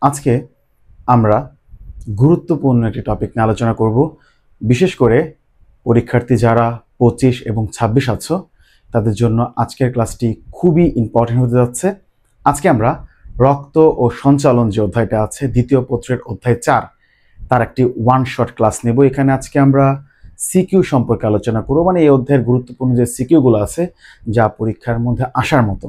আজকে আমরা গুরুত্বপূর্ণ একটি টপিক নিয়ে আলোচনা করব। বিশেষ করে পরীক্ষার্থী যারা 25 এবং 26 আছো তাদের জন্য আজকের ক্লাসটি খুবই ইম্পর্টেন্ট হতে যাচ্ছে। আজকে আমরা রক্ত ও সঞ্চালন যে অধ্যায়টা আছে, দ্বিতীয় পত্রের অধ্যায় 4, তার একটি ওয়ান শট ক্লাস নেব। এখানে আজকে আমরা সিকিউ সম্পর্কে আলোচনা করব, মানে এই অধ্যায়ের গুরুত্বপূর্ণ যে সিকিউগুলো আছে যা পরীক্ষার মধ্যে আসার মতো,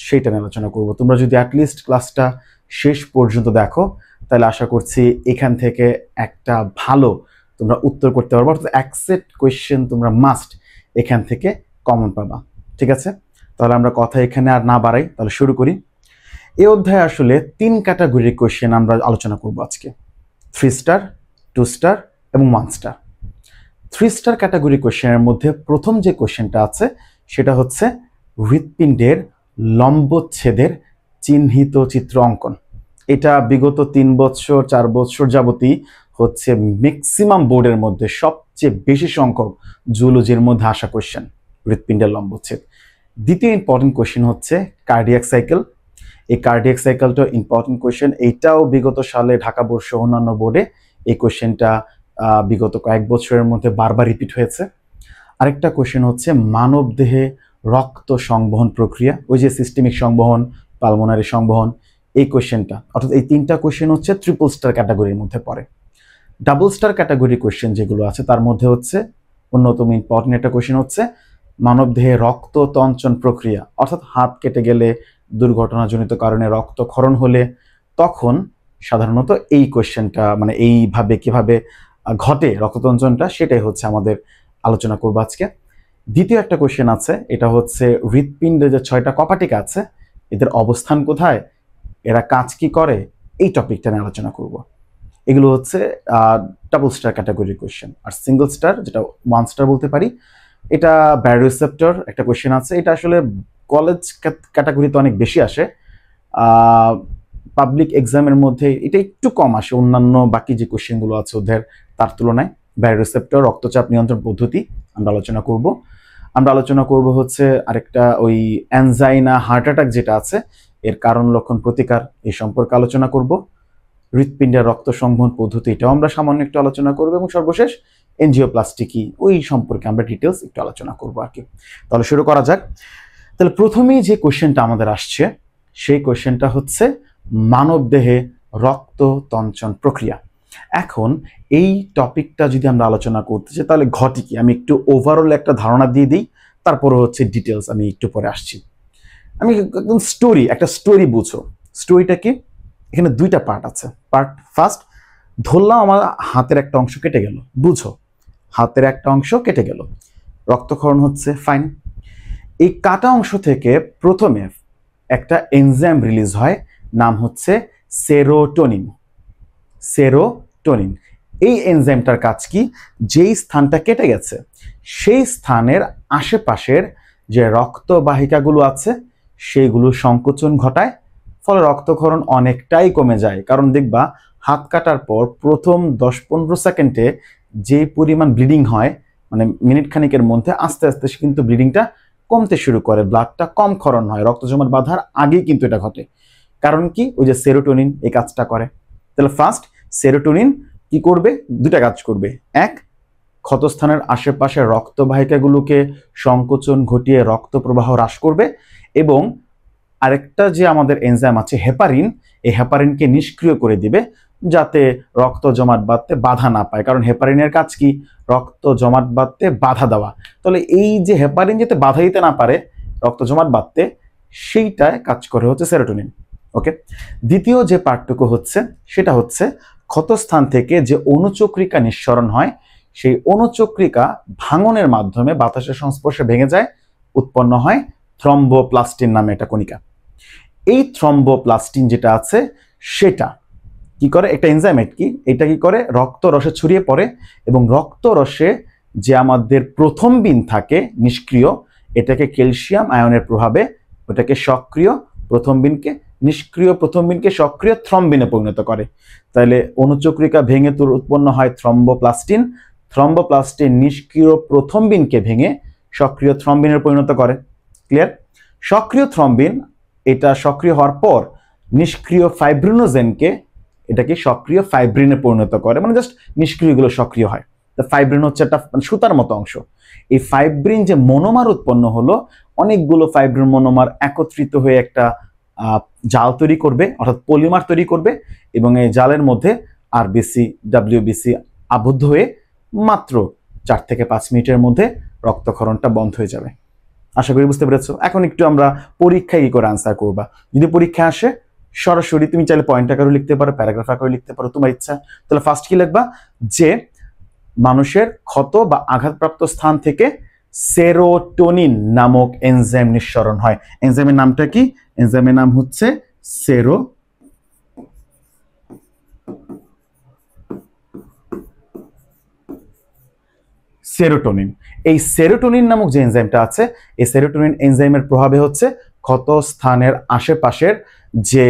সেইটা নিয়ে আলোচনা করব। তোমরা যদি অ্যাটলিস্ট ক্লাসটা শেষ পর্যন্ত দেখো তাহলে আশা করছি এখান থেকে একটা ভালো তোমরা উত্তর করতে পারবে, অর্থাৎ অ্যাকসেপ্ট কোয়েশ্চেন তোমরা মাস্ট এখান থেকে কমন পাবা। ঠিক আছে, তাহলে আমরা কথা এখানে আর না বাড়াই, তাহলে শুরু করি। এই অধ্যায়ে আসলে 3 ক্যাটাগরির কোয়েশ্চেন আমরা আলোচনা করব আজকে: 3 স্টার, 2 স্টার এবং 1 স্টার। 3 স্টার ক্যাটাগরি কোয়েশ্চেনের মধ্যে প্রথম যে কোয়েশ্চেনটা আছে সেটা হচ্ছে হৃৎপিণ্ডের লম্বচ্ছেদের চিহ্নিত চিত্র অঙ্কন। এটা বিগত 3 বছর 4 বছর যাবতই হচ্ছে ম্যাক্সিমাম বোর্ডের মধ্যে সবচেয়ে বেশি সংখ্যক জুলজির মধ্যে আসা কোয়েশ্চেন, হৃৎপিণ্ডের লম্বচ্ছেদ। দ্বিতীয় ইম্পর্টেন্ট কোয়েশ্চেন হচ্ছে কার্ডিয়াক সাইকেল। এই কার্ডিয়াক সাইকেলটা ইম্পর্টেন্ট কোয়েশ্চেন, এইটাও বিগত সালে ঢাকা বোর্ড সহ অন্যান্য বোর্ডে এই কোয়েশ্চেনটা বিগত কয়েক বছরের মধ্যে বারবার রিপিট হয়েছে। আরেকটা কোয়েশ্চেন হচ্ছে মানব দেহে রক্ত সংবহন প্রক্রিয়া, ওই যে সিস্টেমিক সংবহন, পালমোনারি সংবহন, এই কোয়েশ্চেনটা। অর্থাৎ এই 3টা কোয়েশ্চেন হচ্ছে ট্রিপল স্টার ক্যাটাগরির মধ্যে পড়ে। ডাবল স্টার ক্যাটাগরি কোয়েশ্চেন যেগুলো আছে তার মধ্যে হচ্ছে অন্যতম ইম্পর্টেন্ট একটা কোয়েশ্চেন হচ্ছে মানব দেহে রক্ত তঞ্চন প্রক্রিয়া, অর্থাৎ হাত কেটে গেলে, দুর্ঘটনাজনিত কারণে রক্তক্ষরণ হলে তখন সাধারণত এই কোয়েশ্চেনটা, মানে এইভাবে কিভাবে ঘটে রক্ততঞ্চনটা, সেটাই হচ্ছে আমাদের আলোচনা করবো আজকে। দ্বিতীয় একটা কোয়েশ্চেন আছে, এটা হচ্ছে হৃৎপিণ্ডে যে 6টা কপাটিকা আছে এদের অবস্থান কোথায়, এরা কাজ কি করে, এই টপিকটা নিয়ে আলোচনা করব। এগুলো হচ্ছে ডাবল স্টার ক্যাটাগরি কোয়েশ্চেন। আর সিঙ্গল স্টার, যেটা 1 স্টার বলতে পারি, এটা বায়োরিসেপ্টর একটা কোয়েশ্চেন আছে। এটা আসলে কলেজ ক্যাটাগরিতে অনেক বেশি আসে, পাবলিক এক্সামের মধ্যে এটা একটু কম আসে অন্যান্য বাকি যে কোয়েশ্চেনগুলো আছে ওদের তার তুলনায়। বায়োরিসেপ্টর রক্তচাপ নিয়ন্ত্রণ পদ্ধতি আমরা আলোচনা করব হচ্ছে আরেকটা ওই অ্যানজাইনা হার্ট অ্যাটাক যেটা আছে এর কারণ লক্ষণ প্রতিকার, এই সম্পর্কে আলোচনা করব। হৃৎপিণ্ডের রক্ত সংবহন পদ্ধতি, এটাও আমরা সামান্য একটু আলোচনা করব, এবং সর্বশেষ এনজিওপ্লাস্টি কি, ওই সম্পর্কে আমরা ডিটেলস একটু আলোচনা করব আর কি। তাহলে শুরু করা যাক। তাহলে প্রথমেই যে কোয়েশ্চেনটা আমাদের আসছে সেই কোয়েশ্চেনটা হচ্ছে মানব দেহে রক্ত তঞ্চন প্রক্রিয়া। এখন এই টপিকটা যদি আমরা আলোচনা করতে চাই তাহলে ঘটে কি, আমি একটু ওভারঅল একটা ধারণা দিয়ে দিই, তারপরে হচ্ছে ডিটেলস আমি একটু পরে আসছি। আমি একদম একটা স্টোরি বুঝো। স্টোরিটা কি, এখানে 2টা পার্ট আছে। পার্ট ফার্স্ট, ধরলাম আমার হাতের একটা অংশ কেটে গেল, বুঝো হাতের একটা অংশ কেটে গেল, রক্তক্ষরণ হচ্ছে, ফাইন। এই কাটা অংশ থেকে প্রথমে একটা এনজাইম রিলিজ হয়, নাম হচ্ছে সেরোটোনিন। এই এনজাইমটার কাজ কি, যেই স্থানটা কেটে গেছে সেই স্থানের আশেপাশের যে রক্তবাহিকাগুলো আছে সেইগুলো সংকোচন ঘটায়, ফলে রক্তক্ষরণ অনেকটাই কমে যায়। কারণ দেখবা হাত কাটার পর প্রথম 10-15 সেকেন্ডে যে পরিমাণ ব্লিডিং হয়, মানে মিনিট খানিকের মধ্যে আস্তে আস্তে কিন্তু ব্লিডিংটা কমতে শুরু করে, ব্লাডটা কম ক্ষরণ হয়, রক্ত জমাট বাঁধার আগেই কিন্তু এটা ঘটে। কারণ কি, ওই যে সেরোটোনিন এই কাজটা করে। তাহলে ফার্স্ট, সেরোটোনিন কি করবে, 2টা কাজ করবে। এক, ক্ষতস্থানের আশেপাশে রক্তবাহিকাগুলোকে সংকোচন ঘটিয়ে রক্ত প্রবাহ হ্রাস করবে, এবং আরেকটা যে আমাদের এনজাইম আছে হেপারিন, এই হেপারিনকে নিষ্ক্রিয় করে দিবে যাতে রক্ত জমাট বাঁধতে বাধা না পায়। কারণ হেপারিনের কাজ কি, রক্ত জমাট বাঁধতে বাধা দেওয়া। তাহলে এই যে হেপারিন যাতে বাধা দিতে না পারে রক্ত জমাট বাঁধতে, সেইটায় কাজ করে হচ্ছে সেরোটোনিন। ওকে, দ্বিতীয় যে পার্টটুকু হচ্ছে সেটা হচ্ছে ক্ষতস্থান থেকে যে অণুচক্রিকা নিঃসরণ হয়, সেই অণুচক্রিকা ভাঙনের মাধ্যমে বাতাসের সংস্পর্শে ভেঙে যায়, উৎপন্ন হয় থ্রম্বোপ্লাস্টিন নামে একটা কণিকা। এই থ্রম্বোপ্লাস্টিন যেটা আছে সেটা কি করে, একটা এনজাইম কি, এটা কি করে, রক্ত রসে ছড়িয়ে পড়ে, এবং রক্ত রসে যে আমাদের প্রথম বিন থাকে নিষ্ক্রিয়, এটাকে ক্যালসিয়াম আয়নের প্রভাবে ওটাকে সক্রিয় প্রথম বিনকে, নিষ্ক্রিয় প্রথম বিনকে সক্রিয় থ্রম্বিনে পরিণত করে। তাহলে অণুচক্রিকা ভেঙে উৎপন্ন হয় থ্রম্বোপ্লাস্টিন নিষ্ক্রিয় প্রথম বিনকে ভেঙে সক্রিয় থ্রম্বিনের পরিণত করে। ক্লিয়ার? সক্রিয় থ্রম্বিন এটা সক্রিয় হওয়ার পর নিষ্ক্রিয় ফাইব্রিনোজেনকে এটাকে সক্রিয় ফাইব্রিনে পরিণত করে, মানে জাস্ট নিষ্ক্রিয়গুলো সক্রিয় হয়। তো ফাইব্রিন হচ্ছে একটা সুতার মতো অংশ। এই ফাইব্রিন যে মনোমার উৎপন্ন হলো, অনেকগুলো ফাইব্রিন মনোমার একত্রিত হয়ে একটা জাল তৈরি করবে, অর্থাৎ পলিমার তৈরি করবে, এবং এই জালের মধ্যে আরবিসি ডাব্লিউবিসি আবদ্ধ হয়ে মাত্র 4 থেকে 5 মিনিটের মধ্যে রক্তক্ষরণটা বন্ধ হয়ে যাবে। আশা করি বুঝতে পেরেছো। এখন একটু আমরা পরীক্ষায় কি করে আনসার করবা। যদি পরীক্ষা আসে সরাসরি তুমি চাইলে পয়েন্ট আকারে লিখতে পারো, প্যারাগ্রাফ আকারে লিখতে পারো, তোমার ইচ্ছা। তাহলে ফার্স্ট কি লিখবা, যে মানুষের ক্ষত বা আঘাতপ্রাপ্ত স্থান থেকে সেরোটোনিন নামক এনজাইম নিঃসরণ হয়। এনজাইমের নামটা কি? এনজাইমের নাম হচ্ছে সেরোটোনিন। এই সেরোটোনিন নামক যে এনজাইমটা আছে, এই সেরোটোনিন এনজাইমের প্রভাবে হচ্ছে ক্ষত স্থানের আশেপাশের যে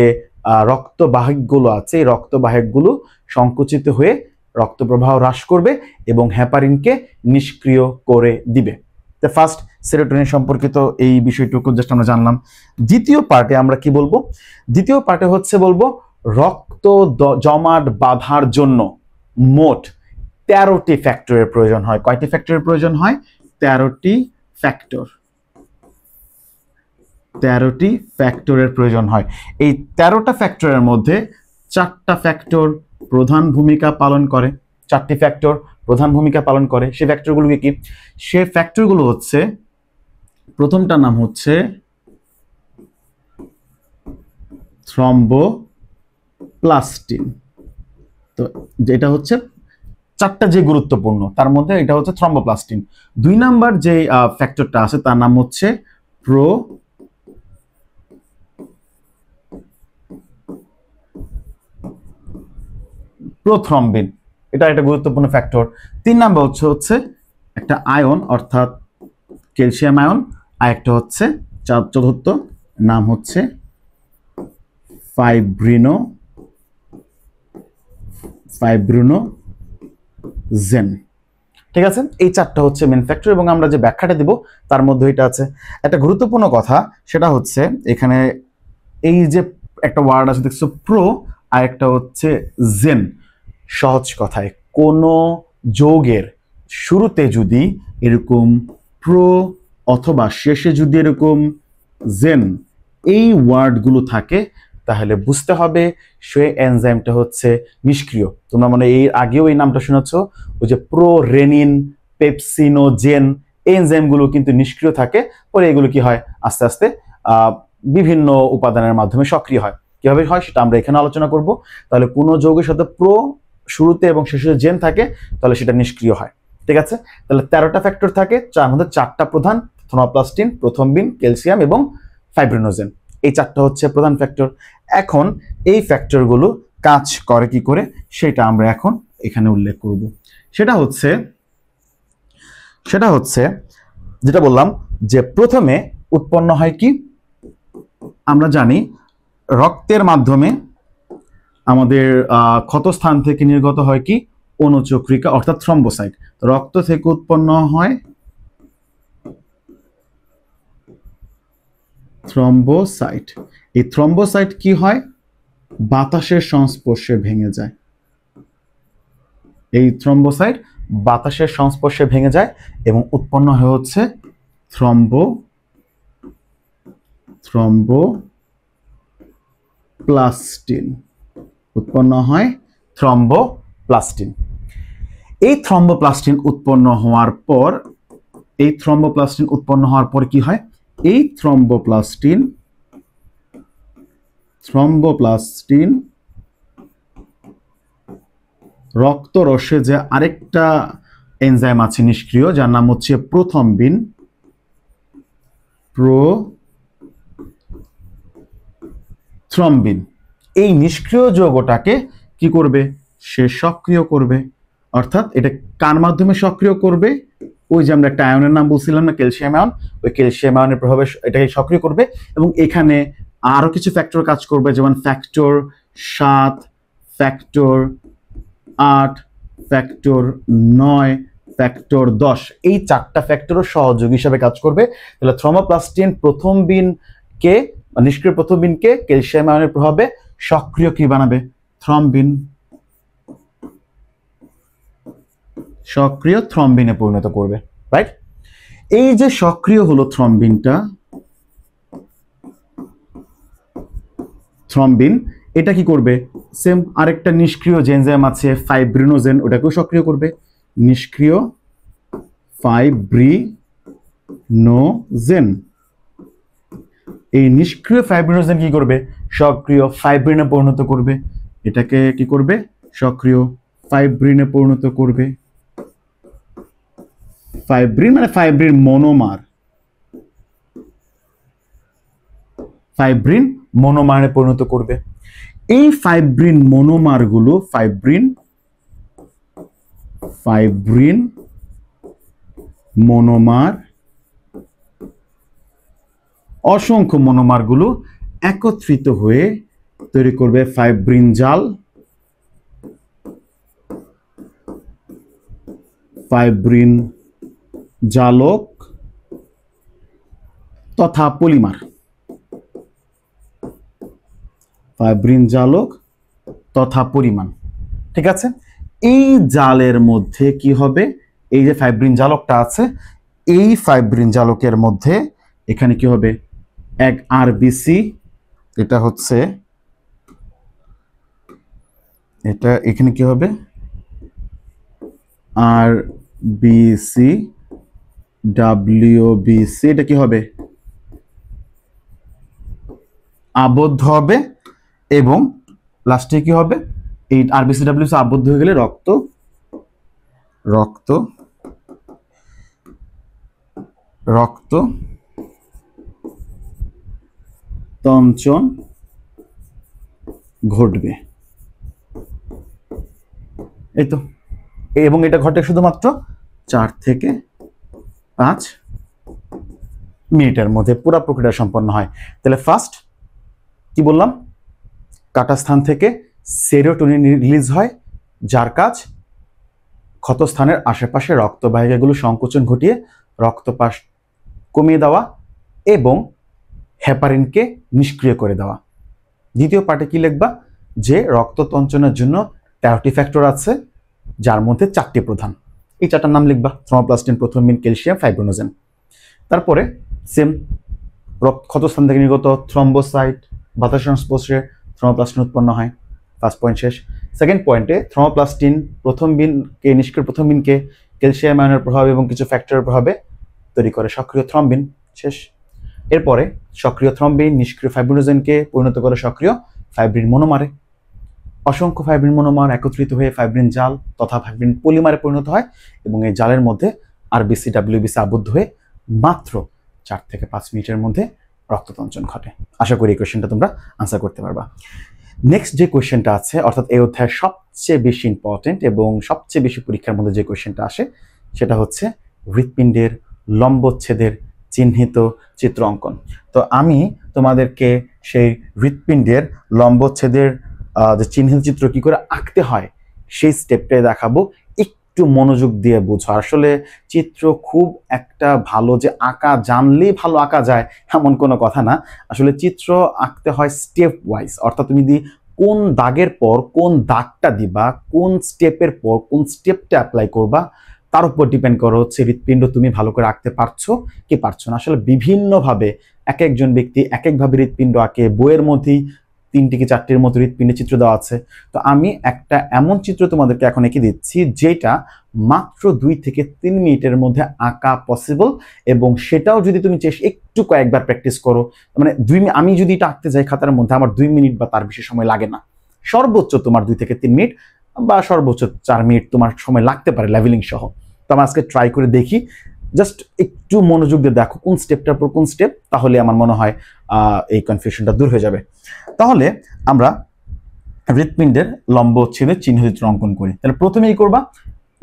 রক্তবাহকগুলো আছে, এই রক্তবাহকগুলো সংকুচিত হয়ে রক্ত প্রবাহ হ্রাস করবে এবং হেপারিনকে নিষ্ক্রিয় করে দিবে। তো ফার্স্ট সেরোটোনিন সম্পর্কিত এই বিষয়টুকু জাস্ট আমরা জানলাম। দ্বিতীয় পার্টে আমরা কি বলবো? দ্বিতীয় পার্টে হচ্ছে বলবো রক্ত জমাট বাঁধার জন্য মোট 13টি ফ্যাক্টরের প্রয়োজন হয়। কয়টি ফ্যাক্টরের প্রয়োজন হয়? 13টি ফ্যাক্টর। 13টি ফ্যাক্টরের প্রয়োজন হয়। এই 13টা ফ্যাক্টরের মধ্যে 4টা ফ্যাক্টর প্রধান ভূমিকা পালন করে। 4টি ফ্যাক্টর প্রধান ভূমিকা পালন করে। সেই ফ্যাক্টরগুলো কি? সে ফ্যাক্টরগুলো হচ্ছে, প্রথমটার নাম হচ্ছে থ্রম্বোপ্লাস্টিন। তো যেটা হচ্ছে 4টা যে গুরুত্বপূর্ণ, তার মধ্যে এটা হচ্ছে থ্রম্বোপ্লাস্টিন। 2 নাম্বার যে ফ্যাক্টরটা আছে তার নাম হচ্ছে প্রোথ্রম্বিন। এটা একটা গুরুত্বপূর্ণ ফ্যাক্টর। 3 নাম্বার হচ্ছে একটা আয়ন, অর্থাৎ ক্যালসিয়াম আয়ন। আর একটা হচ্ছে চতুর্থ নাম হচ্ছে ফাইব্রিনোজেন। ঠিক আছে, এই 4টা হচ্ছে মেন ফ্যাক্টর, এবং আমরা যে ব্যাখ্যাটা দিব তার মধ্যে এটা আছে। একটা গুরুত্বপূর্ণ কথা সেটা হচ্ছে এখানে এই যে একটা ওয়ার্ড আছে দেখছো প্রো, আর একটা হচ্ছে জেন। সহজ কথায় কোনো যৌগের শুরুতে যদি এরকম প্রো অথবা শেষে যদি এরকম জেন এই ওয়ার্ডগুলো থাকে, তাহলে বুঝতে হবে সে এনজাইমটা হচ্ছে নিষ্ক্রিয়। তোমরা মানে এর আগেও এই নামটা শুনেছ, ওই যে প্রো রেনিন পেপসিনোজেন এনজাইমগুলো কিন্তু নিষ্ক্রিয় থাকে, পরে এগুলো কি হয় আস্তে আস্তে বিভিন্ন উপাদানের মাধ্যমে সক্রিয় হয়। কিভাবে হয় সেটা আমরা এখানে আলোচনা করব। তাহলে কোনো যৌগের সাথে প্রো শুরুতে এবং শেষে জেন থাকে, তাহলে সেটা নিষ্ক্রিয় হয়। ঠিক আছে, তাহলে 13টা ফ্যাক্টর থাকে, যার মধ্যে 4টা প্রধান, থ্রম্বোপ্লাস্টিন, প্রোথ্রম্বিন, ক্যালসিয়াম এবং ফাইব্রিনোজেন। এই 4টা হচ্ছে প্রধান ফ্যাক্টর। এখন এই ফ্যাক্টরগুলো কাজ করে কি করে সেটা আমরা এখন এখানে উল্লেখ করব। সেটা হচ্ছে যেটা বললাম যে প্রথমে উৎপন্ন হয় কি, আমরা জানি রক্তের মাধ্যমে আমাদের ক্ষতস্থান থেকে নির্গত হয় কি অনুচক্রিকা, অর্থাৎ থ্রম্বোসাইট। রক্ত থেকে উৎপন্ন হয় থ্রম্বোসাইট। এই থ্রম্বোসাইট কি হয়? বাতাসের সংস্পর্শে ভেঙে যায়। এই থ্রম্বোসাইট বাতাসের সংস্পর্শে ভেঙে যায় এবং উৎপন্ন হচ্ছে থ্রম্বোপ্লাস্টিন। উৎপন্ন হয় থ্রম্বোপ্লাস্টিন। এই থ্রম্বোপ্লাস্টিন উৎপন্ন হওয়ার পর কি হয়? এই থ্রম্বোপ্লাস্টিন রক্তরসে যে আরেকটা এনজাইম আছে নিষ্ক্রিয়, যার নাম হচ্ছে প্রোথ্রম্বিন। এই নিষ্ক্রিয় যৌগটাকে কি করবে? সে সক্রিয় করবে। অর্থাৎ এটা কার মাধ্যমে সক্রিয় করবে? ওই যে আমরা একটা আয়নের নাম বলছিলাম না, ক্যালসিয়াম আয়ন, ওই ক্যালসিয়াম আয়নের প্রভাবে এটাকে সক্রিয় করবে। এবং এখানে আরো কিছু ফ্যাক্টর কাজ করবে, যেমন ফ্যাক্টর 7, ফ্যাক্টর 8, ফ্যাক্টর 9, ফ্যাক্টর 10। এই 4টা ফ্যাক্টরও সহযোগী হিসাবে কাজ করবে। তাহলে থ্রম্বোপ্লাস্টিন প্রোথ্রম্বিনকে নিষ্ক্রিয় প্রথম বিনকে ক্যালসিয়াম আয়নের প্রভাবে সক্রিয় কি বানাবে? থ্রম্বিন, সক্রিয় থ্রম্বিনে পরিণত করবে, রাইট? এই যে সক্রিয় হলো থ্রম্বিনটা, থ্রম্বিন এটা কি করবে? সেম আরেকটা নিষ্ক্রিয় যে এনজাইম আছে ফাইব্রিনোজেন, ওটাকেও সক্রিয় করবে। নিষ্ক্রিয় ফাইব্রিনোজেন, এই নিষ্ক্রিয় ফাইব্রিনোজেন কি করবে? সক্রিয় ফাইব্রিনে পরিণত করবে। এটাকে কি করবে? সক্রিয় ফাইব্রিনে পরিণত করবে। ফাইব্রিন মানে ফাইব্রিন মনোমার, ফাইব্রিন মনোমারে পরিণত করবে। এই ফাইব্রিন মনোমারগুলো ফাইব্রিন মনোমার, অসংখ্য মনোমারগুলো একত্রিত হয়ে তৈরি করবে ফাইব্রিন জাল, ফাইব্রিন জালক তথা পলিমার, ফাইব্রিন জালক তথা পরিমাণ। ঠিক আছে, এই জালের মধ্যে কি হবে? এই যে ফাইব্রিন জালকটা আছে, এই ফাইব্রিন জালকের মধ্যে এখানে কি হবে? এক আরবিসি, এটা হচ্ছে এটা, এখানে কি হবে? আরবিসি ডাব্লিউবিসি, এটা কি হবে? আবদ্ধ হবে এবং লাস্টে কি হবে? এই আরবিসি ডাব্লিউবিসি আবদ্ধ হয়ে গেলে রক্ত রক্ত রক্ত তঞ্চন ঘটবে। এই তো, এবং এটা ঘটে শুধুমাত্র 4 থেকে 5 মিনিটের মধ্যে পুরো প্রক্রিয়া সম্পন্ন হয়। তাহলে ফার্স্ট কি বললাম? কাটা স্থান থেকে সেরোটোনিন রিলিজ হয়, যার কাজ ক্ষতস্থানের আশেপাশে রক্তবাহিকাগুলো সংকোচন ঘটিয়ে রক্তপাত কমিয়ে দেওয়া এবং হেপারিনকে নিষ্ক্রিয় করে দেওয়া। দ্বিতীয় পার্টে কি লিখবা? যে রক্ততঞ্চনের জন্য 13টি ফ্যাক্টর আছে, যার মধ্যে 4টি প্রধান। এই 4টার নাম লিখবা: থ্রোমোপ্লাস্টিন, প্রথ্রম্বিন, ক্যালসিয়াম, ফাইব্রিনোজেন। তারপরে সেম ক্ষতস্থান থেকে নির্গত থ্রম্বোসাইট বাতাসের সংস্পর্শে থ্রোমোপ্লাস্টিন উৎপন্ন হয়। ফার্স্ট পয়েন্ট শেষ। সেকেন্ড পয়েন্টে থ্রোমোপ্লাস্টিন প্রথমবিনকে, নিষ্ক্রিয় প্রথমবিনকে ক্যালসিয়াম আয়নের প্রভাবে এবং কিছু ফ্যাক্টরের প্রভাবে তৈরি করে সক্রিয় থ্রম্বিন। শেষ। এরপরে সক্রিয় থ্রম্বিন নিষ্ক্রিয় ফাইব্রিনোজেনকে পরিণত করে সক্রিয় ফাইব্রিন মনোমারে। অসংখ্য ফাইব্রিন মনোমার একত্রিত হয়ে ফাইব্রিন জাল তথা ফাইব্রিন পলিমারে পরিণত হয় এবং এই জালের মধ্যে আরবিসি ডাব্লিউবিসি আবদ্ধ হয়ে মাত্র 4 থেকে 5 মিনিটের মধ্যে রক্ততঞ্চন ঘটে। আশা করি এই কোয়েশ্চেনটা তোমরা আনসার করতে পারবা। নেক্সট যে কোয়েশ্চেনটা আছে, অর্থাৎ এই অধ্যায়ের সবচেয়ে বেশি ইম্পর্টেন্ট এবং সবচেয়ে বেশি পরীক্ষার মধ্যে যে কোয়েশ্চেনটা আসে, সেটা হচ্ছে হৃৎপিণ্ডের লম্বচ্ছেদের চিহ্নিত চিত্র অঙ্কন। তো আমি তোমাদেরকে সেই হৃৎপিণ্ডের লম্বচ্ছেদের যে চিহ্নিত চিত্র কি করে আঁকতে হয় সেই স্টেপটাই দেখাবো। একটু মনোযোগ দিয়ে বুঝো। আসলে চিত্র খুব একটা ভালো যে আঁকা জানলেই ভালো আঁকা যায় এমন কোনো কথা না। আসলে চিত্র আঁকতে হয় স্টেপ ওয়াইজ, অর্থাৎ তুমি যদি কোন দাগের পর কোন দাগটা দিবা, কোন স্টেপের পর কোন স্টেপটা অ্যাপ্লাই করবা, তার উপর ডিপেন্ড করো হচ্ছে হৃৎপিণ্ড তুমি ভালো করে আঁকতে পারছো কি পারছো না। আসলে বিভিন্নভাবে এক একজন ব্যক্তি এক একভাবে হৃৎপিণ্ড আঁকে। বইয়ের মধ্যেই 3টি কি 4টির মতো হৃৎপিণ্ডের চিত্র দেওয়া আছে। তো আমি একটা এমন চিত্র তোমাদেরকে এখন এঁকে দিচ্ছি যেটা মাত্র 2 থেকে 3 মিনিটের মধ্যে আঁকা পসিবল, এবং সেটাও যদি তুমি একটু কয়েকবার প্র্যাকটিস করো, মানে আমি যদি এটা আঁকতে যাই খাতার মধ্যে, আমার 2 মিনিট বা তার বেশি সময় লাগে না। সর্বোচ্চ তোমার 2 থেকে 3 মিনিট বা সর্বোচ্চ 4 মিনিট তোমার সময় লাগতে পারে লেভেলিং সহ। তো আমি আজকে ট্রাই করে দেখি, জাস্ট একটু মনোযোগ দিয়ে দেখো কোন স্টেপটার পর কোন স্টেপ, তাহলে আমার মনে হয় এই কনফিউশনটা দূর হয়ে যাবে। তাহলে আমরা হৃৎপিণ্ডের লম্বচ্ছেদের চিহ্নচিত্র অঙ্কন করি। তাহলে প্রথমেই করবা,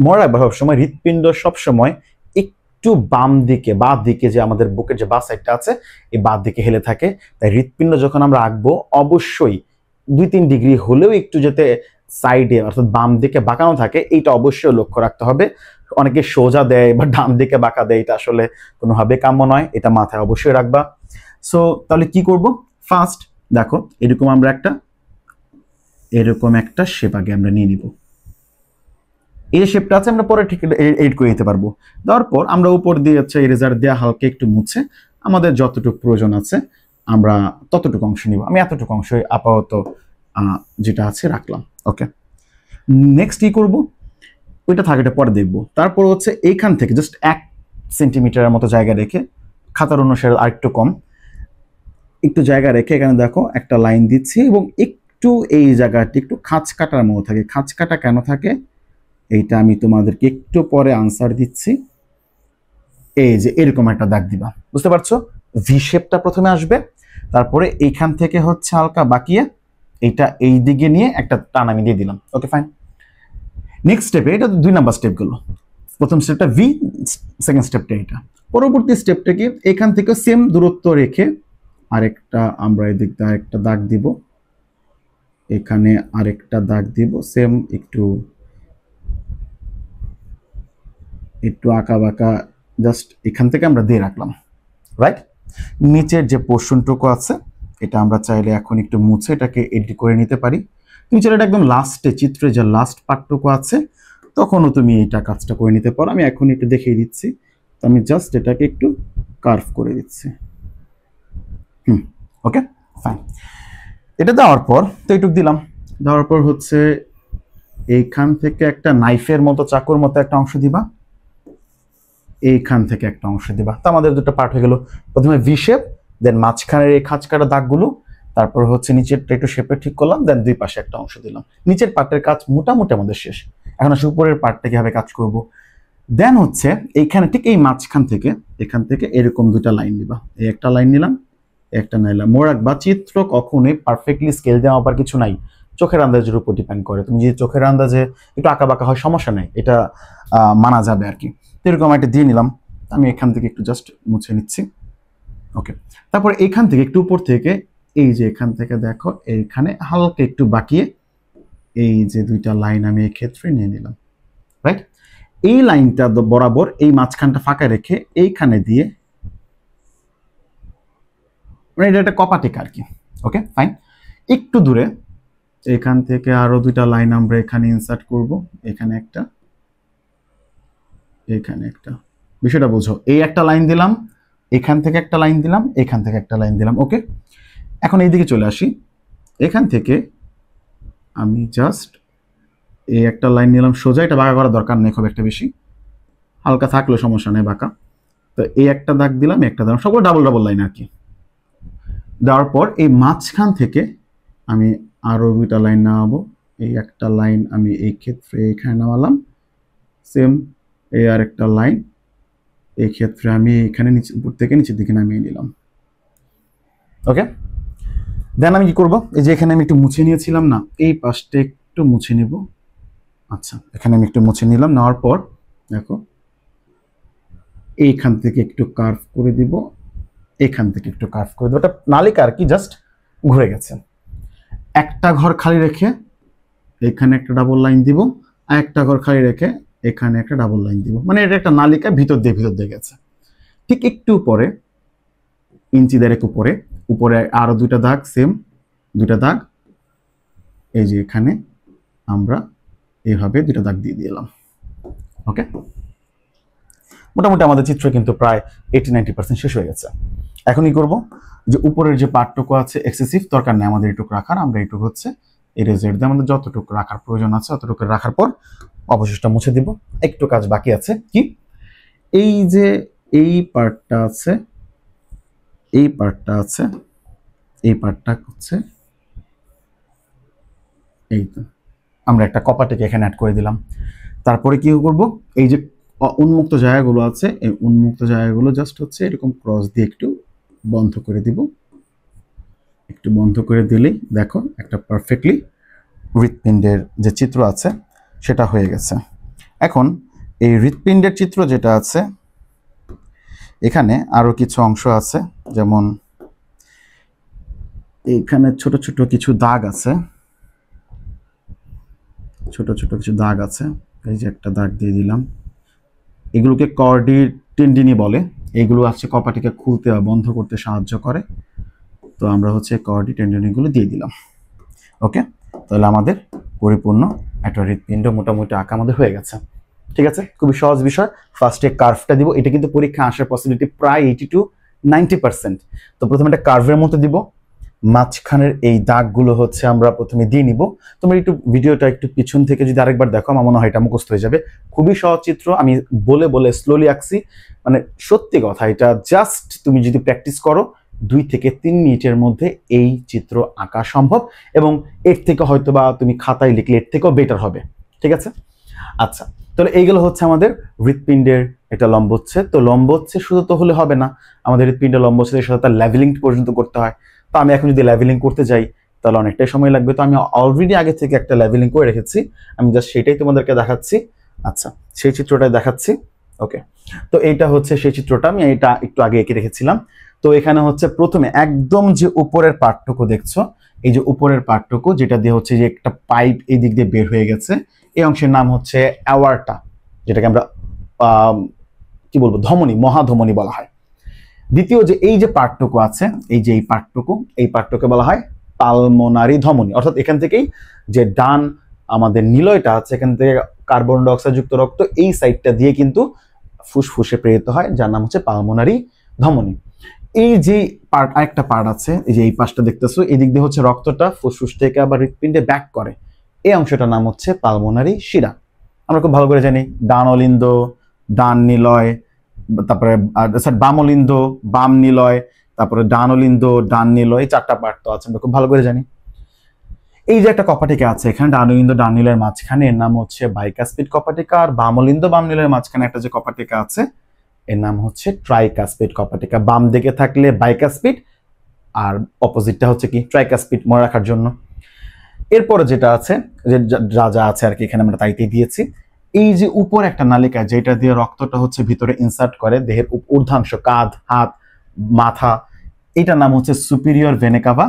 মনে রাখবা সবসময় হৃৎপিণ্ড সবসময় একটু বাম দিকে, বা দিকে, যে আমাদের বুকের যে বা সাইডটা আছে এই বা দিকে হেলে থাকে। তাই হৃৎপিণ্ড যখন আমরা আঁকবো অবশ্যই 2-3 ডিগ্রি হলেও একটু যাতে সাইডে অর্থাৎ বাম দিকে বাঁকানো থাকে, এইটা অবশ্যই লক্ষ্য রাখতে হবে। অনেকে সোজা দেয় বা ডান দিকে বাঁকা দেয়, এটা আসলে কোনোভাবে কাম্য নয়, এটা মাথায় অবশ্যই রাখবা। সো তাহলে কি করব? ফার্স্ট দেখো এরকম একটা শেপ আগে আমরা নিয়ে নিব। এই শেপটা আছে আমরা পরে ঠিক এডিট করে নিতে পারবো। দেওয়ার পর আমরা উপর দিয়ে হচ্ছে ইরেজার দিয়ে হালকা একটু মুছে আমাদের যতটুকু প্রয়োজন আছে আমরা ততটুকু অংশ নিব। আমি এতটুকু অংশ আপাতত যেটা আছে রাখলাম। ওকে, নেক্সট কি করব, ওইটা থাকে এটা পরে দেখবো। তারপর হচ্ছে এইখান থেকে জাস্ট 1 সেন্টিমিটারের মতো জায়গা রেখে, খাতার অনুসারে আরেকটু কম একটু জায়গা রেখে এখানে দেখো একটা লাইন দিচ্ছি এবং একটু এই জায়গাটি একটু খাঁচ কাটার মতো থাকে। খাঁচ কাটা কেন থাকে এইটা আমি তোমাদেরকে একটু পরে আনসার দিচ্ছি। এই যে এরকম একটা দাগ দিবা, বুঝতে পারছো? ভি শেপটা প্রথমে আসবে, তারপরে এইখান থেকে হচ্ছে হালকা বাকিয়ে এইটা এই দিকে নিয়ে একটা টান আমি দিয়ে দিলাম। Okay fine. নেক্সট স্টেপে, এটা 2 নাম্বার স্টেপ গেল। প্রথম স্টেপটা ভি, সেকেন্ড স্টেপটা এটা। পরবর্তী স্টেপটাকে এখান থেকে সেম দূরত্ব রেখে আরেকটা আমরা এদিক দিয়ে আরেকটা দাগ দিব, এখানে আরেকটা দাগ দিব, সেম একটু আঁকা বাঁকা জাস্ট এখান থেকে আমরা দিয়ে রাখলাম। রাইট, নিচের যে পোর্শনটুকু আছে এটা আমরা চাইলে এখন একটু মুছে এটাকে এডিট করে নিতে পারি। তুমি চাইলে এটা একদম লাস্টে, চিত্রে যে লাস্ট পার্টটুকু আছে তখনও তুমি এইটা কাজটা করে নিতে পারো। আমি এখন একটু দেখিয়ে দিচ্ছি। তো আমি জাস্ট এটাকে একটু কার্ভ করে দিচ্ছি। Okay fine. এটা দেওয়ার পর তো এইটুক দিলাম, দেওয়ার পর হচ্ছে এইখান থেকে একটা নাইফের মতো, চাকুর মতো একটা অংশ দিবা, এইখান থেকে একটা অংশ দিবা। তো আমাদের দুটো পার্ট হয়ে গেল। প্রথমে ভি শেপ, দেন মাঝখানের এই খাঁজ কাটা দাগগুলো, তারপর হচ্ছে নিচেরটা একটু শেপে ঠিক করলাম, দেন দুই পাশে একটা অংশ দিলাম। নিচের পার্টের কাজ মোটামুটি আমাদের শেষ। এখন আসলে উপরের পার্টটা কিভাবে কাজ করব। দেন হচ্ছে এইখানে ঠিক এই মাঝখান থেকে, এখান থেকে এরকম দুটা লাইন দিবা। এই একটা লাইন নিলাম, একটা নিলাম। মনে রাখবা চিত্র কখনোই পারফেক্টলি স্কেল দেওয়া আবার কিছু নাই, চোখের আন্দাজের উপর ডিপেন্ড করে। তুমি যদি চোখের আন্দাজে একটু আঁকা বাঁকা হয় সমস্যা নেই, এটা মানা যাবে আর কি। তো এরকম একটা দিয়ে নিলাম, আমি এখান থেকে একটু জাস্ট মুছে নিচ্ছি। ওকে, তারপর এখান থেকে একটু উপর থেকে এই যে এখান থেকে দেখো এইখানে হালকা একটু বাকিয়ে এই যে দুইটা লাইন আমি এই ক্ষেত্রে নিয়ে নিলাম। রাইট, এই লাইনটা বরাবর এই মাঝখানটা ফাঁকা রেখে এইখানে দিয়ে, মানে এটা একটা কপাটিক আর কি। Okay fine. একটু দূরে এখান থেকে আরো দুইটা লাইন আমরা এখানে ইনসার্ট করব, এখানে একটা, এখানে একটা। বিষয়টা বুঝো, এই একটা লাইন দিলাম, এখান থেকে একটা লাইন দিলাম, এখান থেকে একটা লাইন দিলাম। ওকে, এখন এইদিকে চলে আসি। এখান থেকে আমি জাস্ট এই একটা লাইন নিলাম সোজা, এটা বাঁকা করার দরকার নেই খুব একটা বেশি, হালকা থাকলে সমস্যা নেই বাঁকা। তো এই একটা দাগ দিলাম, একটা দিলাম, সবগুলো ডাবল ডাবল লাইন আর কি। দেওয়ার পর এই মাঝখান থেকে আমি আরো দুইটা লাইন নামাবো। এই একটা লাইন আমি এই ক্ষেত্রে এখানে নামালাম, সেম এই আর একটা লাইন এই ক্ষেত্রে আমি এখানে নিচে, উপর থেকে নিচের দিকে নামিয়ে নিলাম। ওকে, দেন আমি কি করব, এই যে এখানে আমি একটু মুছে নিয়েছিলাম না, এই পাশটা একটু মুছে নিব। আচ্ছা, এখানে আমি একটু মুছে নিলাম, নেওয়ার পর দেখো এইখান থেকে একটু কার্ভ করে দিব, এখান থেকে একটু কার্ভ করে দেবো। ওটা নালিকা আর কি, জাস্ট ঘুরে গেছে। একটা ঘর খালি রেখে এখানে একটা ডাবল লাইন দিব, আর একটা ঘর খালি রেখে এখানে একটা ডাবল লাইন দিব, মানে এটা একটা নালিকা ভিতর দিয়ে গেছে। ঠিক একটু উপরে, ইঞ্চি দেড়েক উপরে, উপরে আরো দুইটা দাগ, সেম দুইটা দাগ, এই যে এখানে আমরা এইভাবে দুইটা দাগ দিয়ে দিলাম। ওকে, মোটামুটি আমাদের চিত্র কিন্তু প্রায় 80-90% শেষ হয়ে গেছে। এখন কি করব, যে উপরের যে পার্টটুকু আছে এক্সেসিভ দরকার নেই আমাদের এটুকু রাখার, আমরা এটুকু হচ্ছে এরেজার দিয়ে আমাদের যতটুকু রাখার প্রয়োজন আছে অতটুকু রাখার পর অবশিষ্ট মুছে দিব। একটু কাজ বাকি আছে, কি এই যে এই পার্টটা আছে, এই পার্টটা আছে, এই পার্টটা হচ্ছে এই তো আমরা একটা কপাটিকে এখানে অ্যাড করে দিলাম। তারপরে কি করব, এই যে উন্মুক্ত জায়গাগুলো আছে এই উন্মুক্ত জায়গাগুলো জাস্ট হচ্ছে এরকম ক্রস দিয়ে একটু বন্ধ করে দিব। একটু বন্ধ করে দিলেই দেখো একটা পারফেক্টলি হৃৎপিণ্ডের যে চিত্র আছে সেটা হয়ে গেছে। এখন এই হৃৎপিণ্ডের চিত্র যেটা আছে এখানে আরো কিছু অংশ আছে, যেমন এইখানে ছোট ছোট কিছু দাগ আছে, ছোট ছোট কিছু দাগ আছে, এই যে একটা দাগ দিয়ে দিলাম। এগুলোকে কর্ডি টেন্ডিনি বলে, এইগুলো আছে কপাটিকে খুলতে বা বন্ধ করতে সাহায্য করে। তো আমরা হচ্ছে কর্ডি টেন্ডনগুলো দিয়ে দিলাম। ওকে, তাহলে আমাদের পরিপূর্ণ একটা হৃৎপিণ্ড মোটামুটি আঁকা আমাদের হয়ে গেছে। ঠিক আছে, খুবই সহজ বিষয়। ফার্স্টে কার্ভটা দিব, এটা কিন্তু পরীক্ষা আসার পসিবিলিটি প্রায় 80 to 90%। তো প্রথমে একটা কার্ভের মতো দিব, মাঝখানের এই দাগগুলো হচ্ছে আমরা প্রথমে দিয়ে নিব। তোমরা একটু ভিডিওটা একটু পিছন থেকে যদি আরেকবার দেখো, আমার মনে হয় এটা মুখস্থ হয়ে যাবে। খুবই সহজ চিত্র, আমি বলে বলে স্লোলি আঁকছি। মানে সত্যি কথা, এটা জাস্ট তুমি যদি প্র্যাকটিস করো 2 থেকে 3 মিনিটের মধ্যে এই চিত্র আঁকা সম্ভব, এবং এর থেকে হয়তো বা তুমি খাতায় লিখলে এর থেকেও বেটার হবে। ঠিক আছে, আচ্ছা, তাহলে এইগুলো হচ্ছে আমাদের হৃৎপিণ্ডের এটা লম্বচ্ছেদ। তো লম্বচ্ছেদ শুধু তো হলে হবে না, আমাদের হৃৎপিণ্ডের লম্বচ্ছেদের সাথে তার লেভেলিং পর্যন্ত করতে হয়। তো আমি এখন যদি লেভেলিং করতে যাই তাহলে অনেকটাই সময় লাগবে। তো আমি অলরেডি আগে থেকে একটা লেভেলিং করে রেখেছি, আমি জাস্ট সেটাই তোমাদেরকে দেখাচ্ছি। আচ্ছা, সেই চিত্রটাই দেখাচ্ছি। ওকে, তো এইটা হচ্ছে সেই চিত্রটা, আমি এটা একটু আগে এঁকে রেখেছিলাম। তো এখানে হচ্ছে প্রথমে একদম যে উপরের পার্টটুকু দেখছো, এই যে উপরের পার্টটুকু যেটা দিয়ে হচ্ছে যে একটা পাইপ এই দিক দিয়ে বের হয়ে গেছে, এই অংশের নাম হচ্ছে অ্যাওয়ার্টা, যেটাকে আমরা কি বলবো, ধমনী, মহাধমনী বলা হয়। দ্বিতীয় যে এই যে পার্টটুকু আছে, এই যে এই পার্টটুকু বলা হয় পালমোনারি ধমনী। অর্থাৎ এখান থেকেই যে ডান আমাদের নিলয়টা আছে, এখান থেকে কার্বন ডাইঅক্সাইড যুক্ত রক্ত এই সাইডটা দিয়ে কিন্তু ফুসফুসে প্রেরিত হয়, যার নাম হচ্ছে পালমোনারি ধমনী। এই যে পার্ট, আরেকটা পার্ট আছে, এই যে এই পাশটা দেখতেছো, এই দিক দিয়ে হচ্ছে রক্তটা ফুসফুস থেকে আবার হৃৎপিণ্ডে ব্যাক করে, এই অংশটার নাম হচ্ছে পালমোনারি শিরা। আমরা খুব ভালো করে জানি ডান অলিন্দ, ডান নিলয়, তারপরে বাম অলিন্দ, বাম নিলয়, তারপরে ডান অলিন্দ, ডান নিলয়, 4টা পার্ট তো আছে, আমরা খুব ভালো করে জানি। এই যে একটা কপাটিকা আছে এখানে ডান অলিন্দ ডান নিলয়ের মাঝখানে, এর নাম হচ্ছে বাইকাসপিড কপাটিকা। আর বাম অলিন্দ বাম নিলয়ের মাঝখানে একটা যে কপাটিকা আছে, এর নাম হচ্ছে ট্রাইকাসপিড কপাটিকা। বাম দিকে থাকলে বাইকাসপিড, আর অপোজিটটা হচ্ছে কি ট্রাইকাসপিড, মনে রাখার জন্য। এরপরে যেটা আছে, যে যা যা আছে আর কি এখানে আমরা তাইতেই দিয়েছি। এই যে উপর একটা নালিকা যেটা দিয়ে রক্তটা হচ্ছে ভিতরে ইনসার্ট করে দেহের ঊর্ধ্বাংশ, কাঁধ, হাত, মাথা, এটার নাম হচ্ছে সুপিরিয়র ভেনা কাভা।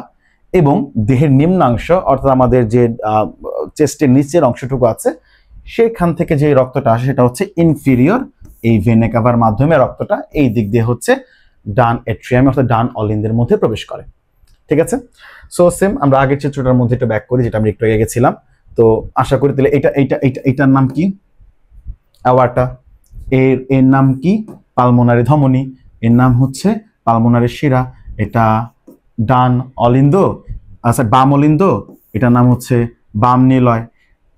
এবং দেহের নিম্নাংশ অর্থাৎ আমাদের যে চেস্টের নিচের অংশটুকু আছে, সেখান থেকে যে রক্তটা আসে সেটা হচ্ছে ইনফিরিয়র, এই ভেনা কাভার মাধ্যমে রক্তটা এই দিক দিয়ে হচ্ছে ডান এট্রিয়াম অর্থাৎ ডান অলিন্দের মধ্যে প্রবেশ করে। ঠিক আছে, সো সেম আমরা আগের চিত্রটার মধ্যে একটু ব্যাক করি, যেটা আমরা একটু আগে গেছিলাম। তো আশা করি তাহলে এইটার নাম কি অ্যাওয়ার্টা, এর নাম কি পালমোনারি ধমনী, এর নাম হচ্ছে পালমোনারি শিরা। এটা ডান অলিন্দ, আচ্ছা বাম অলিন্দ, এটার নাম হচ্ছে বাম নিলয়।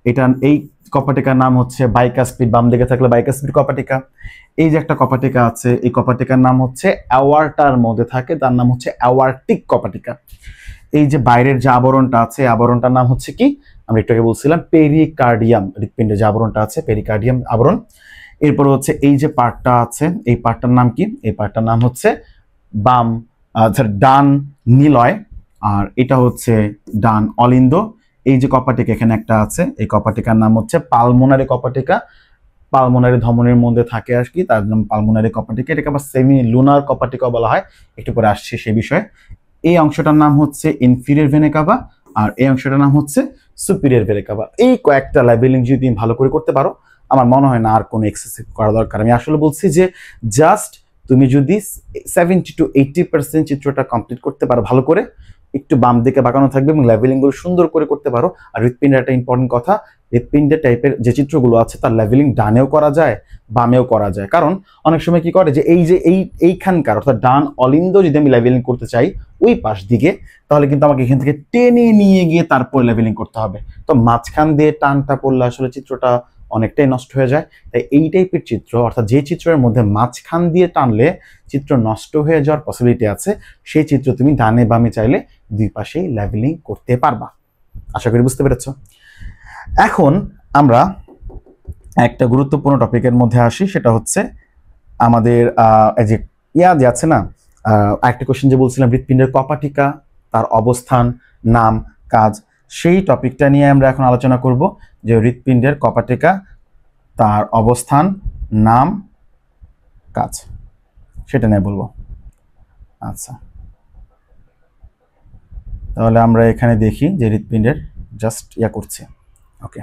এটা এই কপাটিকার নাম হচ্ছে বাইকাসপিড, বাম দিকে থাকলে বাইকাসপিড কপাটিকা। এই যে একটা কপাটিকা আছে, এই কপাটিকার নাম হচ্ছে অ্যাওয়ার্টার মধ্যে থাকে, তার নাম হচ্ছে অ্যাওয়ার্টিক কপাটিকা। এই যে বাইরের যে আবরণটা আছে, আবরণটার নাম হচ্ছে কি, আমরা একটু আগে বলছিলাম পেরিকার্ডিয়াম, হৃৎপিণ্ডের যে আবরণটা আছে পেরিকার্ডিয়াম আবরণ। এরপর হচ্ছে এই যে পার্টটা আছে, এই পার্টটার নাম কি, এই পার্টটার নাম হচ্ছে বাম ডান নিলয়, আর এটা হচ্ছে ডান অলিন্দ। এই যে কপাটিকা এখানে একটা আছে, এই কপাটিকার নাম হচ্ছে পালমোনারি কপাটিকা, পালমোনারি ধমনীর মধ্যে থাকে আর কি, তার নাম পালমোনারি কপাটিকা। এটাকে আবার সেমি লুনার কপাটিকা বলা হয়, একটু পরে আসছে সে বিষয়ে। এই অংশটার নাম হচ্ছে ইনফিরিয়র ভেনা কাভা, আর এই অংশটার নাম হচ্ছে সুপিরিয়র ভেনা কাভা। এই কয়েকটা লেভেলিং যদি তুমি ভালো করে করতে পারো, আমার মনে হয় না আর কোনো এক্সেসিভ করা দরকার। আমি আসলে বলছি যে জাস্ট তুমি যদি 70 to 80% চিত্রটা কমপ্লিট করতে পারো ভালো করে, একটু বাম দিকে বাঁকানো থাকবে এবং লেভেলিং গুলো সুন্দর করে করতে পারো। আর হৃৎপিণ্ডের একটা ইম্পর্টেন্ট কথা, হৃৎপিণ্ডের টাইপের যে চিত্রগুলো আছে তার লেভেলিং ডানেও করা যায়, বামেও করা যায়। কারণ অনেক সময় কি করে যে এই যে এইখানকার অর্থাৎ ডান অলিন্দ যদি আমি লেভেলিং করতে চাই ওই পাশ দিকে, তাহলে কিন্তু আমাকে এখান থেকে টেনে নিয়ে গিয়ে তারপর লেভেলিং করতে হবে। তো মাঝখান দিয়ে টানটা পড়লে আসলে চিত্রটা অনেকটাই নষ্ট হয়ে যায়। তাই এই টাইপের চিত্র অর্থাৎ যে চিত্রের মধ্যে মাঝখান দিয়ে টানলে চিত্র নষ্ট হয়ে যাওয়ার পসিবিলিটি আছে, সেই চিত্র তুমি ডানে বামে চাইলে দুই পাশেই লেভেলিং করতে পারবা। আশা করি বুঝতে পেরেছ। এখন আমরা একটা গুরুত্বপূর্ণ টপিকের মধ্যে আসি, সেটা হচ্ছে আমাদের এই যে যে আছে না, একটা কোশ্চেন যে বলছিলাম হৃৎপিণ্ডের কপাটিকা, তার অবস্থান, নাম, কাজ, সেই টপিকটা নিয়ে আমরা এখন আলোচনা করব। যে হৃৎপিণ্ডের কপাটিকা, তার অবস্থান, নাম, কাজ, সেটা নিয়ে বলবো। আচ্ছা, তাহলে আমরা এখানে দেখি যে হৃৎপিণ্ডের জাস্ট করছে। ওকে,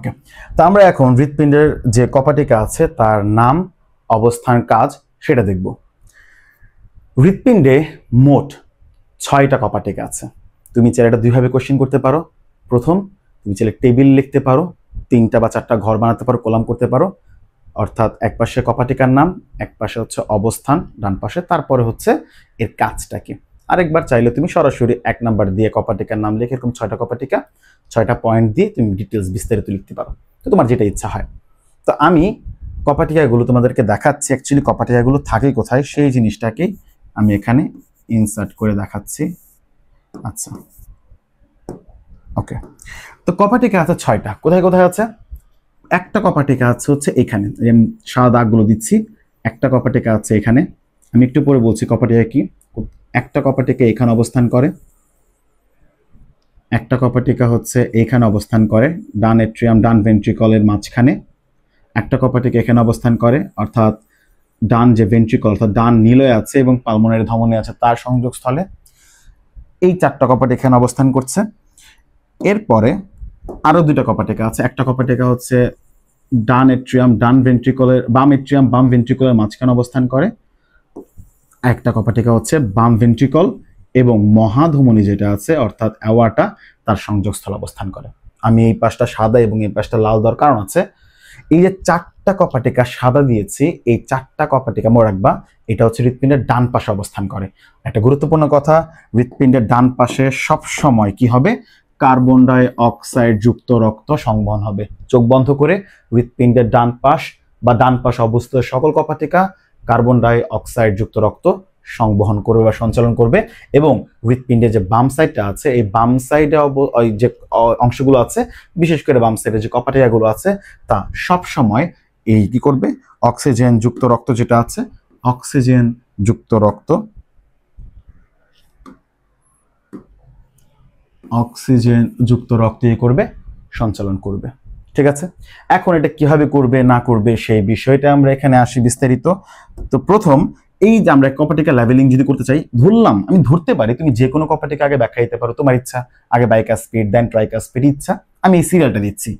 ওকে, তো আমরা এখন হৃৎপিণ্ডের যে কপাটিকা আছে তার নাম, অবস্থান, কাজ সেটা দেখব। হৃৎপিণ্ডে মোট 6টা কপাটিকা আছে। তুমি চাইলে এটা দুইভাবে কোশ্চেন করতে পারো। প্রথম, তুমি চাইলে টেবিল লিখতে পারো, 3টা বা 4টা ঘর বানাতে পারো, কলাম করতে পারো, অর্থাৎ এক পাশে কপাটিকার নাম, এক পাশে হচ্ছে অবস্থান, ডান পাশে, তারপরে হচ্ছে এর কাজটা কি। আরেকবার চাইলে তুমি সরাসরি 1 নাম্বার দিয়ে কপাটিকার নাম লিখে এরকম 6টা কপাটিকা, 6টা পয়েন্ট দিয়ে তুমি ডিটেলস বিস্তারিত লিখতে পারো, তো তোমার যেটা ইচ্ছা হয়। তো আমি কপাটিকাগুলো তোমাদেরকে দেখাচ্ছি, অ্যাকচুয়ালি কপাটিকাগুলো থাকে কোথায় সেই জিনিসটাকেই আমি এখানে ইনসার্ট করে দেখাচ্ছি। আচ্ছা, ওকে, তো কপাটিকা আছে 6টা। কোথায় কোথায় আছে? একটা কপাটিকা আছে হচ্ছে এখানে, সাদা দাগগুলো দিচ্ছি। একটা কপাটিকা আছে এখানে, আমি একটু পরে বলছি কপাটিকা কি। একটা কপাটিকা এখানে অবস্থান করে, একটা কপাটিকা হচ্ছে এখানে অবস্থান করে ডান এট্রিয়াম ডান ভেন্ট্রিকলের মাঝখানে, একটা কপাটিকা এখানে অবস্থান করে অর্থাৎ ডান যে ভেন্ট্রিকল অর্থাৎ ডান নিলয় আছে এবং পালমোনারি ধমনী আছে তার সংযোগস্থলে। এই 4টা কপাটিকা এখানে অবস্থান করছে। এরপরে আরো 2টা কপাটিকা আছে। একটা কপাটিকা হচ্ছে ডান এট্রিয়াম ডান ভেন্ট্রিকলের বাম এট্রিয়াম বাম ভেন্ট্রিকলের মাঝখানে অবস্থান করে। একটা কপাটিকা হচ্ছে বাম ভেন্ট্রিকল এবং মহাধমনী যেটা আছে অর্থাৎ অ্যাওয়ার্টা তার সংযোগস্থল অবস্থান করে। আমি এই পাশটা সাদা এবং এই পাশটা লাল দেওয়ার কারণ আছে, এই যে 4টা কপাটিকা সাদা দিয়েছি, এই 4টা কপাটিকা মনে রাখবা এটা হচ্ছে হৃৎপিণ্ডের ডান পাশে অবস্থান করে। একটা গুরুত্বপূর্ণ কথা, হৃৎপিণ্ডের ডান পাশে সব সময় কি হবে? কার্বন ডাই অক্সাইড যুক্ত রক্ত সংবহন হবে। চোখ বন্ধ করে হৃৎপিণ্ডের ডান পাশ বা ডান পাশে অবস্থিত সকল কপাটিকা কার্বন ডাই অক্সাইড যুক্ত রক্ত সংবহন করবে বা সঞ্চালন করবে, এবং হৃৎপিণ্ডে যে বাম সাইডটা আছে এই বাম সাইডে ওই যে অংশগুলো আছে, বিশেষ করে বাম সাইডে যে কপাটিকাগুলো আছে তা সব সময় এই কি করবে? অক্সিজেন যুক্ত রক্ত যেটা আছে, অক্সিজেন যুক্ত রক্ত, অক্সিজেন যুক্ত রক্ত করবে, সঞ্চালন করবে। ঠিক আছে, এখন এটা কিভাবে করবে না করবে সেই বিষয়টা আমরা এখানে আসি বিস্তারিত। তো প্রথম, এই যে আমরা কপাটিকা লেভেলিং যদি করতে চাই, ধরলাম আমি ধরতে পারি, তুমি যে কোনো কপাটিকা আগে ব্যাখ্যা দিতে পারো, তোমার ইচ্ছা, আগে বাইকাসপিড দেন ট্রাইকাসপিড, ইচ্ছা। আমি এই সিরিয়ালটা দিচ্ছি।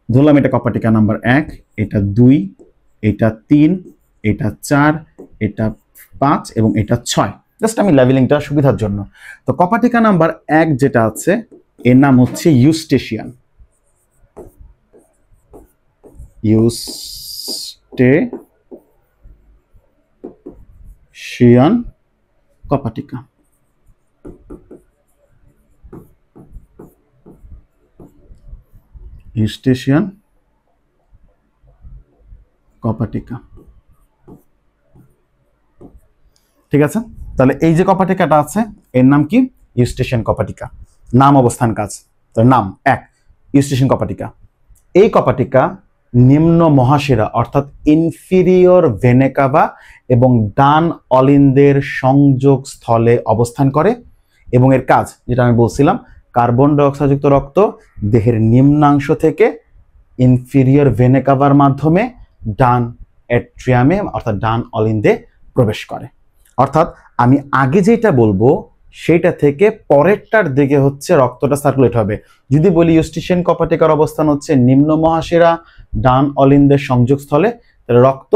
ধরলাম এটা কপাটিকা নাম্বার 1, এটা 2, এটা 3, এটা 4, এটা 5 এবং এটা 6। জাস্ট আমি লেভেলিংটা সুবিধার জন্য। তো কপাটিকা নাম্বার 1 যেটা আছে এর নাম হচ্ছে ইউস্টেশিয়ান, ইউস্টেশিয়ান কপাটিকা। ইউস্টেশিয়ান কপাটিকা, ঠিক আছে। তাহলে এই যে কপাটিকাটা আছে এর নাম কি? ইউস্টেশিয়ান কপাটিকা। নাম, অবস্থান, কাজ। তার নাম 1 ইউস্টেশিয়ান কপাটিকা। এই কপাটিকা নিম্ন মহাশিরা অর্থাৎ ইনফিরিয়র ভেনা কাভা এবং ডান অলিন্দের সংযোগ স্থলে অবস্থান করে, এবং এর কাজ যেটা আমি বলছিলাম, কার্বন ডাইঅক্সাইডযুক্ত রক্ত দেহের নিম্নাংশ থেকে ইনফিরিয়র ভেনা কাভার মাধ্যমে ডান এট্রিয়ামে অর্থাৎ ডান অলিন্দে প্রবেশ করে। অর্থাৎ আমি আগে যেটা বলবো সেটা থেকে পরেরটার দিকে হচ্ছে রক্তটা সার্কুলেট হবে। যদি বলি ইউস্টেশিয়ান কপাটিকার অবস্থান হচ্ছে নিম্ন মহাশিরা ডান অলিন্দের সংযোগস্থলে, তাহলে রক্ত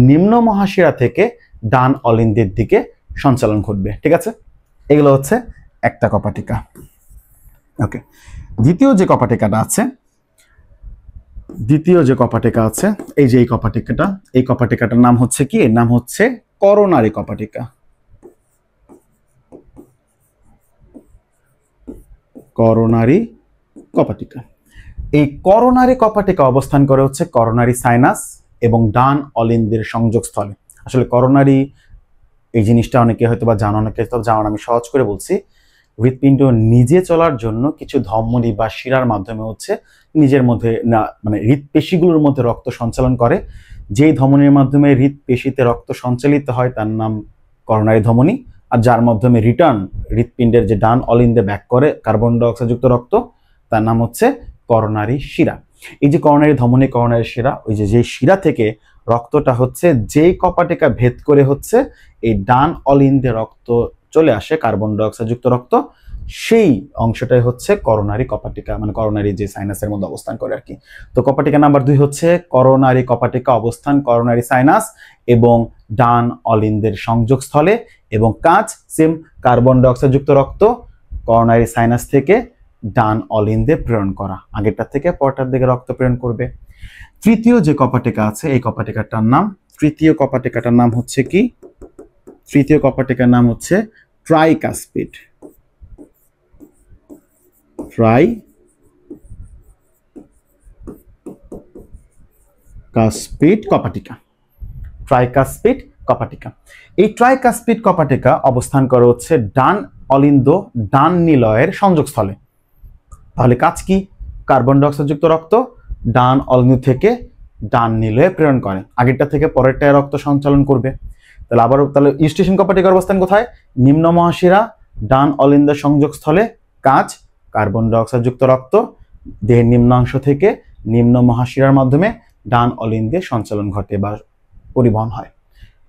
নিম্ন মহাশিরা থেকে ডান অলিন্দের দিকে সঞ্চালন ঘটবে। ঠিক আছে, এগুলো হচ্ছে একটা কপাটিকা। ওকে, দ্বিতীয় যে কপাটিকাটা আছে, এই যে এই কপাটিকাটার নাম হচ্ছে কি? এর নাম হচ্ছে করোনারি কপাটিকা। করোনারি কপাটিকা। এই করোনারি কপাটিকা অবস্থান করে হচ্ছে করোনারি সাইনাস এবং ডান অলিন্দের সংযোগস্থলে। আসলে করোনারি এই জিনিসটা অনেকে হয়তো বা জানো, অনেকে হয়তো জানো, আমি সহজ করে বলছি। হৃৎপিণ্ড নিজে চলার জন্য কিছু ধমনী বা শিরার মাধ্যমে হচ্ছে নিজের মধ্যে না মানে হৃৎপেশিগুলোর মধ্যে রক্ত সঞ্চালন করে। যেই ধমনীর মাধ্যমে হৃৎপেশিতে রক্ত সঞ্চালিত হয় তার নাম করোনারি ধমনী, আর যার মাধ্যমে রিটার্ন হৃৎপিণ্ডের যে ডান অলিন্দে ব্যাক করে কার্বন ডাইঅক্সাইড যুক্ত রক্ত তার নাম হচ্ছে করোনারি শিরা। এই যে করোনারি ধমনী, করোনারি শিরা, ওই যে শিরা থেকে রক্তটা হচ্ছে যেই কপাটিকা ভেদ করে হচ্ছে এই ডান অলিন্দে রক্ত চলে আসে কার্বন ডাইঅক্সাইড যুক্ত রক্ত, সেই অংশটাই হচ্ছে করোনারি কপাটিকা, মানে করোনারি যে সাইনাসের মধ্যে অবস্থান করে আর কি। তো কপাটিকা নাম্বার 2 হচ্ছে করোনারি কপাটিকা, অবস্থান করোনারি সাইনাস এবং ডান অলিন্দের সংযোগস্থলে এবং কাজ সেম, কার্বন ডাইঅক্সাইড যুক্ত রক্ত করোনারি সাইনাস থেকে ডান অলিন্দে প্রেরণ করা, আগেরটার থেকে পরটার দিকে রক্ত প্রেরণ করবে। তৃতীয় যে কপাটিকা আছে এই কপাটিকাটার নাম, তৃতীয় কপাটিকাটার নাম হচ্ছে কি, তৃতীয় কপাটিকার নাম হচ্ছে ট্রাইকাসপিড, ট্রাইকাসপিড কপাটিকা, ট্রাইকাসপিড কপাটিকা। এই ট্রাইকাসপিড কপাটিকা অবস্থান করে হচ্ছে ডান অলিন্দ ডান নিলয়ের সংযোগস্থলে। তাহলে কাজ কি, কার্বন ডাইঅক্সাইড যুক্ত রক্ত ডান অলিন্দ থেকে ডান নিলয়ে প্রেরণ করে, আগেরটা থেকে পরেরটায় রক্ত সঞ্চালন করবে। তাহলে আবারও, তাহলে ইউস্টেশন কপাটিকার অবস্থান কোথায়, নিম্ন মহাশিরা ডান অলিন্দের সংযোগস্থলে, কাজ কার্বন ডাইঅক্সাইড যুক্ত রক্ত দেহের নিম্নাংশ থেকে নিম্ন মহাশিরার মাধ্যমে ডান অলিন্দে সঞ্চালন ঘটে বা পরিবহন হয়।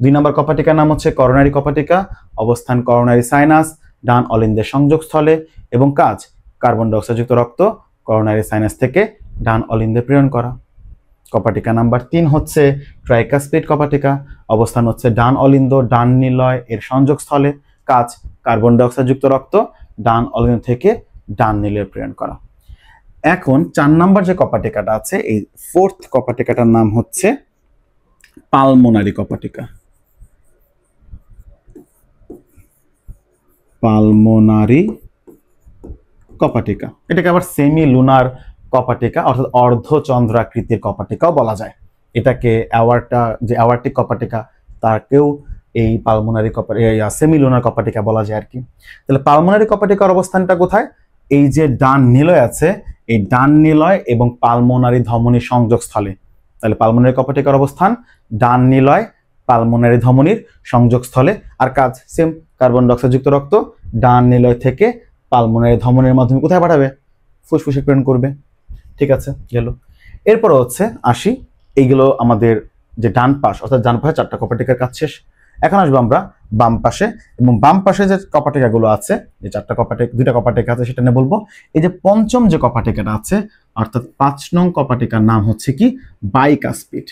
2 নম্বর কপাটিকার নাম হচ্ছে করোনারি কপাটিকা, অবস্থান করোনারি সাইনাস ডান অলিন্দের সংযোগস্থলে এবং কাজ কার্বন ডাইঅক্সাইড যুক্ত রক্ত করোনারি সাইনাস থেকে ডান অলিন্দে প্রেরণ করা। কপাটিকা নাম্বার 3 হচ্ছে ট্রাইকাসপিড কপাটিকা, অবস্থান হচ্ছে ডান অলিন্দ ডান নিলয় এর সংযোগস্থলে, কাজ কার্বন ডাইঅক্সাইড যুক্ত রক্ত ডান অলিন্দ থেকে ডান নিলয়ে প্রেরণ করা। এখন 4 নম্বর যে কপাটিকাটা আছে, এই 4th কপাটিকাটার নাম হচ্ছে পালমোনারি কপাটিকা, পালমোনারি কপাটিকা। এটাকে আবার সেমি লুনার কপাটিকা অর্থাৎ অর্ধচন্দ্রাকৃতির কপাটিকাও বলা যায়। এটাকে অ্যাওয়ার্টিক কপাটিকা তাকেও এই পালমোনারি সেমি লুনার কপাটিকা বলা যায় আর কি। তাহলে পালমোনারি কপাটিকার অবস্থানটা কোথায়, এই যে ডান নিলয় আছে এই ডান নিলয় এবং পালমোনারি ধমনীর সংযোগস্থলে। তাহলে পালমোনারি কপাটিকার অবস্থান ডান নিলয় পালমোনারি ধমনীর সংযোগস্থলে, আর কাজ সেম, কার্বন ডাইঅক্সাইড যুক্ত রক্ত ডান নিলয় থেকে পালমোনারি ধমনীর মাধ্যমে কোথায় পাঠাবে, ফুসফুসে প্রেরণ করবে। ঠিক আছে, গেল। এরপর হচ্ছে আসি, এইগুলো আমাদের যে ডান পাশ অর্থাৎ ডান পাশে 4টা কপাটিকার কাজ শেষ। এখন আসবো আমরা বাম পাশে, এবং বাম পাশে যে কপাটিকাগুলো আছে, যে 2টা কপাটিকা আছে সেটা নিয়ে বলবো। এই যে 5ম যে কপাটিকাটা আছে অর্থাৎ 5 নং কপাটিকার নাম হচ্ছে কি বাইকাসপিড,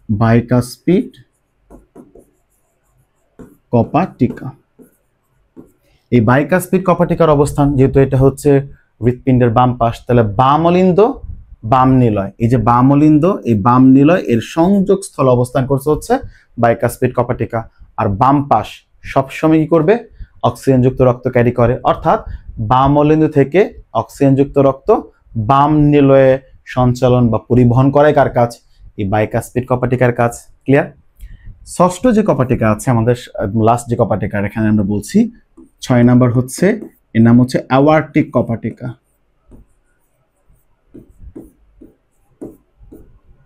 বাইকাসপিড কপাটিকা। এই বাইকাসপিড কপাটিকার অবস্থান, যেহেতু এটা হচ্ছে হৃৎপিণ্ডের বাম পাশ, তাহলে বাম অলিন্দ বাম নিলয়, এই যে বাম অলিন্দ এই বাম নিলয় এর সংযোগস্থল অবস্থান করছে হচ্ছে বাইকাসপিড কপাটিকা। আর বাম পাশ সবসময় কি করবে, অক্সিজেনযুক্ত রক্ত ক্যারি করে, অর্থাৎ বাম অলিন্দ থেকে অক্সিজেনযুক্ত রক্ত বাম নিলয়ে সঞ্চালন বা পরিবহন করে কার কাজ, এই বাইকাসপিড কপাটিকার কাজ। ক্লিয়ার। 6ষ্ঠ যে কপাটিকা আছে আমাদের, লাস্ট যে কপাটিকা এখানে আমরা বলছি 6 নাম্বার হচ্ছে, এর নাম হচ্ছে অ্যাওয়ার্টিক কপাটিকা,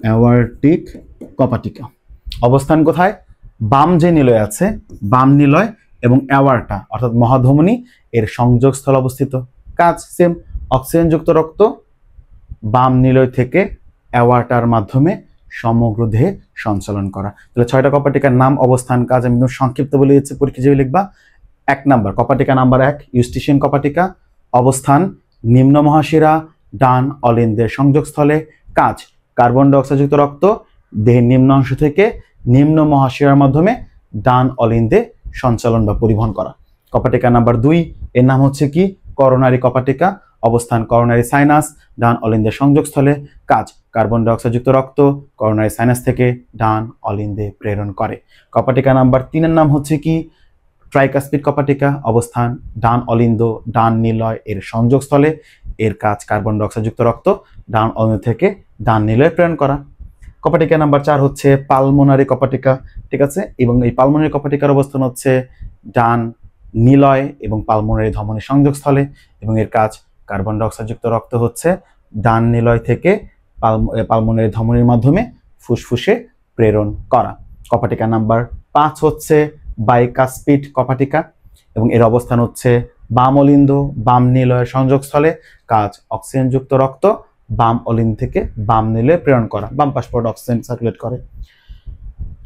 অ্যাওয়ার্টিক কপাটিকা। অবস্থান কোথায়, বাম যে নিলয় আছে বাম নিলয় এবং অ্যাওয়ার্টা অর্থাৎ মহাধমনী এর সংযোগস্থল অবস্থিত, কাজ সেম, অক্সিজেনযুক্ত রক্ত বাম নিলয় থেকে অ্যাওয়ার্টার মাধ্যমে সমগ্র দেহে সঞ্চালন করা। তাহলে 6টা কপাটিকার নাম, অবস্থান, কাজ আমি সংক্ষিপ্ত বলে দিচ্ছি, পরীক্ষা হিসেবে লিখবা। 1 নাম্বার কপাটিকা নাম্বার 1 ইউস্টেশিয়ান কপাটিকা, অবস্থান নিম্ন মহাশিরা ডান অলিন্দের সংযোগস্থলে, কাজ কার্বন ডাইঅক্সাইড যুক্ত রক্ত দেহের নিম্ন অংশ থেকে নিম্ন মহাশিরার মাধ্যমে ডান অলিন্দে সঞ্চালন বা পরিবহন করা। কপাটিকা নাম্বার 2 এর নাম হচ্ছে কি করোনারি কপাটিকা, অবস্থান করোনারি সাইনাস ডান অলিন্দের সংযোগস্থলে, কাজ কার্বন ডাইঅক্সাইড যুক্ত রক্ত করোনারি সাইনাস থেকে ডান অলিন্দে প্রেরণ করে। কপাটিকা নাম্বার 3 এর নাম হচ্ছে কি ট্রাইকাসপিড কপাটিকা, অবস্থান ডান অলিন্দ ডান নিলয় এর সংযোগস্থলে, এর কাজ কার্বন ডাইঅক্সাইড যুক্ত রক্ত ডান অলিন্দ থেকে ডান নিলয়ে প্রেরণ করা। কপাটিকা নাম্বার 4 হচ্ছে পালমোনারি কপাটিকা, ঠিক আছে, এবং এই পালমোনারি কপাটিকার অবস্থান হচ্ছে ডান নিলয় এবং পালমোনারি ধমনী সংযোগস্থলে, এবং এর কাজ কার্বন ডাইঅক্সাইড যুক্ত রক্ত হচ্ছে ডান নিলয় থেকে পালমোনারি ধমনীর মাধ্যমে ফুসফুসে প্রেরণ করা। কপাটিকা নাম্বার 5 হচ্ছে বাইকাসপিড কপাটিকা, এবং এর অবস্থান হচ্ছে বাম অলিন্দ বাম নিলয়ের সংযোগস্থলে, কাজ অক্সিজেনযুক্ত রক্ত বাম অলিন্দ থেকে বাম নিলয়ে প্রেরণ করা, বাম পাশ পর্যন্ত অক্সিজেন সার্কুলেট করে।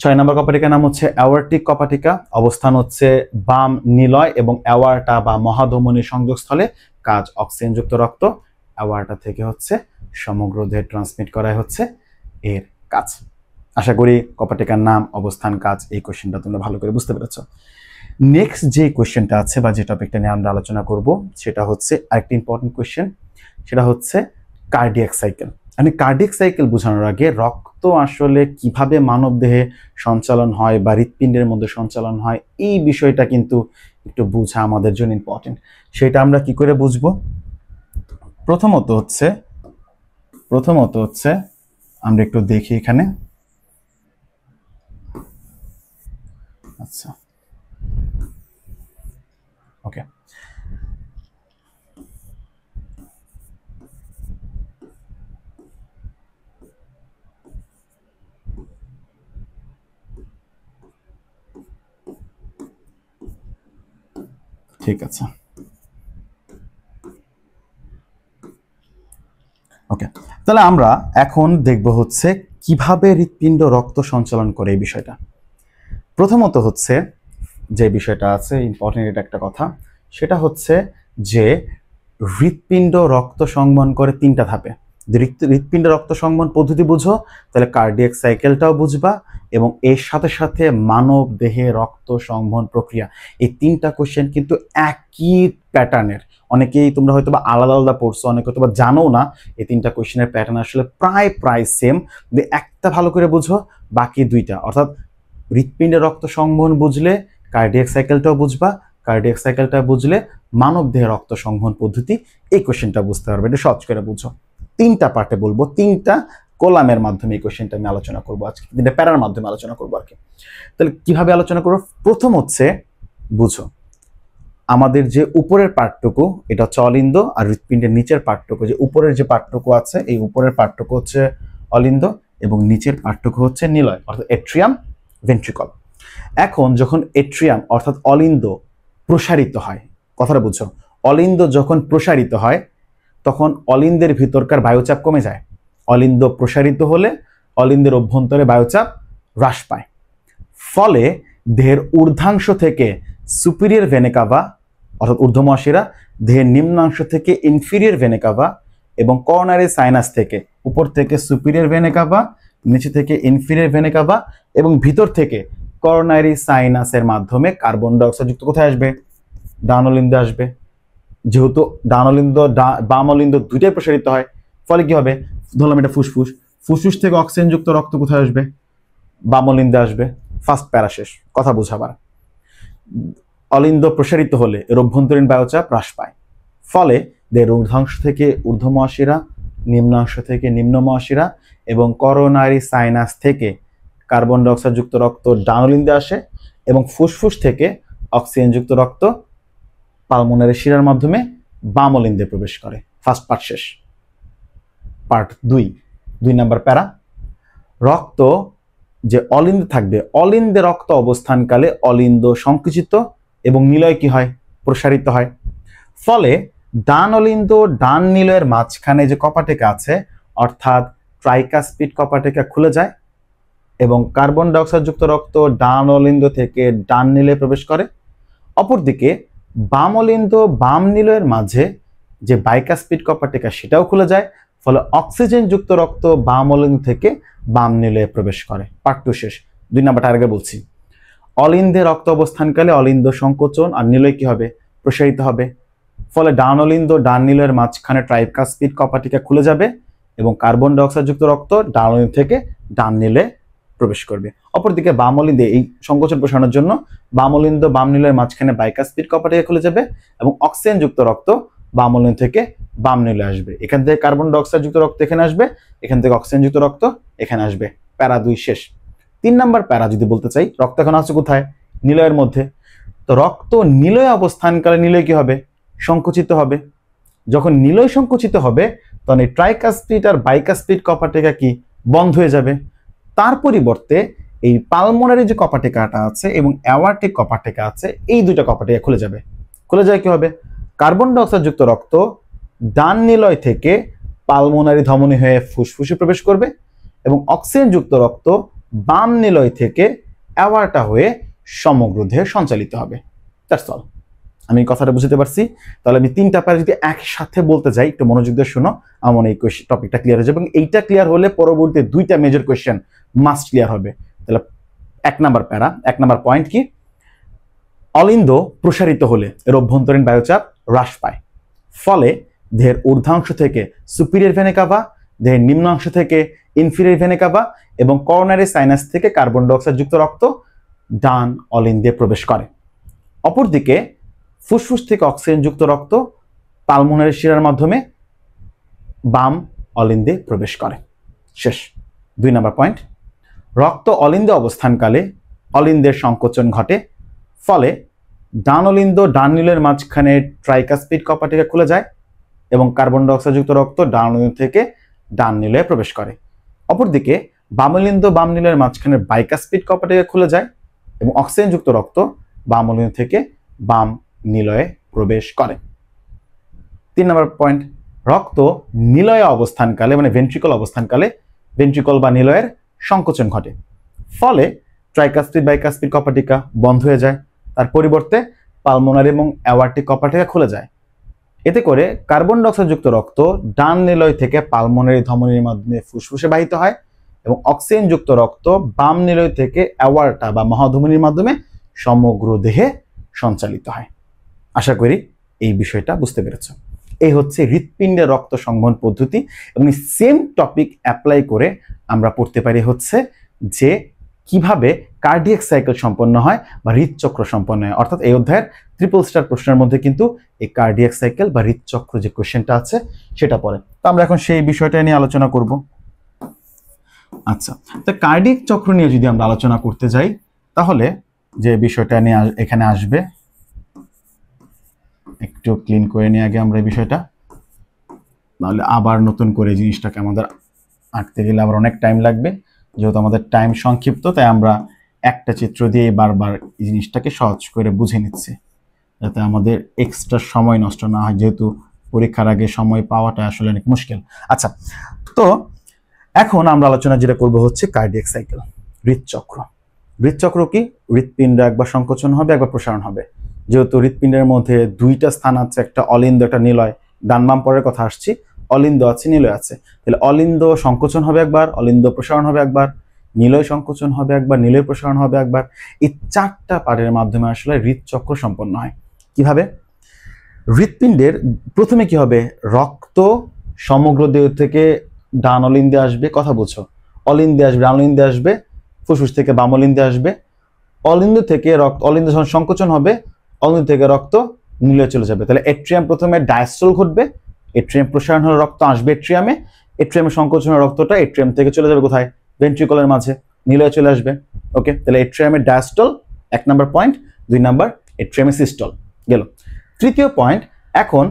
6 নম্বর কপাটিকার নাম হচ্ছে অ্যাওয়ার্টিক কপাটিকা, অবস্থান হচ্ছে বাম নিলয় এবং অ্যাওয়ার্টা বা মহাধমনীর সংযোগস্থলে, কাজ অক্সিজেনযুক্ত রক্ত অ্যাওয়ার্টা থেকে হচ্ছে সমগ্র দেহে ট্রান্সমিট করাই হচ্ছে এর কাজ। আশা করি কপাটিকার নাম, অবস্থান, কাজ এই কোশ্চেনটা তোমরা ভালো করে বুঝতে পেরেছো। নেক্সট যে কোশ্চেনটা আছে বা যে টপিকটা নিয়ে আমরা আলোচনা করব সেটা হচ্ছে আরেকটি ইম্পর্টেন্ট কোশ্চেন, সেটা হচ্ছে কার্ডিয়াক সাইকেল। আমি কার্ডিয়াক সাইকেল বোঝানোর আগে রক্ত আসলে কিভাবে মানব দেহে সঞ্চালন হয় বা হৃৎপিণ্ডের মধ্যে সঞ্চালন হয় এই বিষয়টা কিন্তু একটু বোঝা আমাদের জন্য ইম্পর্টেন্ট। সেটা আমরা কি করে বুঝবো? প্রথমত হচ্ছে আমরা একটু দেখি এখানে। আচ্ছা, ওকে, ঠিক আছে, ওকে। তাহলে আমরা এখন দেখব হচ্ছে কিভাবে হৃৎপিণ্ড রক্ত সঞ্চালন করে এই বিষয়টা। প্রথমত হচ্ছে যে বিষয়টা আছে ইম্পর্টেন্ট, এটা একটা কথা, সেটা হচ্ছে যে হৃৎপিণ্ড রক্ত সংবহন করে 3টা ধাপে। হৃৎপিণ্ড রক্ত সংবহন পদ্ধতি বুঝো তাহলে কার্ডিয়াক সাইকেলটাও বুঝবা, এবং এর সাথে সাথে মানব দেহে রক্ত সংবহন প্রক্রিয়া, এই 3টা কোশ্চেন কিন্তু একই প্যাটার্নের। অনেকেই তোমরা হয়তো বা আলাদা আলাদা পড়ছো, অনেকে হয়তো বা জানো না এই 3টা কোশ্চেনের প্যাটার্ন আসলে প্রায় সেম। একটা ভালো করে বুঝো, বাকি 2টা অর্থাৎ হৃৎপিণ্ডের রক্ত সংবহন বুঝলে কার্ডিয়াক সাইকেলটাও বুঝবা, কার্ডিয়াক সাইকেলটা বুঝলে মানব দেহে রক্ত সংবহন পদ্ধতি, এই কোশ্চেনটা বুঝতে পারবে। এটা সহজ করে বুঝো। 3টা পার্টে বলবো, 3টা কলামের মাধ্যমে এই কোশ্চেনটা আমি আলোচনা করবো আজকে, 3টা প্যারার মাধ্যমে আলোচনা করবো আর কি। তাহলে কিভাবে আলোচনা করবো? প্রথম হচ্ছে বুঝো আমাদের যে উপরের পার্টটুকু এটা হচ্ছে অলিন্দ, আর হৃৎপিণ্ডের নিচের পার্টটুকু, যে উপরের যে পার্টটুকু আছে এই উপরের পার্টটুকু হচ্ছে অলিন্দ এবং নিচের পার্টটুকু হচ্ছে নিলয় অর্থাৎ এট্রিয়াম ভেন্ট্রিকল। এখন যখন এট্রিয়াম অর্থাৎ অলিন্দ প্রসারিত হয়, কথাটা বুঝছো, অলিন্দ যখন প্রসারিত হয় তখন অলিন্দের ভিতরকার বায়ুচাপ কমে যায়। অলিন্দ প্রসারিত হলে অলিন্দের অভ্যন্তরে বায়ুচাপ হ্রাস পায়, ফলে দেহের ঊর্ধ্বাংশ থেকে সুপিরিয়র ভেনা কাভা অর্থাৎ ঊর্ধ্বমহাশিরা, দেহের নিম্নাংশ থেকে ইনফিরিয়র ভেনা কাভা এবং করোনারি সাইনাস থেকে উপর থেকে সুপিরিয়র ভেনা কাভা, নিচে থেকে ইনফিরিয়র ভেনা কাভা এবং ভিতর থেকে করোনারি সাইনাসের মাধ্যমে কার্বন ডাইঅক্সাইড যুক্ত কোথায় আসবে? ডান অলিন্দে আসবে। যেহেতু ডান অলিন্দ বাম অলিন্দ দুইটাই প্রসারিত হয়, ফলে কি হবে? ধরলাম এটা ফুসফুস, ফুসফুস থেকে অক্সিজেন যুক্ত রক্ত কোথায় আসবে? বাম অলিন্দে আসবে। ফার্স্ট প্যারা শেষ, কথা বোঝাবার। অলিন্দ প্রসারিত হলে এর অভ্যন্তরীণ বায়ুচাপ হ্রাস পায়, ফলে দেহের ঊর্ধ্বাংশ থেকে ঊর্ধ্বমহাশিরা, নিম্নাংশ থেকে নিম্ন মহাশিরা এবং করোনারি সাইনাস থেকে কার্বন ডাইঅক্সাইড যুক্ত রক্ত ডান অলিন্দে আসে এবং ফুসফুস থেকে অক্সিজেন যুক্ত রক্ত পালমোনারি শিরার মাধ্যমে বাম অলিন্দে প্রবেশ করে। ফার্স্ট পার্ট শেষ। পার্ট 2 নম্বর প্যারা, রক্ত যে অলিন্দে থাকবে, অলিন্দে রক্ত অবস্থানকালে অলিন্দ সংকুচিত এবং নিলয় কি হয়? প্রসারিত হয়, ফলে ডান অলিন্দ ডান নিলয়ের মাঝখানে যে কপাটিকা আছে অর্থাৎ ট্রাইকাসপিড কপাটিকা খুলে যায় এবং কার্বন ডাইঅক্সাইড যুক্ত রক্ত ডান অলিন্দ থেকে ডান নিলয়ে প্রবেশ করে। অপরদিকে বাম অলিন্দ বাম নিলয়ের মাঝে যে বাইকাসপিড কপাটিকা সেটাও খুলে যায়, ফলে অক্সিজেন যুক্ত রক্ত বাম অলিন্দ থেকে বাম নিলয়ে প্রবেশ করে। পার্ট 2 শেষ। 2 নাম্বারটা আগে বলছি। অলিন্দে রক্ত অবস্থানকালে অলিন্দ সংকোচন আর নিলয় কি হবে? প্রসারিত হবে, ফলে ডান অলিন্দ ডান নিলয়ের মাঝখানে ট্রাইকাসপিড কপাটিকা খুলে যাবে এবং কার্বন ডাইঅক্সাইড যুক্ত রক্ত ডান অলিন্দ থেকে ডান নিলয়ে প্রবেশ করবে। অপরদিকে বাম অলিন্দে এই সংকোচন প্রসারণের জন্য বাম অলিন্দ বাম নিলয়ের মাঝখানে বাইকাসপিড কপাটিকা খুলে যাবে এবং অক্সিজেন যুক্ত রক্ত বাম অলিন্দ থেকে বাম নিলয়ে আসবে। এখান থেকে কার্বন ডাইঅক্সাইড যুক্ত রক্ত এখানে আসবে, এখান থেকে অক্সিজেন যুক্ত রক্ত এখানে আসবে। প্যারা 2 শেষ। 3 নাম্বার প্যারা যদি বলতে চাই, রক্ত এখন আছে কোথায়? নিলয়ের মধ্যে। তো রক্ত নিলয় অবস্থানকালে নিলয় কি হবে? সংকুচিত হবে। যখন নিলয় সংকুচিত হবে তখন এই ট্রাইকাসপিড আর বাইকাসপিড কপাটিকা কি বন্ধ হয়ে যাবে। তার পরিবর্তে এই পালমোনারি যে কপাটিকাটা আছে এবং অ্যাওয়ার্টিক কপাটিকা আছে, এই 2টা কপাটিকা খুলে যাবে। খুলে যায় কি হবে? কার্বন ডাইঅক্সাইড যুক্ত রক্ত ডান নিলয় থেকে পালমোনারি ধমনী হয়ে ফুসফুসে প্রবেশ করবে এবং অক্সিজেন যুক্ত রক্ত বাম নিলয় থেকে অ্যাওয়ার্টা হয়ে সমগ্র দেহে সঞ্চালিত হবে। That's all. আমি কথাটা বুঝতে পারছি। তাহলে আমি 3টা প্যারা যদি একসাথে বলতে যাই, একটু মনোযোগ দিয়ে শোনো, আমার এই টপিকটা ক্লিয়ার হয়ে যাবে, এবং এইটা ক্লিয়ার হলে পরবর্তী 2টা মেজর কোয়েশ্চেন মাস্ট ক্লিয়ার হবে। তাহলে 1 নাম্বার প্যারা, 1 নাম্বার পয়েন্ট কি? অলিন্দ প্রসারিত হলে এর অভ্যন্তরীণ বায়ুচাপ হ্রাস পায়, ফলে দেহের ঊর্ধ্বাংশ থেকে সুপিরিয়র ভেনা কাভা, দেহের নিম্নাংশ থেকে ইনফিরিয়র ভেনা কাভা এবং করোনারি সাইনাস থেকে কার্বন ডাইঅক্সাইড যুক্ত রক্ত ডান অলিন্দে প্রবেশ করে। অপরদিকে ফুসফুস থেকে অক্সিজেনযুক্ত রক্ত পালমোনারি শিরার মাধ্যমে বাম অলিন্দে প্রবেশ করে। শেষ। 2 নম্বর পয়েন্ট, রক্ত অলিন্দে অবস্থানকালে অলিন্দের সংকোচন ঘটে, ফলে ডান অলিন্দ ডান নিলয়ের মাঝখানে ট্রাইকাসপিড কপাটিকা খুলে যায় এবং কার্বন ডাইঅক্সাইড যুক্ত রক্ত ডান অলিন্দ থেকে ডান নিলয়ে প্রবেশ করে। অপরদিকে বাম অলিন্দ বাম নিলয়ের মাঝখানে বাইকাসপিড কপাটিকা খুলে যায় এবং অক্সিজেন যুক্ত রক্ত বাম অলিন্দ থেকে বাম নিলয়ে প্রবেশ করে। 3 নম্বর পয়েন্ট, রক্ত নিলয়ে অবস্থানকালে মানে ভেন্ট্রিকল অবস্থানকালে ভেন্ট্রিকল বা নিলয়ের সংকোচন ঘটে, ফলে ট্রাইকাসপিড বাইকাসপিড কপাটিকা বন্ধ হয়ে যায়, তার পরিবর্তে পালমোনারি এবং অ্যাওয়ার্টিক কপাটিকা খুলে যায়। এতে করে কার্বন ডাইঅক্সাইড যুক্ত রক্ত ডান নিলয় থেকে পালমোনারি ধমনীর মাধ্যমে ফুসফুসে বাহিত হয় এবং অক্সিজেন যুক্ত রক্ত বাম নিলয় থেকে অ্যাওয়ার্টা বা মহাধমনীর মাধ্যমে সমগ্র দেহে সঞ্চালিত হয়। আশা করি এই বিষয়টা বুঝতে পেরেছ। এই হচ্ছে হৃৎপিণ্ডের রক্ত সংবহন পদ্ধতি, এবং সেম টপিক অ্যাপ্লাই করে আমরা পড়তে পারি হচ্ছে যে কিভাবে কার্ডিয়াক সাইকেল সম্পন্ন হয় বা হৃদচক্র সম্পন্ন হয়। অর্থাৎ এই অধ্যায়ের ট্রিপল স্টার প্রশ্নের মধ্যে কিন্তু এই কার্ডিয়াক সাইকেল বা হৃদচক্র যে কোশ্চেনটা আছে সেটা পড়ে। তো আমরা এখন সেই বিষয়টা নিয়ে আলোচনা করব। আচ্ছা, তো কার্ডিয়াক চক্র নিয়ে যদি আমরা আলোচনা করতে যাই, তাহলে যে বিষয়টা নিয়ে এখানে আসবে, একটু ক্লিন করে নিয়ে আগে আমরা এই বিষয়টা, নাহলে আবার নতুন করে জিনিসটাকে আমাদের আঁকতে গেলে আবার অনেক টাইম লাগবে। যেহেতু আমাদের টাইম সংক্ষিপ্ত, তাই আমরা একটা চিত্র দিয়ে বারবার এই জিনিসটাকে সহজ করে বুঝে নিচ্ছি, যাতে আমাদের এক্সট্রা সময় নষ্ট না হয়, যেহেতু পরীক্ষার আগে সময় পাওয়াটা আসলে অনেক মুশকিল। আচ্ছা, তো এখন আমরা আলোচনা যেটা করব হচ্ছে কার্ডিয়াক সাইকেল, হৃদচক্র। হৃদচক্র কি? হৃৎপিণ্ড একবার সংকোচন হবে, একবার প্রসারণ হবে। যেহেতু হৃৎপিণ্ডের মধ্যে 2টা স্থান আছে, একটা অলিন্দ একটা নিলয়, ডান বাম পরের কথা আসছি, অলিন্দ আছে নিলয় আছে, তাহলে অলিন্দ সংকোচন হবে একবার, অলিন্দ প্রসারণ হবে একবার, নিলয় সংকোচন হবে একবার, নিলয় প্রসারণ হবে একবার। এই 4টা পার্টের মাধ্যমে আসলে হৃদচক্র সম্পন্ন হয়। কিভাবে? হৃৎপিণ্ডের প্রথমে কি হবে, রক্ত সমগ্র দেহ থেকে ডান অলিন্দে আসবে, কথা বলছো, অলিন্দে আসবে, ডান অলিন্দে আসবে, ফুসফুস থেকে বাম অলিন্দে আসবে, অলিন্দ থেকে রক্ত, অলিন্দ যখন সংকোচন হবে অলিন্দ থেকে রক্ত নিলয়ে চলে যাবে। তাহলে এট্রিয়াম প্রথমে ডায়াস্টল ঘটবে, এট্রিয়াম প্রসারণ হলে রক্ত আসবে এট্রিয়ামে, এট্রিয়ামের সংকোচনের রক্তটা এট্রিয়াম থেকে চলে যাবে কোথায়, ভেন্ট্রিকলের মাঝে, নিলয়ে চলে আসবে। ওকে, তাহলে এট্রিয়ামের ডায়াস্টল 1 নাম্বার পয়েন্ট, 2 নাম্বার এট্রিয়ামের সিস্টল গেল। তৃতীয় পয়েন্ট, এখন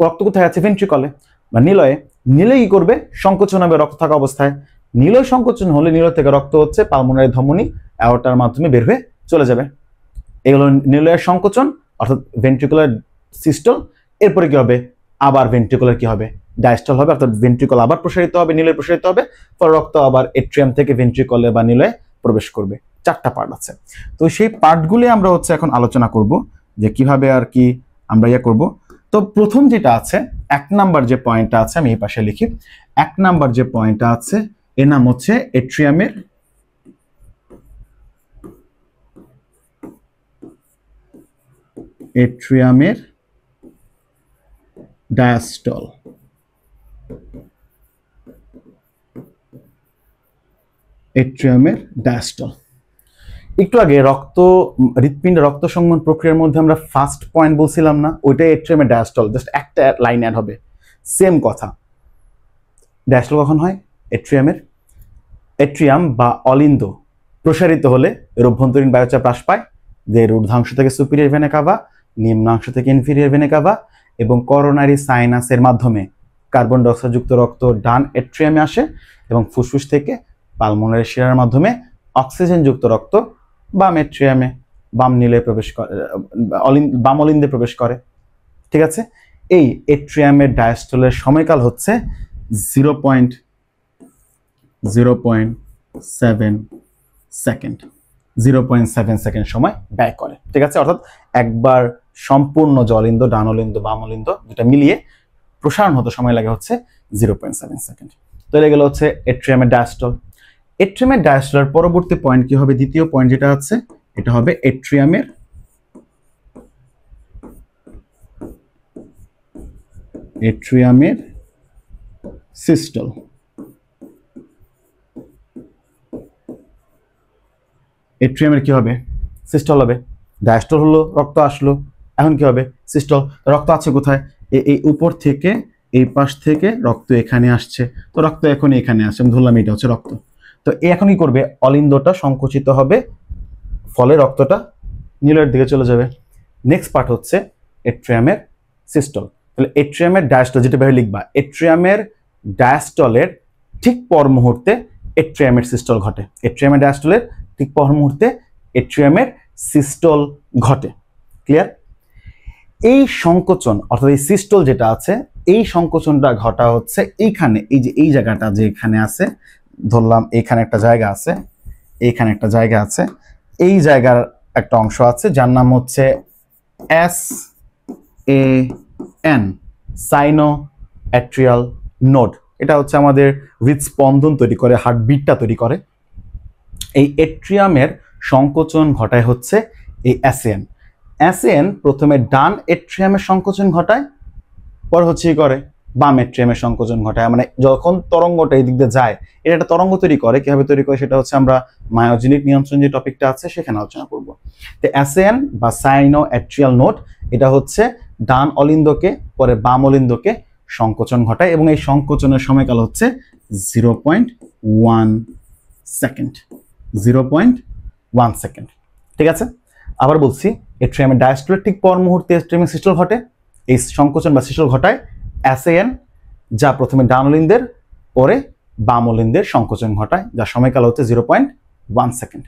রক্ত কোথায় আছে, ভেন্ট্রিকলে বা নিলয়ে। নিলয় কি করবে, সংকোচন হবে রক্ত থাকা অবস্থায়, নিলয় সংকোচন হলে নিলয় থেকে রক্ত হচ্ছে পালমোনারি ধমনী অ্যাওর্টার মাধ্যমে বের হয়ে চলে যাবে। এগুলো নিলয়ের সংকোচন অর্থাৎ ভেন্ট্রিকুলার সিস্টল। এরপরে কি হবে, আবার ভেন্ট্রিকুলার কি হবে, ডায়াস্টল হবে, অর্থাৎ ভেন্ট্রিকল আবার প্রসারিত হবে, নিলয় প্রসারিত হবে, পরে রক্ত আবার এট্রিয়াম থেকে ভেন্ট্রিকলে বা নিলয়ে প্রবেশ করবে। 4টা পার্ট আছে। তো সেই পার্টগুলি আমরা হচ্ছে এখন আলোচনা করব যে কিভাবে আর কি আমরা ইয়ে করব। তো প্রথম যেটা আছে, 1 নাম্বার যে পয়েন্টটা আছে, আমি এই পাশে লিখি, 1 নাম্বার যে পয়েন্টটা আছে এর নাম হচ্ছে এট্রিয়ামের ডায়াস্টল। এট্রিয়ামের ডায়াস্টল। একটু আগে হৃৎপিণ্ডে রক্ত সংবহন প্রক্রিয়ার মধ্যে আমরা ফার্স্ট পয়েন্ট বলছিলাম না, ওইটাই এট্রিয়ামের ডায়াস্টল, জাস্ট একটা লাইন অ্যাড হবে, সেম কথা। ডায়াস্টল কখন হয়, এট্রিয়াম বা অলিন্দ প্রসারিত হলে এর অভ্যন্তরীণ বায়ুচাপ হ্রাস পায়, এর ঊর্ধ্বাংশ থেকে সুপিরিয়র ভেনা কাভা, নিম্নাংশ থেকে ইনফিরিয়র ভেনা কাভা এবং করোনারি সাইনাসের মাধ্যমে কার্বন ডাইঅক্সাইড যুক্ত রক্ত ডান এট্রিয়ামে আসে এবং ফুসফুস থেকে পালমোনারি শিরার মাধ্যমে অক্সিজেন যুক্ত রক্ত বাম এট্রিয়ামে বাম নিলে প্রবেশ করে, বাম অলিন্দে প্রবেশ করে। ঠিক আছে, এই এট্রিয়ামের ডায়াস্টলের সময়কাল হচ্ছে 0.0 সেকেন্ড, 0.7 সেকেন্ড সময় ব্যয় করে। ঠিক আছে, অর্থাৎ একবার সম্পূর্ণ জলিন্দ, ডানলিন্দ, বামলিন্দ যেটা মিলিয়ে প্রসারণ হতে সময় লাগে হচ্ছে 0.7 সেকেন্ড। তো এটা গেল হচ্ছে এট্রিয়ামের ডায়াস্টল। এট্রিয়ামের ডায়াস্টলের পরবর্তী পয়েন্ট কি হবে? দ্বিতীয় পয়েন্ট যেটা আছে এটা হবে এট্রিয়ামের সিস্টল। এট্রিয়ামের কি হবে? সিস্টল হবে। ডায়াস্টল হলো, রক্ত আসলো, এখন কি হবে? সিস্টল। রক্ত আছে কোথায়? এই উপর থেকে, এই পাশ থেকে রক্ত এখানে আসছে, তো রক্ত এখন এখানে আসছে, আমি ধরলাম এটা হচ্ছে রক্ত। তো এখন কি করবে? অলিন্দটা সংকুচিত হবে, ফলে রক্তটা নিলয়ের দিকে চলে যাবে। নেক্সট পার্ট হচ্ছে এট্রিয়ামের সিস্টল। তাহলে এট্রিয়ামের ডায়াস্টল যেটা ভাবে লিখবা, এট্রিয়ামের ডায়াস্টলের ঠিক পর মুহূর্তে এট্রিয়ামের সিস্টল ঘটে। এট্রিয়ামের ডায়াস্টলের ঠিক পর মুহূর্তে এট্রিয়ামের সিস্টল ঘটে। ক্লিয়ার? এই সংকোচন অর্থাৎ এই সিস্টল যেটা আছে, এই সংকোচনটা ঘটা হচ্ছে এইখানে, এই যে এই জায়গাটা যে এখানে আছে, ধরলাম এইখানে একটা জায়গা আছে, এইখানে একটা জায়গা আছে, এই জায়গার একটা অংশ আছে যার নাম হচ্ছে SAN, সাইনো অ্যাট্রিয়াল নোড। এটা হচ্ছে আমাদের হৃদস্পন্দন তৈরি করে, হার্টবিটটা তৈরি করে। এই এট্রিয়ামের সংকোচন ঘটায় হচ্ছে এই SAN। SAN প্রথমে ডান এট্রিয়ামের সংকোচন ঘটায়, পর হচ্ছে কি করে? বাম এট্রিয়ামের সংকোচন ঘটায়। মানে যখন তরঙ্গটা এই দিক দিয়ে যায়, এটা একটা তরঙ্গ তৈরি করে। কিভাবে তৈরি করে সেটা হচ্ছে আমরা মায়োজেনিক নিয়ন্ত্রণ যে টপিকটা আছে সেখানে আলোচনা করব। তো SAN বা সাইনো অ্যাট্রিয়াল নোড, এটা হচ্ছে ডান অলিন্দকে পরে বাম অলিন্দকে সংকোচন ঘটায়, এবং এই সংকোচনের সময়কাল হচ্ছে 0.1 সেকেন্ড। 0.1 সেকেন্ড। ঠিক আছে, আবার বলছি, এট্রিয়ামের ডায়াস্টলের ঠিক পর মুহূর্তে এট্রিয়ামের সিস্টল ঘটে। এই সংকোচন বা সিস্টল ঘটায় SAN, যা প্রথমে ডান অলিন্দের পরে বাম অলিন্দের সংকোচন ঘটায়, যার সময়কাল হচ্ছে 0.1 সেকেন্ড।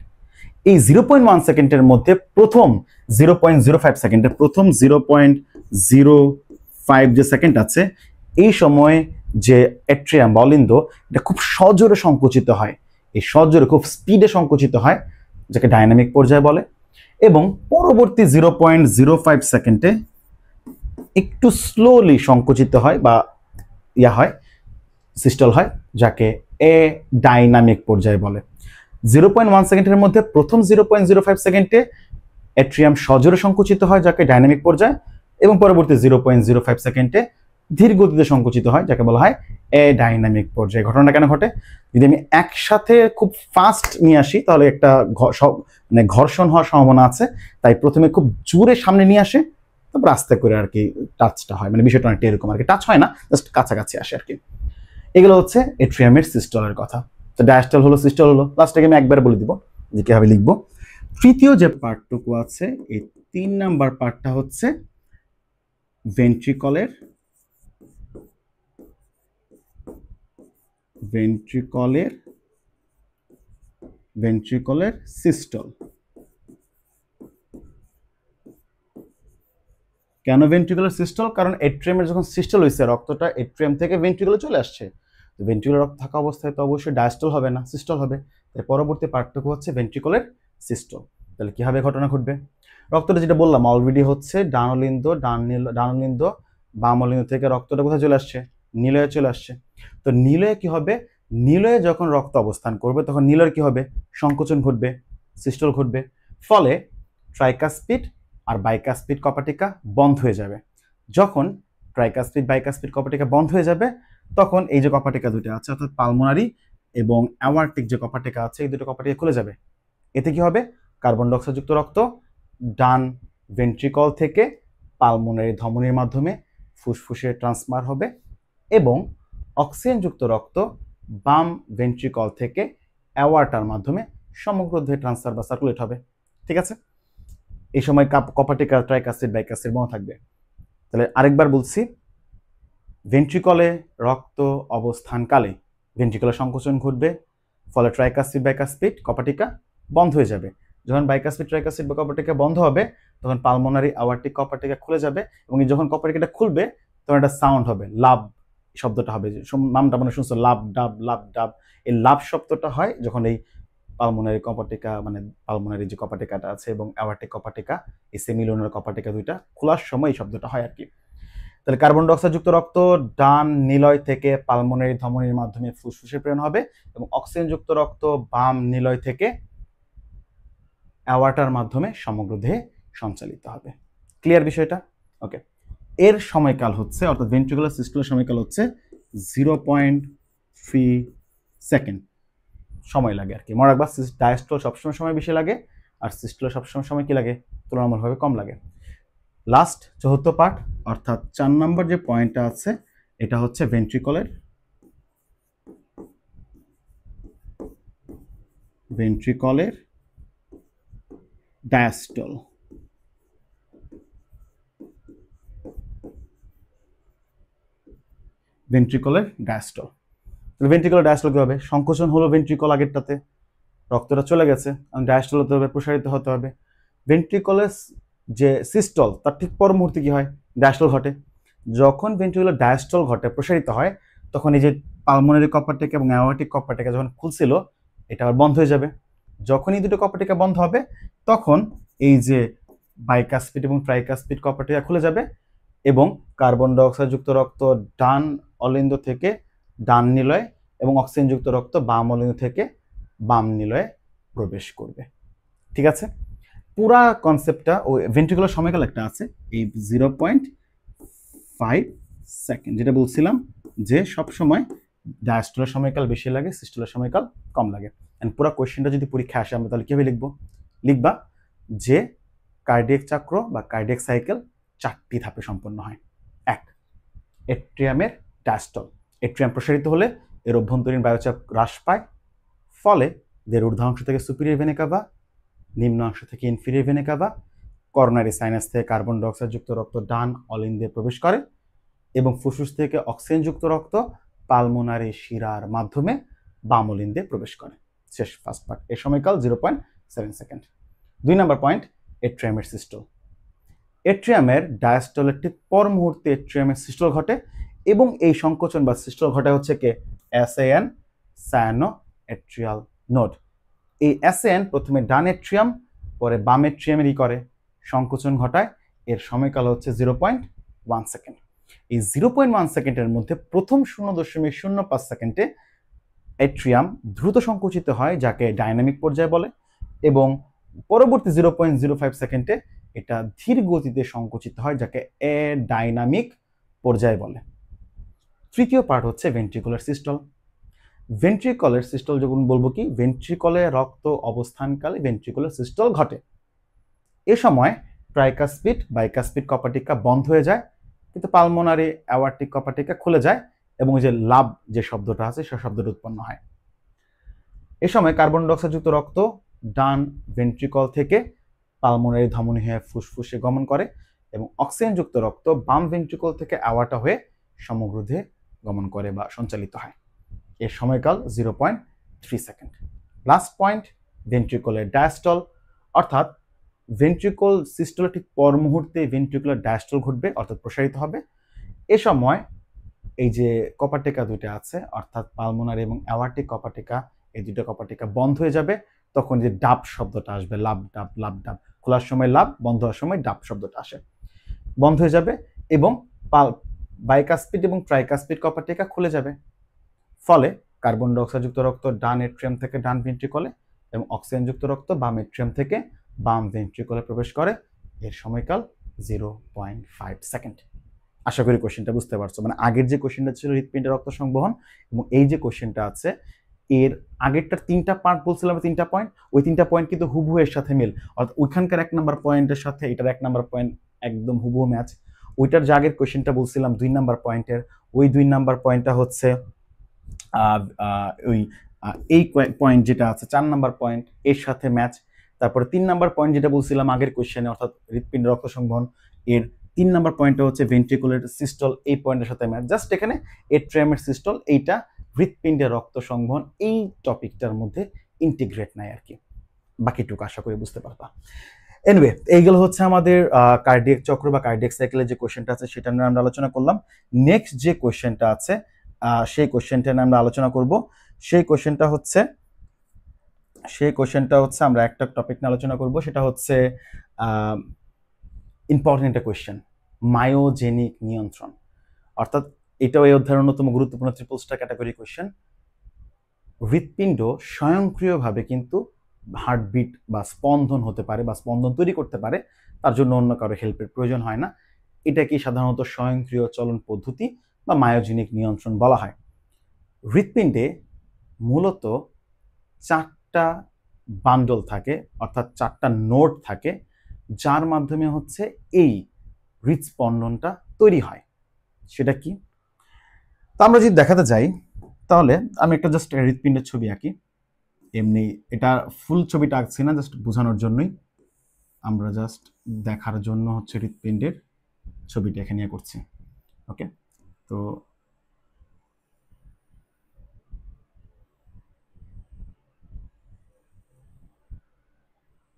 এই 0.1 সেকেন্ডের মধ্যে প্রথম 0.05 সেকেন্ডের প্রথম 0.05 যে সেকেন্ড আছে, এই সময় যে এট্রিয়াম বা অলিন্দ এটা খুব সজোরে সংকুচিত হয়, এই সজোরে খুব স্পিডে সংকুচিত হয়, যাকে ডাইনামিক পর্যায় বলে। এবং পরবর্তী 0.05 সেকেন্ডে একটু স্লোলি সংকুচিত হয় বা সিস্টল হয়, যাকে এ ডাইনামিক পর্যায় বলে। 0.1 সেকেন্ডের মধ্যে প্রথম 0.05 সেকেন্ডে এট্রিয়াম সজোরে সংকুচিত হয়, যাকে ডাইনামিক পর্যায়, এবং পরবর্তী 0.05 সেকেন্ডে ধীর গতিতে সংকুচিত হয়, যাকে বলা হয় এ ডাইনামিক পর্যায়। ঘটনাটা কেন ঘটে? যদি আমি একসাথে খুব ফাস্ট নিয়ে আসি তাহলে একটা মানে ঘর্ষণ হওয়ার সম্ভাবনা আছে, তাই প্রথমে খুব জোরে সামনে নিয়ে আসে, তারপর আস্তে করে আর কি টাচটা হয়। মানে বিষয়টা অনেকটা এরকম আর কি, টাচ হয় না, জাস্ট কাছাকাছি আসে আর কি। এগুলো হচ্ছে এট্রিয়ামের সিস্টলের কথা। তো ডায়াস্টল হলো, সিস্টল হলো, লাস্টটাকে আমি একবার বলে দিব যে কিভাবে লিখবো। তৃতীয় যে পার্টটুকু আছে, এই 3 নাম্বার পার্টটা হচ্ছে ভেন্ট্রিকলের সিস্টল। কেন ভেন্ট্রিকুলার সিস্টল? কারণ এট্রিয়ামের যখন সিস্টল হয়েছে, রক্তটা এট্রিয়াম থেকে ভেন্ট্রিকুলে চলে আসছে, তো ভেন্ট্রিকুলার রক্ত থাকা অবস্থায় তো অবশ্যই ডায়াস্টল হবে না, সিস্টল হবে। তাই পরবর্তী পার্টটুকু হচ্ছে ভেন্ট্রিকুলার সিস্টল। তাহলে কিভাবে ঘটনা ঘটবে? রক্তটা যেটা বললাম অলরেডি হচ্ছে ডানলিন্দ বাম অলিন্দ থেকে রক্তটা কোথায় চলে আসছে? নিলয়ে চলে আসছে। তো নিলয়ে কি হবে? নিলয়ে যখন রক্ত অবস্থান করবে তখন নিলয়ের কি হবে? সংকোচন ঘটবে, সিস্টল ঘটবে। ফলে ট্রাইকাসপিড আর বাইকাসপিড কপাটিকা বন্ধ হয়ে যাবে। যখন ট্রাইকাসপিড বাইকাসপিড কপাটিকা বন্ধ হয়ে যাবে, তখন এই যে কপাটিকা দুটো আছে, অর্থাৎ পালমোনারি এবং অ্যাওয়ার্টিক যে কপাটিকা আছে, এই দুটো কপাটিকা খুলে যাবে। এতে কি হবে? কার্বন ডাইঅক্সাইড যুক্ত রক্ত ডান ভেন্ট্রিকল থেকে পালমোনারি ধমনির মাধ্যমে ফুসফুসে ট্রান্সফার হবে, এবং অক্সিজেনযুক্ত রক্ত বাম ভেন্ট্রিকল থেকে অ্যাওয়ার্টার মাধ্যমে সমগ্র দেহে ট্রান্সফার বা সার্কুলেট হবে। ঠিক আছে, এই সময় কপাটিকা ট্রাইকাসিড বাইকাসিড বন্ধ থাকবে। তাহলে আরেকবার বলছি, ভেন্ট্রিকলে রক্ত অবস্থানকালে ভেন্ট্রিকলের সংকোচন ঘটবে, ফলে ট্রাইকাসিড বাইকাসপিড কপাটিকা বন্ধ হয়ে যাবে। যখন বাইকাসপিড ট্রাইকাসিড বা কপাটিকা বন্ধ হবে, তখন পালমোনারি অ্যাওয়ার্টিক কপাটিকা খুলে যাবে, এবং যখন কপাটিকাটা খুলবে তখন একটা সাউন্ড হবে, লাভ শব্দটা হবে, নামটা মানে শুনছো লাভ ডাব লাভ ডাব, এই লাভ শব্দটা হয় যখন এই পালমোনারি কপাটিকা মানে পালমোনারি যে কপাটিকাটা আছে এবং অ্যাওয়ার্টিক কপাটিকা, এই সেমিলুনার কপাটিকা দুইটা খোলার সময় এই শব্দটা হয় আর কি। তাহলে কার্বন ডাইঅক্সাইড যুক্ত রক্ত ডান নিলয় থেকে পালমোনারি ধমনির মাধ্যমে ফুসফুসে প্রেরণ হবে এবং অক্সিজেন যুক্ত রক্ত বাম নিলয় থেকে অ্যাওয়ার্টার মাধ্যমে সমগ্র দেহে সঞ্চালিত হবে। ক্লিয়ার বিষয়টা? ওকে, এর সময়কাল হচ্ছে অর্থাৎ ভেন্ট্রিকুলার সিস্টেমের সময়কাল হচ্ছে 0.3 সেকেন্ড সময় লাগে আর কি। মনে রাখবা ডায়াস্টল সবসময় সময় বেশি লাগে আর সিস্টল সবসময় সময় কি লাগে, তুলনামূলকভাবে কম লাগে। লাস্ট চতুর্থ পার্ট অর্থাৎ 4 নম্বর যে পয়েন্টটা আছে এটা হচ্ছে ভেন্ট্রিকলের ডায়াস্টল। ভেন্ট্রিকলের ডায়াস্টল, ভেন্ট্রিকুলার ডায়াস্টল কি হবে? সংকোচন হলো ভেন্ট্রিকল আগেরটাতে, রক্তটা চলে গেছে, ডায়াস্টল হতে হবে, প্রসারিত হতে হবে। ভেন্ট্রিকলের যে সিস্টল তার ঠিক পর মুহূর্তে কি হয়? ডায়াস্টল ঘটে। যখন ভেন্ট্রিকুলার ডায়াস্টল ঘটে, প্রসারিত হয়, তখন এই যে পালমোনারি কপারটিকা এবং অ্যাওয়ার্টিক কপারটিকা যখন খুলছিল এটা আবার বন্ধ হয়ে যাবে। যখন এই দুটো কপারটিকা বন্ধ হবে তখন এই যে বাইকাসপিড এবং ট্রাইকাসপিড কপারটিকা খুলে যাবে এবং কার্বন ডাইঅক্সাইড যুক্ত রক্ত ডান অলিন্দ থেকে ডান নিলয় এবং অক্সিজেন যুক্ত রক্ত বাম অলিন্দ থেকে বাম নিলয়ে প্রবেশ করবে। ঠিক আছে, পুরা কনসেপ্টটা ওই ভেন্ট্রিকুলার সময়কাল একটা আছে এই 0.5 সেকেন্ড, যেটা বলছিলাম যে সব সময় ডায়াস্টলের সময়কাল বেশি লাগে, সিস্টলের সময়কাল কম লাগে। এন্ড পুরো কোশ্চেনটা যদি পরীক্ষায় আসে আমরা তাহলে কিভাবে লিখবো? লিখবা যে কার্ডিয়াক চক্র বা কার্ডিয়াক সাইকেল 4টি ধাপে সম্পন্ন হয়। 1, এট্রিয়ামের ডায়াস্টল। এট্রিয়াম প্রসারিত হলে এর অভ্যন্তরীণ বায়ুচাপ হ্রাস পায়, ফলে এর ঊর্ধ্বাংশ থেকে সুপিরিয়র ভেনা কাভা, নিম্ন অংশ থেকে inferior vena CAVA, coronary sinus থেকে কার্বন ডাইঅক্সাইড যুক্ত রক্ত ডান অলিন্দে প্রবেশ করে এবং ফুসফুস থেকে অক্সিজেন যুক্ত রক্ত পালমোনারি শিরার মাধ্যমে বাম অলিন্দে প্রবেশ করে। শেষ ফার্স্ট পার্ট। এর সময়কাল 0.7 সেকেন্ড। 2 নম্বর পয়েন্ট, এট্রিয়ামের সিস্টল। এট্রিয়ামের ডায়াস্টলের ঠিক পর মুহূর্তে এট্রিয়ামের সিস্টল ঘটে এবং এই সংকোচন বা সিস্টল ঘটে হচ্ছে কি এসএএন সায়ানো এট্রিয়াল নোড। এই এসএএন প্রথমে ডান এট্রিয়াম পরে বাম এট্রিয়ামের করে সংকোচন ঘটায়। এর সময়কাল হচ্ছে 0.1 সেকেন্ড। এই 0.1 সেকেন্ডের মধ্যে প্রথম 0.05 সেকেন্ডে এট্রিয়াম দ্রুত সংকুচিত হয়, যাকে ডাইনামিক পর্যায় বলে, এবং পরবর্তী 0.05 সেকেন্ডে এটা ধীর গতিতে সংকুচিত হয়, যাকে ডাইনামিক পর্যায় বলে। তৃতীয় পার্ট হচ্ছে ভেন্ট্রিকুলার সিস্টল। ভেন্ট্রিকলের সিস্টল যখন বলবো কি, ভেন্ট্রিকলে রক্ত অবস্থানকালে ভেন্ট্রিকুলার সিস্টল ঘটে। এ সময় ট্রাইকাসপিড বাইকাসপিড কপাটিকা বন্ধ হয়ে যায়, কিন্তু পালমোনারি অ্যাওয়ার্টিক কপাটিকা খুলে যায় এবং যে লাভ যে শব্দটা আছে সে শব্দটা উৎপন্ন হয়। এ সময় কার্বন ডাইঅক্সাইড যুক্ত রক্ত ডান ভেন্ট্রিকল থেকে পালমোনারি ধমনী হয়ে ফুসফুসে গমন করে এবং অক্সিজেন যুক্ত রক্ত বাম ভেন্ট্রিকল থেকে অ্যাওয়ার্টা হয়ে সমগ্র দেহে গমন করে বা সঞ্চালিত হয়। এর সময়কাল 0.3 সেকেন্ড। লাস্ট পয়েন্ট, ভেন্ট্রিকলের ডায়াস্টল, অর্থাৎ ভেন্ট্রিকল সিস্টলের ঠিক পর মুহূর্তে ভেন্ট্রিকুলার ডায়াস্টল ঘটবে, অর্থাৎ প্রসারিত হবে। এ সময় এই যে কপাটিকা দুইটা আছে অর্থাৎ পালমোনারি এবং অ্যাওয়ার্টিক কপাটিকা, এই দুটো কপাটিকা বন্ধ হয়ে যাবে, তখন যে ডাব শব্দটা আসবে, লাভ ডাব লাভ ডাব, খোলার সময় লাভ, বন্ধ হওয়ার সময় ডাব শব্দটা আসে, বন্ধ হয়ে যাবে এবং বাইকাসপিড এবং ট্রাইকাসপিড কপাটিকা খুলে যাবে। ফলে কার্বন ডাইঅক্সাইড যুক্ত রক্ত ডান এট্রিয়াম থেকে ডান ভেন্ট্রিকলে এবং অক্সিজেন যুক্ত রক্ত বাম এট্রিয়াম থেকে বাম ভেন্ট্রিকলে প্রবেশ করে। এর সময়কাল 0.5 সেকেন্ড। আশা করি কোশ্চেনটা বুঝতে পারছো। মানে আগের যে কোশ্চেনটা ছিল হৃৎপিণ্ডের রক্ত সংবহন এবং এই যে কোশ্চেনটা আছে এর আগেরটার 3টা পার্ট বলছিলাম, 3টা পয়েন্ট, ওই 3টা পয়েন্ট কিন্তু হুবহু এর সাথে মিল, অর্থাৎ ওইখানকার 1 নম্বর পয়েন্টের সাথে এটার 1 নম্বর পয়েন্ট একদম হুবহু ম্যাচ। ওইটার যে আগের কোশ্চেনটা বলছিলাম 2 নম্বর পয়েন্টের, ওই 2 নম্বর পয়েন্টটা হচ্ছে ওই এই পয়েন্ট যেটা আছে 4 নম্বর পয়েন্ট এর সাথে ম্যাচ। তারপরে 3 নম্বর পয়েন্ট যেটা বলছিলাম আগের কোশ্চেনে অর্থাৎ হৃৎপিণ্ড রক্ত সংবহন, এর 3 নম্বর পয়েন্টটা হচ্ছে ভেন্ট্রিকুলার সিস্টল, এই পয়েন্টের সাথে ম্যাচ। জাস্ট এখানে এট্রিয়ামের সিস্টল, এইটা হৃৎপিণ্ডের রক্ত সংবহন, এই টপিকটার মধ্যে ইন্টিগ্রেট নাই আর কি। বাকিটুকু আশা করি বুঝতে পারবা। এনিওয়ে, এইগুলো হচ্ছে আমাদের কার্ডিয়াক চক্র বা কার্ডিয়াক সাইকেলের যে কোশ্চেনটা আছে সেটা নিয়ে আমরা আলোচনা করলাম। নেক্সট যে কোশ্চেনটা আছে সেই কোশ্চেনটা নিয়ে আমরা আলোচনা করব। সেই কোশ্চেনটা হচ্ছে আমরা একটা টপিক নিয়ে আলোচনা করব, সেটা হচ্ছে ইম্পর্টেন্ট একটা কোশ্চেন, মায়োজেনিক নিয়ন্ত্রণ। অর্থাৎ এটাও এই অধ্যায়ের অন্যতম গুরুত্বপূর্ণ ট্রিপল স্টার ক্যাটাগরি কোশ্চেন। হৃৎপিণ্ড স্বয়ংক্রিয়ভাবে কিন্তু হার্টবিট বা স্পন্দন হতে পারে বা স্পন্দন তৈরি করতে পারে, তার জন্য অন্য কারো হেল্পের প্রয়োজন হয় না। এটাকে সাধারণত স্বয়ংক্রিয় চলন পদ্ধতি বা মায়োজেনিক নিয়ন্ত্রণ বলা হয়। হৃৎপিণ্ডে মূলত 4টা বান্ডল থাকে, অর্থাৎ 4টা নোড থাকে, যার মাধ্যমে হচ্ছে এই হৃৎস্পন্দনটা তৈরি হয়। সেটা কি? তা আমরা যদি দেখাতে যাই তাহলে আমি একটা জাস্ট হৃৎপিণ্ডের ছবি আঁকি। এমনি এটা ফুল ছবিটা আঁকছি না, জাস্ট বোঝানোর জন্যই, আমরা জাস্ট দেখার জন্য হচ্ছে হৃৎপিণ্ডের ছবিটা এখানে করছি। ওকে, তো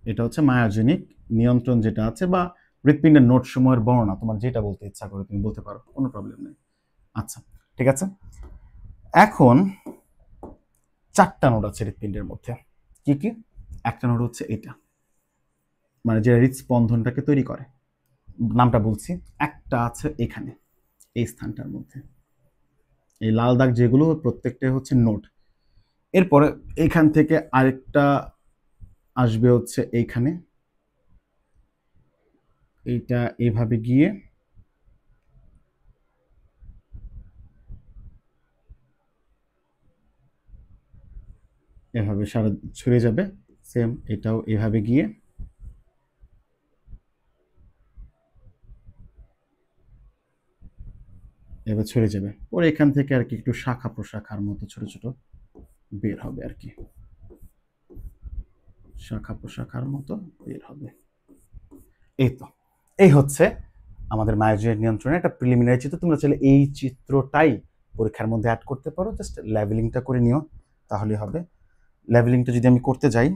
এটা হচ্ছে মায়োজেনিক নিয়ন্ত্রণ যেটা আছে, বা হৃৎপিণ্ডের নোট সমূহের বর্ণনা, তোমার যেটা বলতে ইচ্ছা করে তুমি বলতে পারো, কোনো প্রবলেম নেই। আচ্ছা, ঠিক আছে। এখন 4টা নোড আছে হৃৎপিণ্ডের মধ্যে। কি কি? একটা নোড হচ্ছে এটা, মানে যে হৃৎস্পন্দনটাকে তৈরি করে, নামটা বলছি। একটা আছে এখানে, এই স্থানটার মধ্যে, এই লাল দাগ যেগুলো প্রত্যেকটাই হচ্ছে নোড। এরপরে এখান থেকে আরেকটা আসবে হচ্ছে এইখানে, এইটা এইভাবে গিয়ে এভাবে সারা ছড়িয়ে যাবে। সেম এটাও এভাবে গিয়ে এবার ছড়িয়ে যাবে। ওর এখান থেকে আর কি একটু শাখা প্রশাখার মতো ছোট ছোট বের হবে আর কি, শাখা প্রশাখার মতো বের হবে। এই তো, এই হচ্ছে আমাদের মায়োজেনিক নিয়ন্ত্রণের একটা প্রিলিমিনারি চিত্র। তোমরা চাইলে এই চিত্রটাই পরীক্ষার মধ্যে অ্যাড করতে পারো, জাস্ট লেভেলিংটা করে নিও তাহলে হবে। লেভেলিংটা যদি আমি করতে যাই,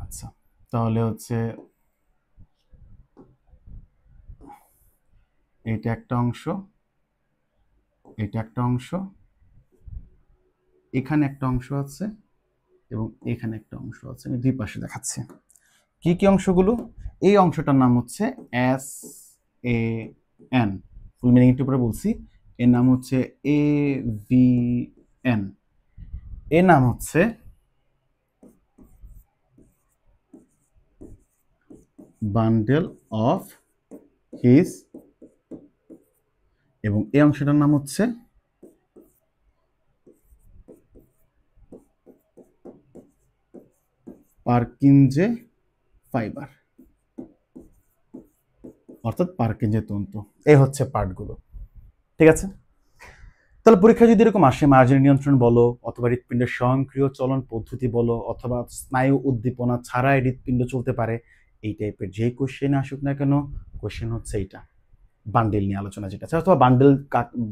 আচ্ছা, তাহলে হচ্ছে এইটা একটা অংশ, এটা একটা অংশ, এখানে একটা অংশ আছে এবং এখানে একটা অংশ আছে। আমি দুই পাশে দেখাচ্ছি কি কি অংশগুলো। এই অংশটার নাম হচ্ছে S A N, full meaning একটু পরে বলছি। এর নাম হচ্ছে এ ভি এন, এর নাম হচ্ছে বান্ডেল অফ হিস, এবং এই অংশটার নাম হচ্ছে পার্কিনজে ফাইবার, অর্থাৎ পার্কিনজে তন্তু। এই হচ্ছে পার্টগুলো, ঠিক আছে। তাহলে পরীক্ষা যদি এরকম আসে, মায়োজেনিক নিয়ন্ত্রণ বলো, অথবা হৃৎপিণ্ডের স্বয়ংক্রিয় চলন পদ্ধতি বলো, অথবা স্নায়ু উদ্দীপনা ছাড়াই হৃৎপিণ্ড চলতে পারে, এই টাইপের যে কোশ্চেন আসুক না কেন, কোশ্চেন হচ্ছে এইটা, বান্ডেল নিয়ে আলোচনা যেটা আছে, অথবা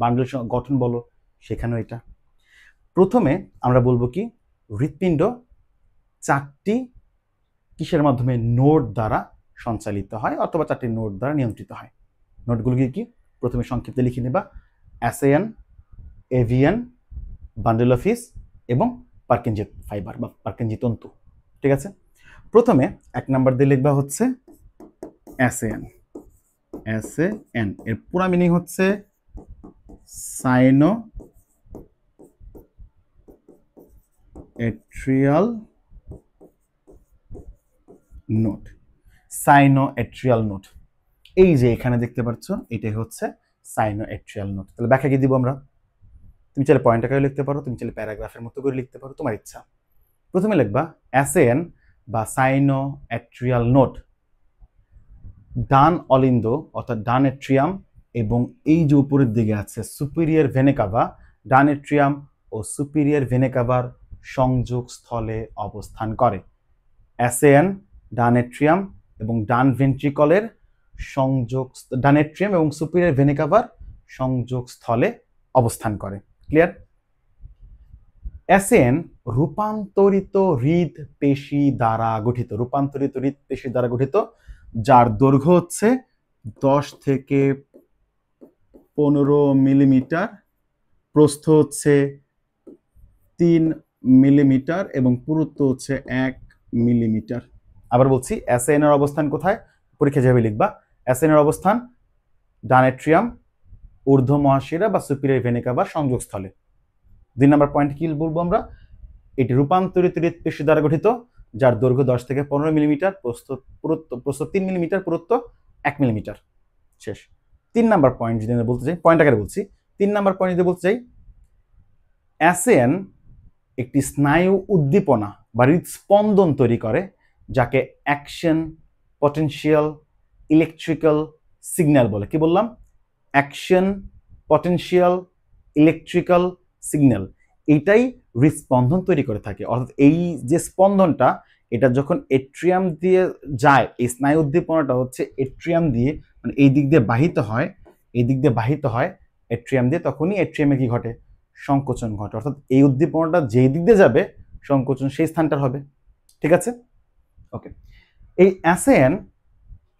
বান্ডেল গঠন বলো, সেখানেও এটা। প্রথমে আমরা বলবো কি, হৃৎপিণ্ড 4টি কিসের মাধ্যমে, নোড দ্বারা সঞ্চালিত হয়, অথবা 4টি নোড দ্বারা নিয়ন্ত্রিত হয়। নোডগুলো কি? প্রথমে সংক্ষিপ্তে লিখে নেবা, অ্যাসেয়ান, এভিয়ান, বান্ডেল অফ হিস এবং পার্কিনজে ফাইবার বা পার্কিনজে তন্তু, ঠিক আছে। প্রথমে 1 নাম্বার দিয়ে লিখবা হচ্ছে অ্যাসেয়ান। অ্যাসেয়ান এর পুরো মিনিং হচ্ছে সাইনো এট্রিয়াল নোড। সাইনো এট্রিয়াল নোড, এই যে এখানে দেখতে পাচ্ছ, এটাই হচ্ছে সাইনো এট্রিয়াল নোড। তাহলে ব্যাখ্যা কি দিব আমরা? তুমি চাইলে পয়েন্ট আকারে লিখতে পারো, তুমি চাইলে প্যারাগ্রাফের মতো করে লিখতে পারো, তোমার ইচ্ছা। প্রথমে লিখবা অ্যাসেয়ান বা সাইনো অ্যাট্রিয়াল নোড, ডান অলিন্দ অর্থাৎ ডান এট্রিয়াম এবং এই যে উপরের দিকে আছে সুপিরিয়র ভেনা কাভা, ডান এট্রিয়াম ও সুপিরিয়র ভেনা কাভার সংযোগ স্থলে অবস্থান করে। অ্যাসেয়ান, ডান এট্রিয়াম এবং ডান ভেন্ট্রিকলের সংযোগ, ডান এট্রিয়াম এবং সুপিরিয়র ভেনা কাভার সংযোগ স্থলে অবস্থান করে। ক্লিয়ার? এসএন রূপান্তরিত হৃদ পেশি দ্বারা গঠিত, রূপান্তরিত হৃদ পেশি দ্বারা গঠিত, যার দৈর্ঘ্য হচ্ছে 10 থেকে 15 মিলিমিটার, প্রস্থ হচ্ছে 3 মিলিমিটার এবং পুরুত্ব হচ্ছে 1 মিলিমিটার। আবার বলছি, এসএন এর অবস্থান কোথায়? পরীক্ষা যেভাবে লিখবা, এসএন এর অবস্থান ডান এট্রিয়াম, ঊর্ধ্ব মহাশিরা বা সুপিরিয়র ভেনা কাভা সংযোগস্থলে। 2 নম্বর পয়েন্ট কি বলবো আমরা? এটি রূপান্তরিত হৃদপেশি দ্বারা গঠিত, যার দৈর্ঘ্য 10 থেকে 15 মিলিমিটার, প্রস্থ 3 মিলিমিটার, পুরুত্ব 1 মিলিমিটার। শেষ। 3 নম্বর পয়েন্ট যদি আমরা বলতে চাই, পয়েন্ট আকারে বলছি, 3 নম্বর পয়েন্ট যদি বলতে চাই, এসএন একটি স্নায়ু উদ্দীপনা বা হৃদস্পন্দন তৈরি করে, যাকে অ্যাকশন পটেনশিয়াল ইলেকট্রিক্যাল সিগন্যাল বলে। কি বললাম? অ্যাকশন পটেনশিয়াল ইলেকট্রিক্যাল সিগন্যাল, এইটাই হৃদস্পন্দন তৈরি করে থাকে। অর্থাৎ এই যে স্পন্দনটা, এটা যখন এট্রিয়াম দিয়ে যায়, এই স্নায়ু উদ্দীপনাটা হচ্ছে এট্রিয়াম দিয়ে, মানে এই দিক দিয়ে বাহিত হয়, এই দিক দিয়ে বাহিত হয় এট্রিয়াম দিয়ে, তখনই এট্রিয়ামে কি ঘটে? সংকোচন ঘটে। অর্থাৎ এই উদ্দীপনাটা যেই দিক দিয়ে যাবে, সংকোচন সেই স্থানটার হবে। ঠিক আছে? ওকে। এই এসএন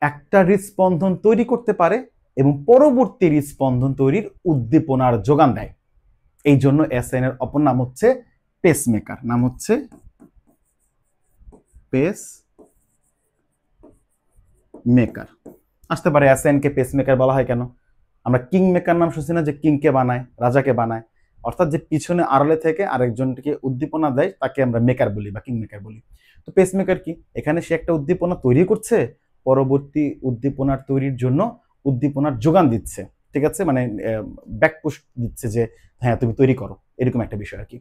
একটা হৃদস্পন্দন তৈরি করতে পারে এবং পরবর্তী হৃদস্পন্দন তৈরির উদ্দীপনার যোগান দেয়। এই জন্য এসএন এর অপর নাম হচ্ছে পেসমেকার। নাম হচ্ছে পেস মেকার। আসতে পারে এসএন কে পেসমেকার বলা হয় কেন? আমরা কিং মেকার নাম শুনছি না, যে কিংকে বানায়, রাজাকে বানায়, অর্থাৎ যে পিছনে আড়ালে থেকে আরেকজনকে উদ্দীপনা দেয় তাকে আমরা মেকার বলি বা কিং মেকার বলি। তো পেসমেকার কি? এখানে সে একটা উদ্দীপনা তৈরি করছে, পরবর্তী উদ্দীপনার তৈরির জন্য উদ্দীপনার যোগান দিচ্ছে। ঠিক আছে? মানে ব্যাকপুশ দিচ্ছে যে হ্যাঁ তুমি তৈরি করো, এরকম একটা বিষয় আর কি।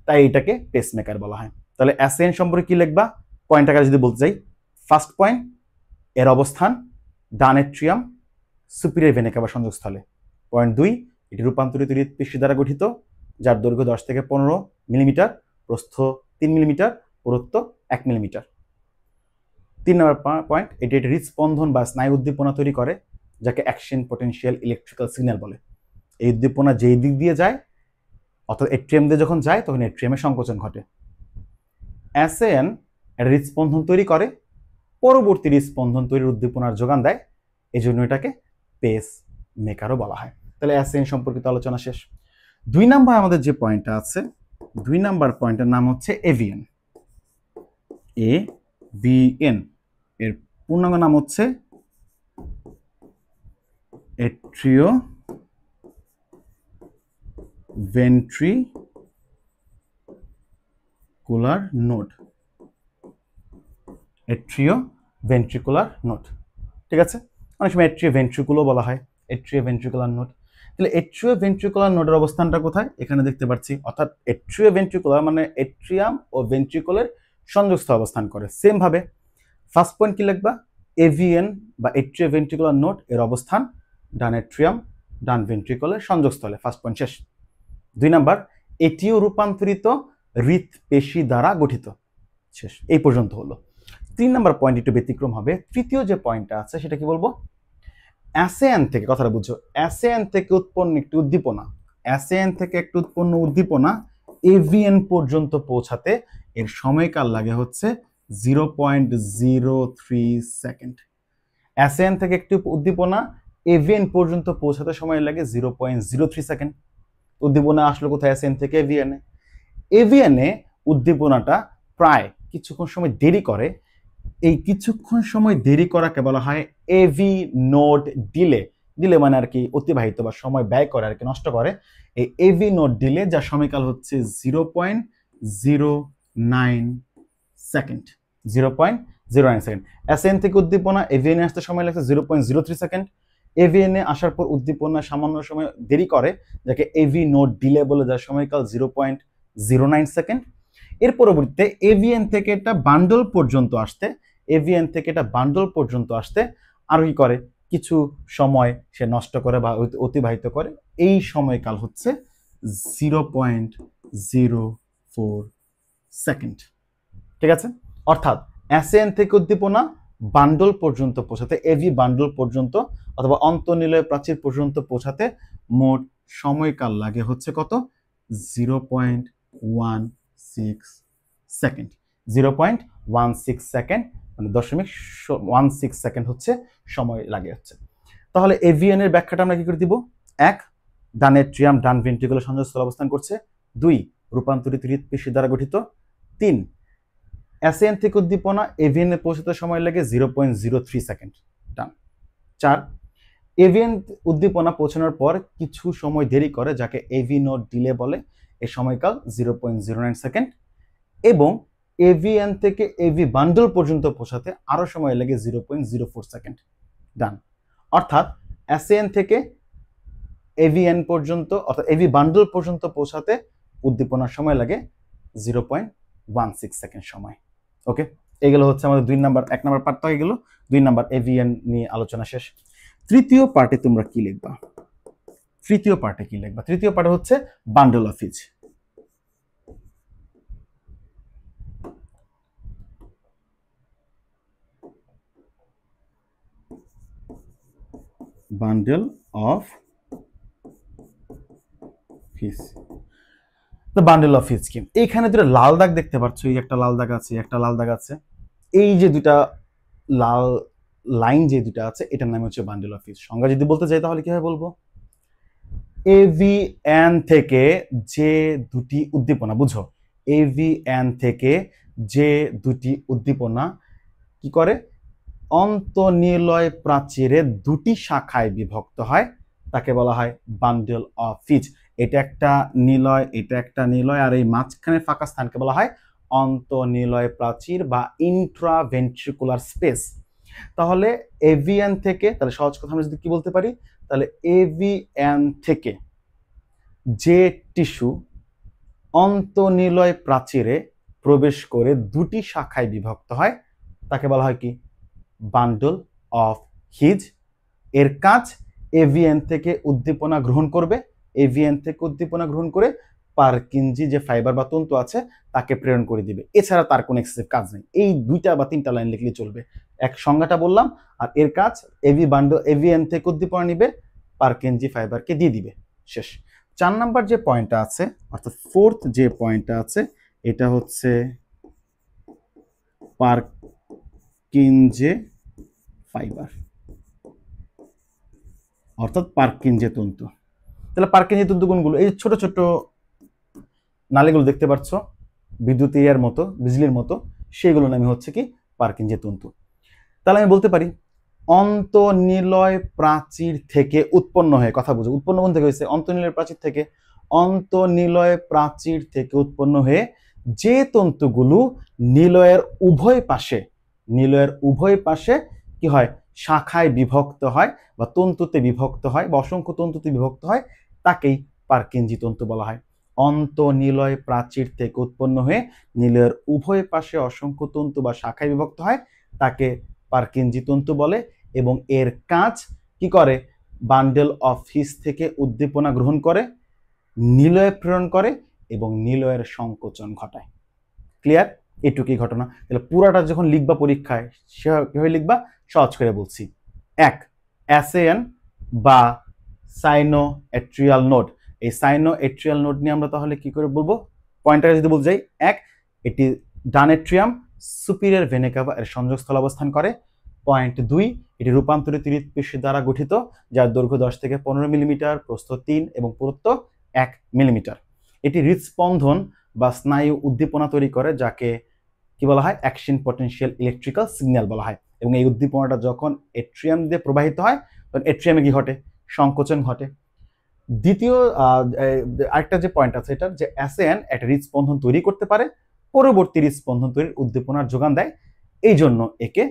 তাই এটাকে পেসমেকার বলা হয়। তাহলে এসএন সম্পর্কে কি লিখবা? পয়েন্ট আকারে যদি বলতে চাই, ফার্স্ট পয়েন্ট, এর অবস্থান ডান এট্রিয়াম, সুপিরিয়র ভেনা কাভা সংযোগস্থলে। পয়েন্ট 2, এটি রূপান্তরিত হৃদপেশি দ্বারা গঠিত, যার দৈর্ঘ্য 10 থেকে 15 মিলিমিটার, প্রস্থ 3 মিলিমিটার, পুরুত্ব 1 মিলিমিটার। 3 নম্বর পয়েন্ট, এটি একটি হৃদস্পন্দন বা স্নায়ু উদ্দীপনা তৈরি করে, যাকে অ্যাকশন পটেনশিয়াল ইলেকট্রিক্যাল সিগন্যাল বলে। এই উদ্দীপনা যেই দিক দিয়ে যায়, অর্থাৎ এট্রিয়াম দিয়ে যখন যায়, তখন এট্রিয়ামের সংকোচন ঘটে। এসএন এর হৃদস্পন্দন তৈরি করে, পরবর্তী হৃদস্পন্দন তৈরির উদ্দীপনার যোগান দেয়, এই জন্য এটাকে পেস মেকারও বলা হয়। তাহলে এসএন সম্পর্কিত আলোচনা শেষ। 2 নাম্বার আমাদের যে পয়েন্টটা আছে, 2 নাম্বার পয়েন্টের নাম হচ্ছে এভিএন। এভিএন এর পূর্ণাঙ্গ নাম হচ্ছে atrioventricular node. Atrioventricular node. ঠিক আছে? অনেক সময় এট্রিও ভেন্ট্রিকুলও বলা হয়, এট্রিও ভেন্ট্রিকুলার নোড। তাহলে এট্রিও ভেন্ট্রিকুলার নোডের অবস্থানটা কোথায়? এখানে দেখতে পাচ্ছি। অর্থাৎ এট্রিও ভেন্ট্রিকুলার মানে এট্রিয়াম ও ভেন্ট্রিকুলার সংযোগস্থলে অবস্থান করে। সেম ভাবে ফার্স্ট পয়েন্ট কি লিখবা? এভিএন বা এট্রিও ভেন্ট্রিকুলার নোড এর অবস্থান ডান এট্রিয়াম, ডান ভেন্ট্রিকুলার সংযোগস্থলে। ফার্স্ট পয়েন্ট শেষ। 2 নাম্বার, এটিও রূপান্তরিত হৃদপেশি দ্বারা গঠিত। শেষ। এই পর্যন্ত হলো। 3 নাম্বার পয়েন্ট একটু ব্যতিক্রম হবে। তৃতীয় যে পয়েন্টটা আছে সেটা কি বলবো? এসএন থেকে, কথাটা বুঝছো, এসএন থেকে উৎপন্ন একটি উদ্দীপনা, এসএন থেকে একটি উৎপন্ন উদ্দীপনা এভিএন পর্যন্ত পৌঁছাতে এর সময়কাল লাগে হচ্ছে 0.03 সেকেন্ড। এসএন থেকে একটি উদ্দীপনা এভিএন পর্যন্ত পৌঁছাতে সময় লাগে 0.03 সেকেন্ড। উদ্দীপনা আসলো কোথায়? এসএন থেকে এভিএনে। এভিএনে উদ্দীপনাটা প্রায় কিছুক্ষণ সময় দেরি করে। এই কিছুক্ষণ সময় দেরি করাকে বলা হয় এভি নোড ডিলে। ডিলে মানে আর কি অতিবাহিত বা সময় ব্যয় করে আর কি, নষ্ট করে। এই এভি নোড ডিলে, যার সময়কাল হচ্ছে 0.09 সেকেন্ড। 0.09 সেকেন্ড। এসএন থেকে উদ্দীপনা এভিএনে আসতে সময় লাগছে 0.03 সেকেন্ড। এভিএনে আসার পর উদ্দীপনা সামান্য সময় দেরি করে, যাকে এভি নোড ডিলে বলে, যার সময়কাল 0.09 সেকেন্ড। এর পরবর্তীতে এভিএন থেকে এটা বান্ডল পর্যন্ত আসতে, এভিএন থেকে এটা বান্ডল পর্যন্ত আসতে আর কি করে? কিছু সময় সে নষ্ট করে বা অতিবাহিত করে। এই সময়কাল হচ্ছে 0.04 সেকেন্ড। ঠিক আছে? অর্থাৎ এসএন থেকে উদ্দীপনা বান্ডল পর্যন্ত পৌঁছাতে, এভি বান্ডল পর্যন্ত অথবা অন্তঃনিলয় প্রাচীর পর্যন্ত পৌঁছাতে মোট সময়কাল লাগে হচ্ছে কত? সেকেন্ড। 0.16 সেকেন্ড, মানে 0.16 সেকেন্ড হচ্ছে সময় লাগে হচ্ছে। তাহলে এভিএন এর ব্যাখ্যাটা আমরা কি করে দিব? 1, ডান এট্রিয়াম ডান ভেন্ট্রিকুলার সংযোগস্থলে অবস্থান করছে। 2, রূপান্তরিত হৃৎপিণ্ড দ্বারা গঠিত। 3, এসএন থেকে উদ্দীপনা এভিএন এ পৌঁছতে সময় লাগে 0.03 সেকেন্ড। ডান। 4, এভিএন উদ্দীপনা পৌঁছানোর পর কিছু সময় দেরি করে, যাকে এভি নোড ডিলে বলে, এর সময়কাল 0.09 সেকেন্ড। এবং এভিএন থেকে এভি বান্ডল পর্যন্ত পৌঁছাতে আরো সময় লাগে 0.04 সেকেন্ড। ডান। অর্থাৎ এসএন থেকে এভিএন পর্যন্ত অর্থাৎ এভি বান্ডল পর্যন্ত পৌঁছাতে উদ্দীপনার সময় লাগে 0.16 সেকেন্ড সময়। ওকে, এগুলো হচ্ছে আমাদের 1 নাম্বার পার্ট। তো এগুলো 2 নাম্বার এভিএন নিয়ে আলোচনা শেষ। তৃতীয় পার্টে তোমরা কি লিখবা? তৃতীয় পার্টে হচ্ছে bundle of his. Bundle of his. The bundle of his কি? এইখানে দুটো লাল দাগ দেখতে পাচ্ছ, এই একটা লাল দাগ আছে, একটা লাল দাগ আছে। এই যে দুটা লাল লাইন যে দুটা আছে, এটার নাম হচ্ছে বান্ডল অফ হিজ। সংজ্ঞা যদি বলতে চাই তাহলে কিভাবে বলবো? এভিএন থেকে যে দুটি উদ্দীপনা, বুঝো, এভিএন থেকে যে দুটি উদ্দীপনা কি করে, অন্তঃনিলয় প্রাচীরে দুটি শাখায় বিভক্ত হয়, তাকে বলা হয় বান্ডল অফ হিজ। এটা একটা নিলয়, এটা একটা নিলয়, আর এই মাঝখানে ফাঁকা স্থানকে বলা হয় অন্তঃনিলয় প্রাচীর বা ইন্ট্রাভেন্ট্রিকুলার স্পেস। তাহলে এভিএন থেকে, তাহলে সহজ কথা আমরা যদি কি বলতে পারি, তাহলে এভিএন থেকে যে টিস্যু অন্তঃনিলয় প্রাচীরে প্রবেশ করে দুটি শাখায় বিভক্ত হয়, তাকে বলা হয় কি? Bundle of his. এর কাজ এভিএন থেকে উদ্দীপনা গ্রহণ করবে, এভিএন থেকে উদ্দীপনা গ্রহণ করে পারকিনজি যে ফাইবার বা তন্তু আছে তাকে প্রেরণ করে দিবে। এছাড়া তার কোনো এক্সেসিভ কাজ নেই। এই 2 বা 3টা লাইন লিখলে চলবে। এক সংজ্ঞাটা বললাম, আর এর কাজ এভিএন থেকে উদ্দীপনা নিবে, পারকিনজি ফাইবারকে দিয়ে দিবে, শেষ। 4 নাম্বার যে পয়েন্টটা আছে, অর্থাৎ 4th যে পয়েন্টটা আছে, এটা হচ্ছে পারকিনজে ফাইবার, অর্থাৎ পারকিনজে তন্তু। তাহলে পারকিনজে তন্তু কোনগুলো? এই ছোট ছোট নালীগুলো দেখতে পাচ্ছ, বিদ্যুৎ ইয়ার মতো, বিজলির মতো, সেগুলো নামে হচ্ছে কি? পারকিনজে তন্তু। তাহলে আমি বলতে পারি অন্তঃনিলয় প্রাচীর থেকে উৎপন্ন হয়ে, কথা বুঝো, উৎপন্ন কোন থেকে হয়েছে? অন্তঃনিলয় প্রাচীর থেকে। অন্তঃনিলয় প্রাচীর থেকে উৎপন্ন হয়ে যে তন্তুগুলো নিলয়ের উভয় পাশে কি হয়? শাখায় বিভক্ত হয় বা তন্তুতে বিভক্ত হয় বা অসংখ্য তন্তুতে বিভক্ত হয়, তাকেই পারকিনজি তন্তু বলা হয়। অন্তঃনিলয় প্রাচীর থেকে উৎপন্ন হয়ে নিলয়ের উভয় পাশে অসংখ্য তন্তু বা শাখায় বিভক্ত হয়, তাকে পারকিনজি তন্তু বলে। এবং এর কাজ কি করে? বান্ডল অফ হিজ থেকে উদ্দীপনা গ্রহণ করে, নিলয়ে প্রেরণ করে এবং নিলয়ের সংকোচন ঘটায়। ক্লিয়ার? এটুকুই ঘটনা। তাহলে পুরাটা যখন লিখবা পরীক্ষায়, কিভাবে লিখবা? সহজ করে বলছি। 1, এসএন বা সাইনো এট্রিয়াল নোড। এই সাইনো এট্রিয়াল নোড নিয়ে আমরা তাহলে কি করে বলবো? পয়েন্টটা যদি বলতে যাই, 1, এটি ডান এট্রিয়াম সুপিরিয়র ভেনা কাভা এর সংযোগস্থলে অবস্থান করে। পয়েন্ট 2, এটি রূপান্তরিত হৃৎপিণ্ড দ্বারা গঠিত, যার দৈর্ঘ্য 10 থেকে 15 মিলিমিটার, প্রস্থ 3 এবং পুরুত্ব 1 মিলিমিটার। এটি হৃদস্পন্দন বা স্নায়ু উদ্দীপনা তৈরি করে, যাকে কি বলা হয়? অ্যাকশন পটেনশিয়াল ইলেকট্রিক্যাল সিগন্যাল বলা হয়। এবং এই উদ্দীপনাটা যখন এট্রিয়াম দিয়ে প্রবাহিত হয়, তখন এট্রিয়ামে কি ঘটে? সংকোচন ঘটে। দ্বিতীয় আরেকটা যে পয়েন্ট আছে, এটা যে এসএন একটা হৃদস্পন্দন তৈরি করতে পারে, পরবর্তী হৃদস্পন্দন তৈরির উদ্দীপনার যোগান দেয়, এই জন্য একে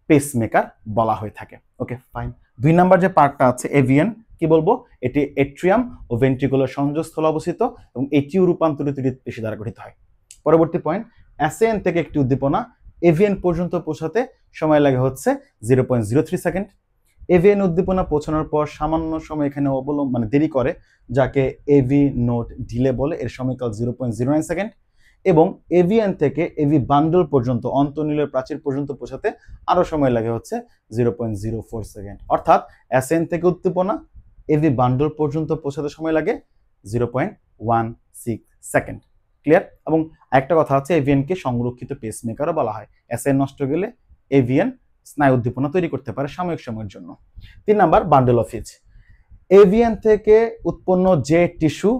পেসমেকার বলা হয়ে থাকে। ওকে, ফাইন। 2 নাম্বার যে পার্টটা আছে এভিএন, কি বলবো? এটি এট্রিয়াম ও ভেন্ট্রিকুলার সংযোগস্থলে অবস্থিত এবং এটিও রূপান্তরিত হৃৎপিণ্ড দ্বারা গঠিত হয়। পরবর্তী পয়েন্ট, এসএন থেকে একটি উদ্দীপনা এভিএন পর্যন্ত পৌঁছাতে সময় লাগে হচ্ছে 0.03 সেকেন্ড। এভিএন উদ্দীপনা পৌঁছানোর পর সামান্য সময় এখানে দেরি করে, যাকে এভি নোট ডিলে বলে, এর সময়কাল 0.09 সেকেন্ড। এবং এভিএন থেকে এভি বান্ডল পর্যন্ত অন্তঃনিলয় প্রাচীর পর্যন্ত পৌঁছাতে আরো সময় লাগে হচ্ছে 0.04 সেকেন্ড। অর্থাৎ এসএন থেকে উদ্দীপনা এভি বান্ডল পর্যন্ত পৌঁছাতে সময় লাগে 0.16 সেকেন্ড। ক্লিয়ার? এবং একটা কথা হচ্ছে এভিএনকে সংরক্ষিত পেসমেকারও বলা হয়। এসআই নষ্ট গেলে এভিএন স্নায়ু উদ্দীপনা তৈরি করতে পারে সাময়িক সময়ের জন্য। 3 নাম্বার বান্ডেল অফ হিচ। এভিএন থেকে উৎপন্ন যে টিস্যু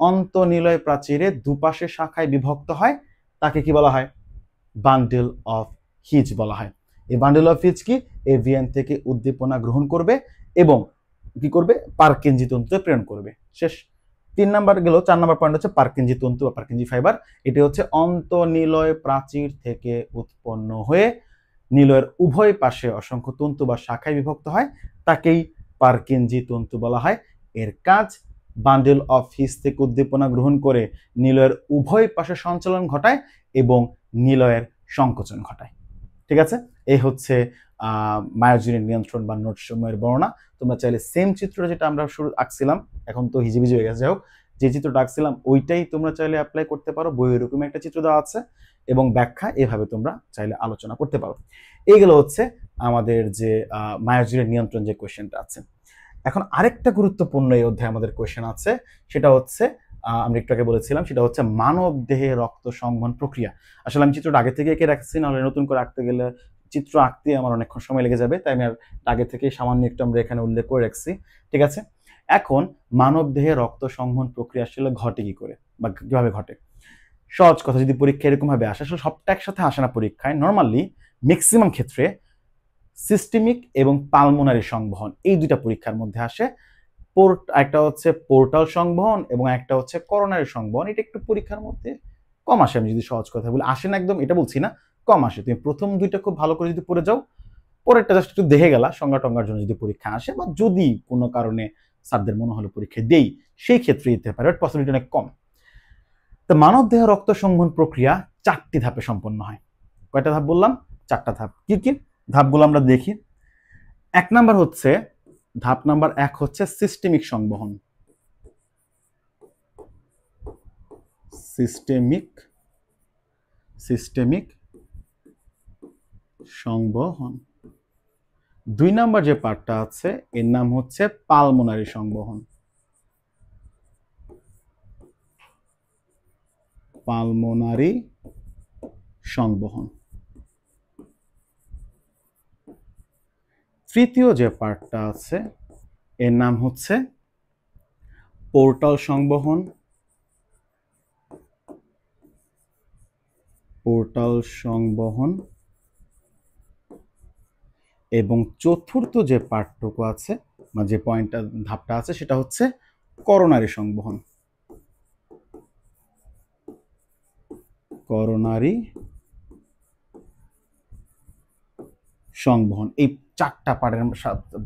অন্তঃনিলয় প্রাচীরে দুপাশে শাখায় বিভক্ত হয় তাকে কি বলা হয়? বান্ডেল অফ হিচ বলা হয়। এই বান্ডেল অফ হিচ কি? এভিএন থেকে উদ্দীপনা গ্রহণ করবে এবং কি করবে? পারকিনজি তন্তুতে প্রেরণ করবে। শেষ। 3 নাম্বার গেল। 4 নাম্বার পয়েন্ট হচ্ছে পারকিনজি তন্তু বা পারকিনজি ফাইবার। এটি হচ্ছে অন্তঃনিলয় প্রাচীর থেকে উৎপন্ন হয়ে নিলয়ের উভয় পাশে অসংখ্য তন্তু বা শাখায় বিভক্ত হয়, তাকেই পারকিনজি তন্তু বলা হয়। এর কাজ বান্ডেল অফ হিচ থেকে উদ্দীপনা গ্রহণ করে নিলয়ের উভয় পাশে সঞ্চালন ঘটায় এবং নিলয়ের সংকোচন ঘটায়। ঠিক আছে? এই হচ্ছে মায়োজনের নিয়ন্ত্রণ বা নোট সময়ের বর্ণনা। তোমরা চাইলে সেম চিত্রটা যেটা আমরা শুরু আঁকছিলাম, এখন তো হিজিবিজি হয়ে গেছে, যাই হোক, যে চিত্রটা আঁকছিলাম ওইটাই তোমরা চাইলে অ্যাপ্লাই করতে পারো। বই এরকম একটা চিত্র দেওয়া আছে এবং ব্যাখ্যা এভাবে তোমরা চাইলে আলোচনা করতে পারো। এইগুলো হচ্ছে আমাদের যে মায়োজনের নিয়ন্ত্রণ যে কোয়েশ্চেনটা আছে। এখন আরেকটা গুরুত্বপূর্ণ এই অধ্যায়ে আমাদের কোয়েশ্চেন আছে, সেটা হচ্ছে আমরা একটু আগে বলেছিলাম, সেটা হচ্ছে মানব দেহে রক্ত সংবহন প্রক্রিয়া। আসলে আমি চিত্রটা আগে থেকে এঁকে রাখছি, নাহলে নতুন করে আঁকতে গেলে চিত্র আঁকতে আমার অনেকক্ষণ সময় লেগে যাবে, তাই আমি আর আগে থেকে সামান্য একটু আমরা এখানে উল্লেখ করে রাখছি। ঠিক আছে? এখন মানব দেহে রক্ত সংবহন প্রক্রিয়া আসলে ঘটে কি করে বা কিভাবে ঘটে? সহজ কথা, যদি পরীক্ষা এরকম ভাবে আসে, আসলে সবটা একসাথে আসে না পরীক্ষায়। নর্মালি ম্যাক্সিমাম ক্ষেত্রে সিস্টেমিক এবং পালমোনারি সংবহন এই দুইটা পরীক্ষার মধ্যে আসে। একটা হচ্ছে পোর্টাল সংবহন এবং একটা হচ্ছে করোনারি সংবহন। এটা একটু পরীক্ষার মধ্যে কম আসে, আমি যদি সহজ কথা বলি। আসে না একদম এটা বলছি না, কম আসে। তুমি প্রথম দুইটা খুব ভালো করে যদি পড়ে যাও, পরেরটা জাস্ট একটু দেখে গেলা সংজ্ঞা টঙ্গার জন্য যদি পরীক্ষা আসে, বা যদি কোনো কারণে স্যারদের মনে হলো পরীক্ষা দেই, সেই ক্ষেত্রে দিতে পারে, বাট পসিবিলিটি অনেক কম। তো মানব দেহ রক্ত সংবহন প্রক্রিয়া 4টি ধাপে সম্পন্ন হয়। কয়টা ধাপ বললাম? 4টা ধাপ। কি কি ধাপগুলো আমরা দেখি। 1 নাম্বার হচ্ছে, ধাপ নাম্বার 1 হচ্ছে সিস্টেমিক সংবহন। সিস্টেমিক সংবহন। 2 নাম্বার যে পার্টটা আছে এর নাম হচ্ছে পালমোনারি সংবহন। পালমোনারি সংবহন। তৃতীয় যে পার্টটা আছে এর নাম হচ্ছে পোর্টাল সংবহন। পোর্টাল সংবহন। এবং চতুর্থ যে পার্টটুকু আছে বা যে পয়েন্টটা ধাপটা আছে সেটা হচ্ছে করোনারি সংবহন। করোনারি সংবহন। এই 4টা পার্টের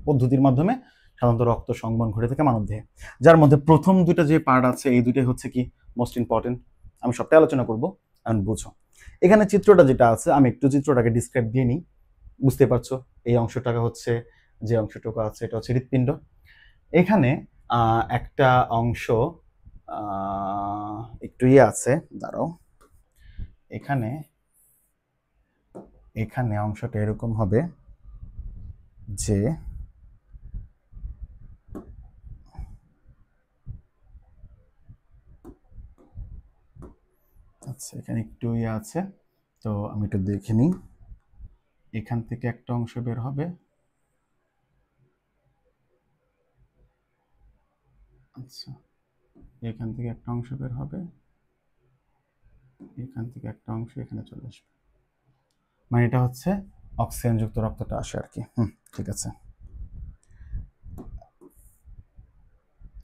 পদ্ধতির মাধ্যমে সাধারণত রক্ত সংবহন ঘটে থাকে মানবদেহে, যার মধ্যে প্রথম দুটো যে পার্ট আছে এই দুটোই হচ্ছে কি মোস্ট ইম্পর্টেন্ট। আমি সবটাই আলোচনা করব, এখন বুঝো। এখানে চিত্রটা যেটা আছে, আমি একটু চিত্রটাকে ডিসক্রাইব দিয়ে নিই, বুঝতে পারছো। এই অংশটাকে হচ্ছে, যে অংশটুকু আছে এটা হচ্ছে হৃৎপিণ্ড। এখানে একটা অংশ একটু আছে, দাঁড়াও। এখানে অংশটা এরকম হবে যে আচ্ছা, এখানে একটু আছে, তো আমি একটু দেখে নিই। এখান থেকে একটা অংশ বের হবে, আচ্ছা, এখান থেকে একটা অংশ বের হবে, এখান থেকে একটা অংশ এখানে চলে আসবে, মানে এটা হচ্ছে অক্সিজেনযুক্ত রক্তটা আসে আর কি। ঠিক আছে,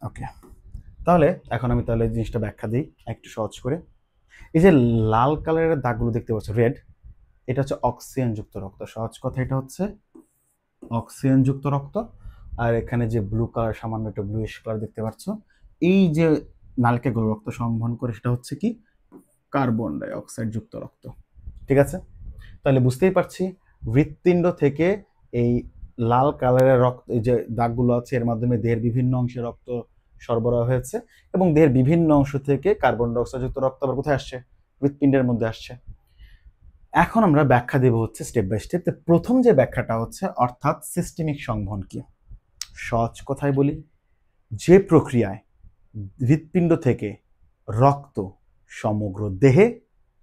ওকে। তাহলে এখন আমি তাহলে জিনিসটা ব্যাখ্যা দিই একটু সহজ করে। এই যে লাল কালারের দাগগুলো দেখতে পাচ্ছ, রেড, এটা হচ্ছে অক্সিজেনযুক্ত রক্ত। সহজ কথা, এটা হচ্ছে অক্সিজেনযুক্ত রক্ত। আর এখানে যে ব্লু কালার, সামান্য একটা ব্লুইশ কালার দেখতে পাচ্ছ, এই যে নালকেগুলো রক্ত সংবহন করে, সেটা হচ্ছে কি কার্বন ডাই অক্সাইড যুক্ত রক্ত। ঠিক আছে? তাহলে বুঝতেই পারছি হৃৎপিণ্ড থেকে এই লাল কালারের রক্ত, এই যে দাগগুলো আছে, এর মাধ্যমে দেহের বিভিন্ন অংশে রক্ত সরবরাহ হয়েছে এবং দেহের বিভিন্ন অংশ থেকে কার্বন ডাই অক্সাইড যুক্ত রক্ত আবার কোথায় আসছে? হৃৎপিণ্ডের মধ্যে আসছে। এখন আমরা ব্যাখ্যা দেব হচ্ছে স্টেপ বাই স্টেপ। প্রথম যে ব্যাখ্যাটা হচ্ছে, অর্থাৎ সিস্টেমিক সংবহন কি? সহজ কথায় বলি, যে প্রক্রিয়ায় হৃৎপিণ্ড থেকে রক্ত সমগ্র দেহে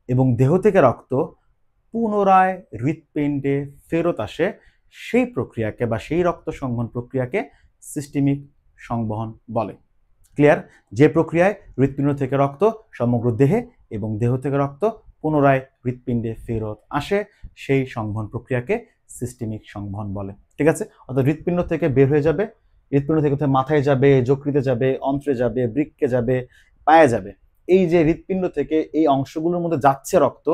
এবং দেহ থেকে রক্ত পুনরায় হৃৎপিণ্ডে ফেরত আসে, সেই প্রক্রিয়াকে বা সেই রক্ত সংবহন প্রক্রিয়াকে সিস্টেমিক সংবহন বলে। ক্লিয়ার? যে প্রক্রিয়ায় হৃৎপিণ্ড থেকে রক্ত সমগ্র দেহে এবং দেহ থেকে রক্ত পুনরায় হৃৎপিণ্ডে ফেরত আসে, সেই সংবহন প্রক্রিয়াকে সিস্টেমিক সংবহন বলে। ঠিক আছে? অর্থাৎ হৃৎপিণ্ড থেকে বের হয়ে যাবে, হৃৎপিণ্ড থেকে মাথায় যাবে, যকৃতে যাবে, অন্ত্রে যাবে, বৃক্কে যাবে, পায়ে যাবে। এই যে হৃৎপিণ্ড থেকে এই অংশগুলোর মধ্যে যাচ্ছে রক্ত,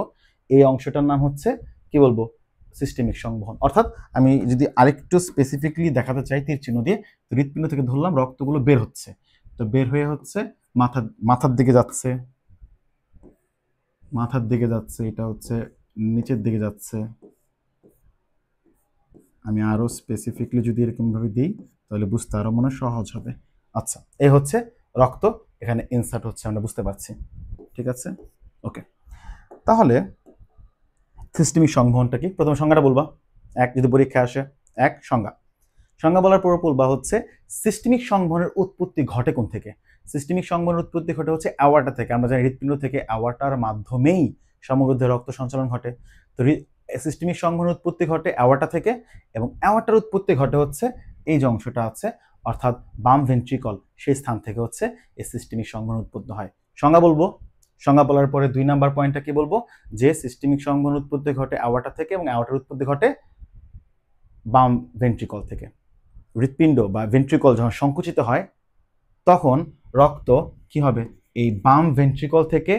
এই অংশটার নাম হচ্ছে কি বলবো? সিস্টেমিক সংবহন। অর্থাৎ আমি যদি আরেকটু স্পেসিফিকলি দেখাতে চাই তীর চিহ্ন দিয়ে, তো হৃৎপিণ্ড থেকে ধরলাম রক্তগুলো বের হচ্ছে, তো বের হয়ে হচ্ছে মাথার দিকে যাচ্ছে, মাথার দিকে যাচ্ছে, এটা হচ্ছে নিচের দিকে যাচ্ছে। আমি আরো স্পেসিফিকলি যদি এরকম ভাবে দিই তাহলে বুঝতে আরো মনে সহজ হবে। আচ্ছা, এই হচ্ছে রক্ত, এখানে ইনসার্ট হচ্ছে, আমরা বুঝতে পারছি। ঠিক আছে, ওকে। তাহলে সিস্টেমিক সংবহনটা কি? প্রথম সংজ্ঞাটা বলবা, এক যদি পরীক্ষা আসে, এক সংজ্ঞা বলার পর বলবা হচ্ছে সিস্টেমিক সংবহনের উৎপত্তি ঘটে কোন থেকে? সিস্টেমিক সংবহনের উৎপত্তি ঘটে হচ্ছে অ্যাওয়ার্টা থেকে। আমরা জানি হৃৎপিণ্ড থেকে অ্যাওয়ার্টার মাধ্যমেই সমগ্র দেহে রক্ত সঞ্চালন ঘটে। তো সিস্টেমিক সংবহনের উৎপত্তি ঘটে অ্যাওয়ার্টা থেকে, এবং অ্যাওয়ার্টার উৎপত্তি ঘটে হচ্ছে এই যে অংশটা আছে, অর্থাৎ বাম ভেন্ট্রিকল, সেই স্থান থেকে হচ্ছে এই সিস্টেমিক সংবহন উৎপত্তি হয়। সংজ্ঞা বলবো, সংজ্ঞা বলার পরে 2 নাম্বার পয়েন্টটা কি বলবো? যে সিস্টেমিক সংবহন উৎপত্তি ঘটে অ্যাওয়ার্টা থেকে এবং অ্যাওয়ার্টার উৎপত্তি ঘটে বাম ভেন্ট্রিকল থেকে। হৃৎপিণ্ড বা ভেন্ট্রিকল যখন সংকুচিত হয় তখন রক্ত কি হবে? এই বাম ভেন্ট্রিকল থেকে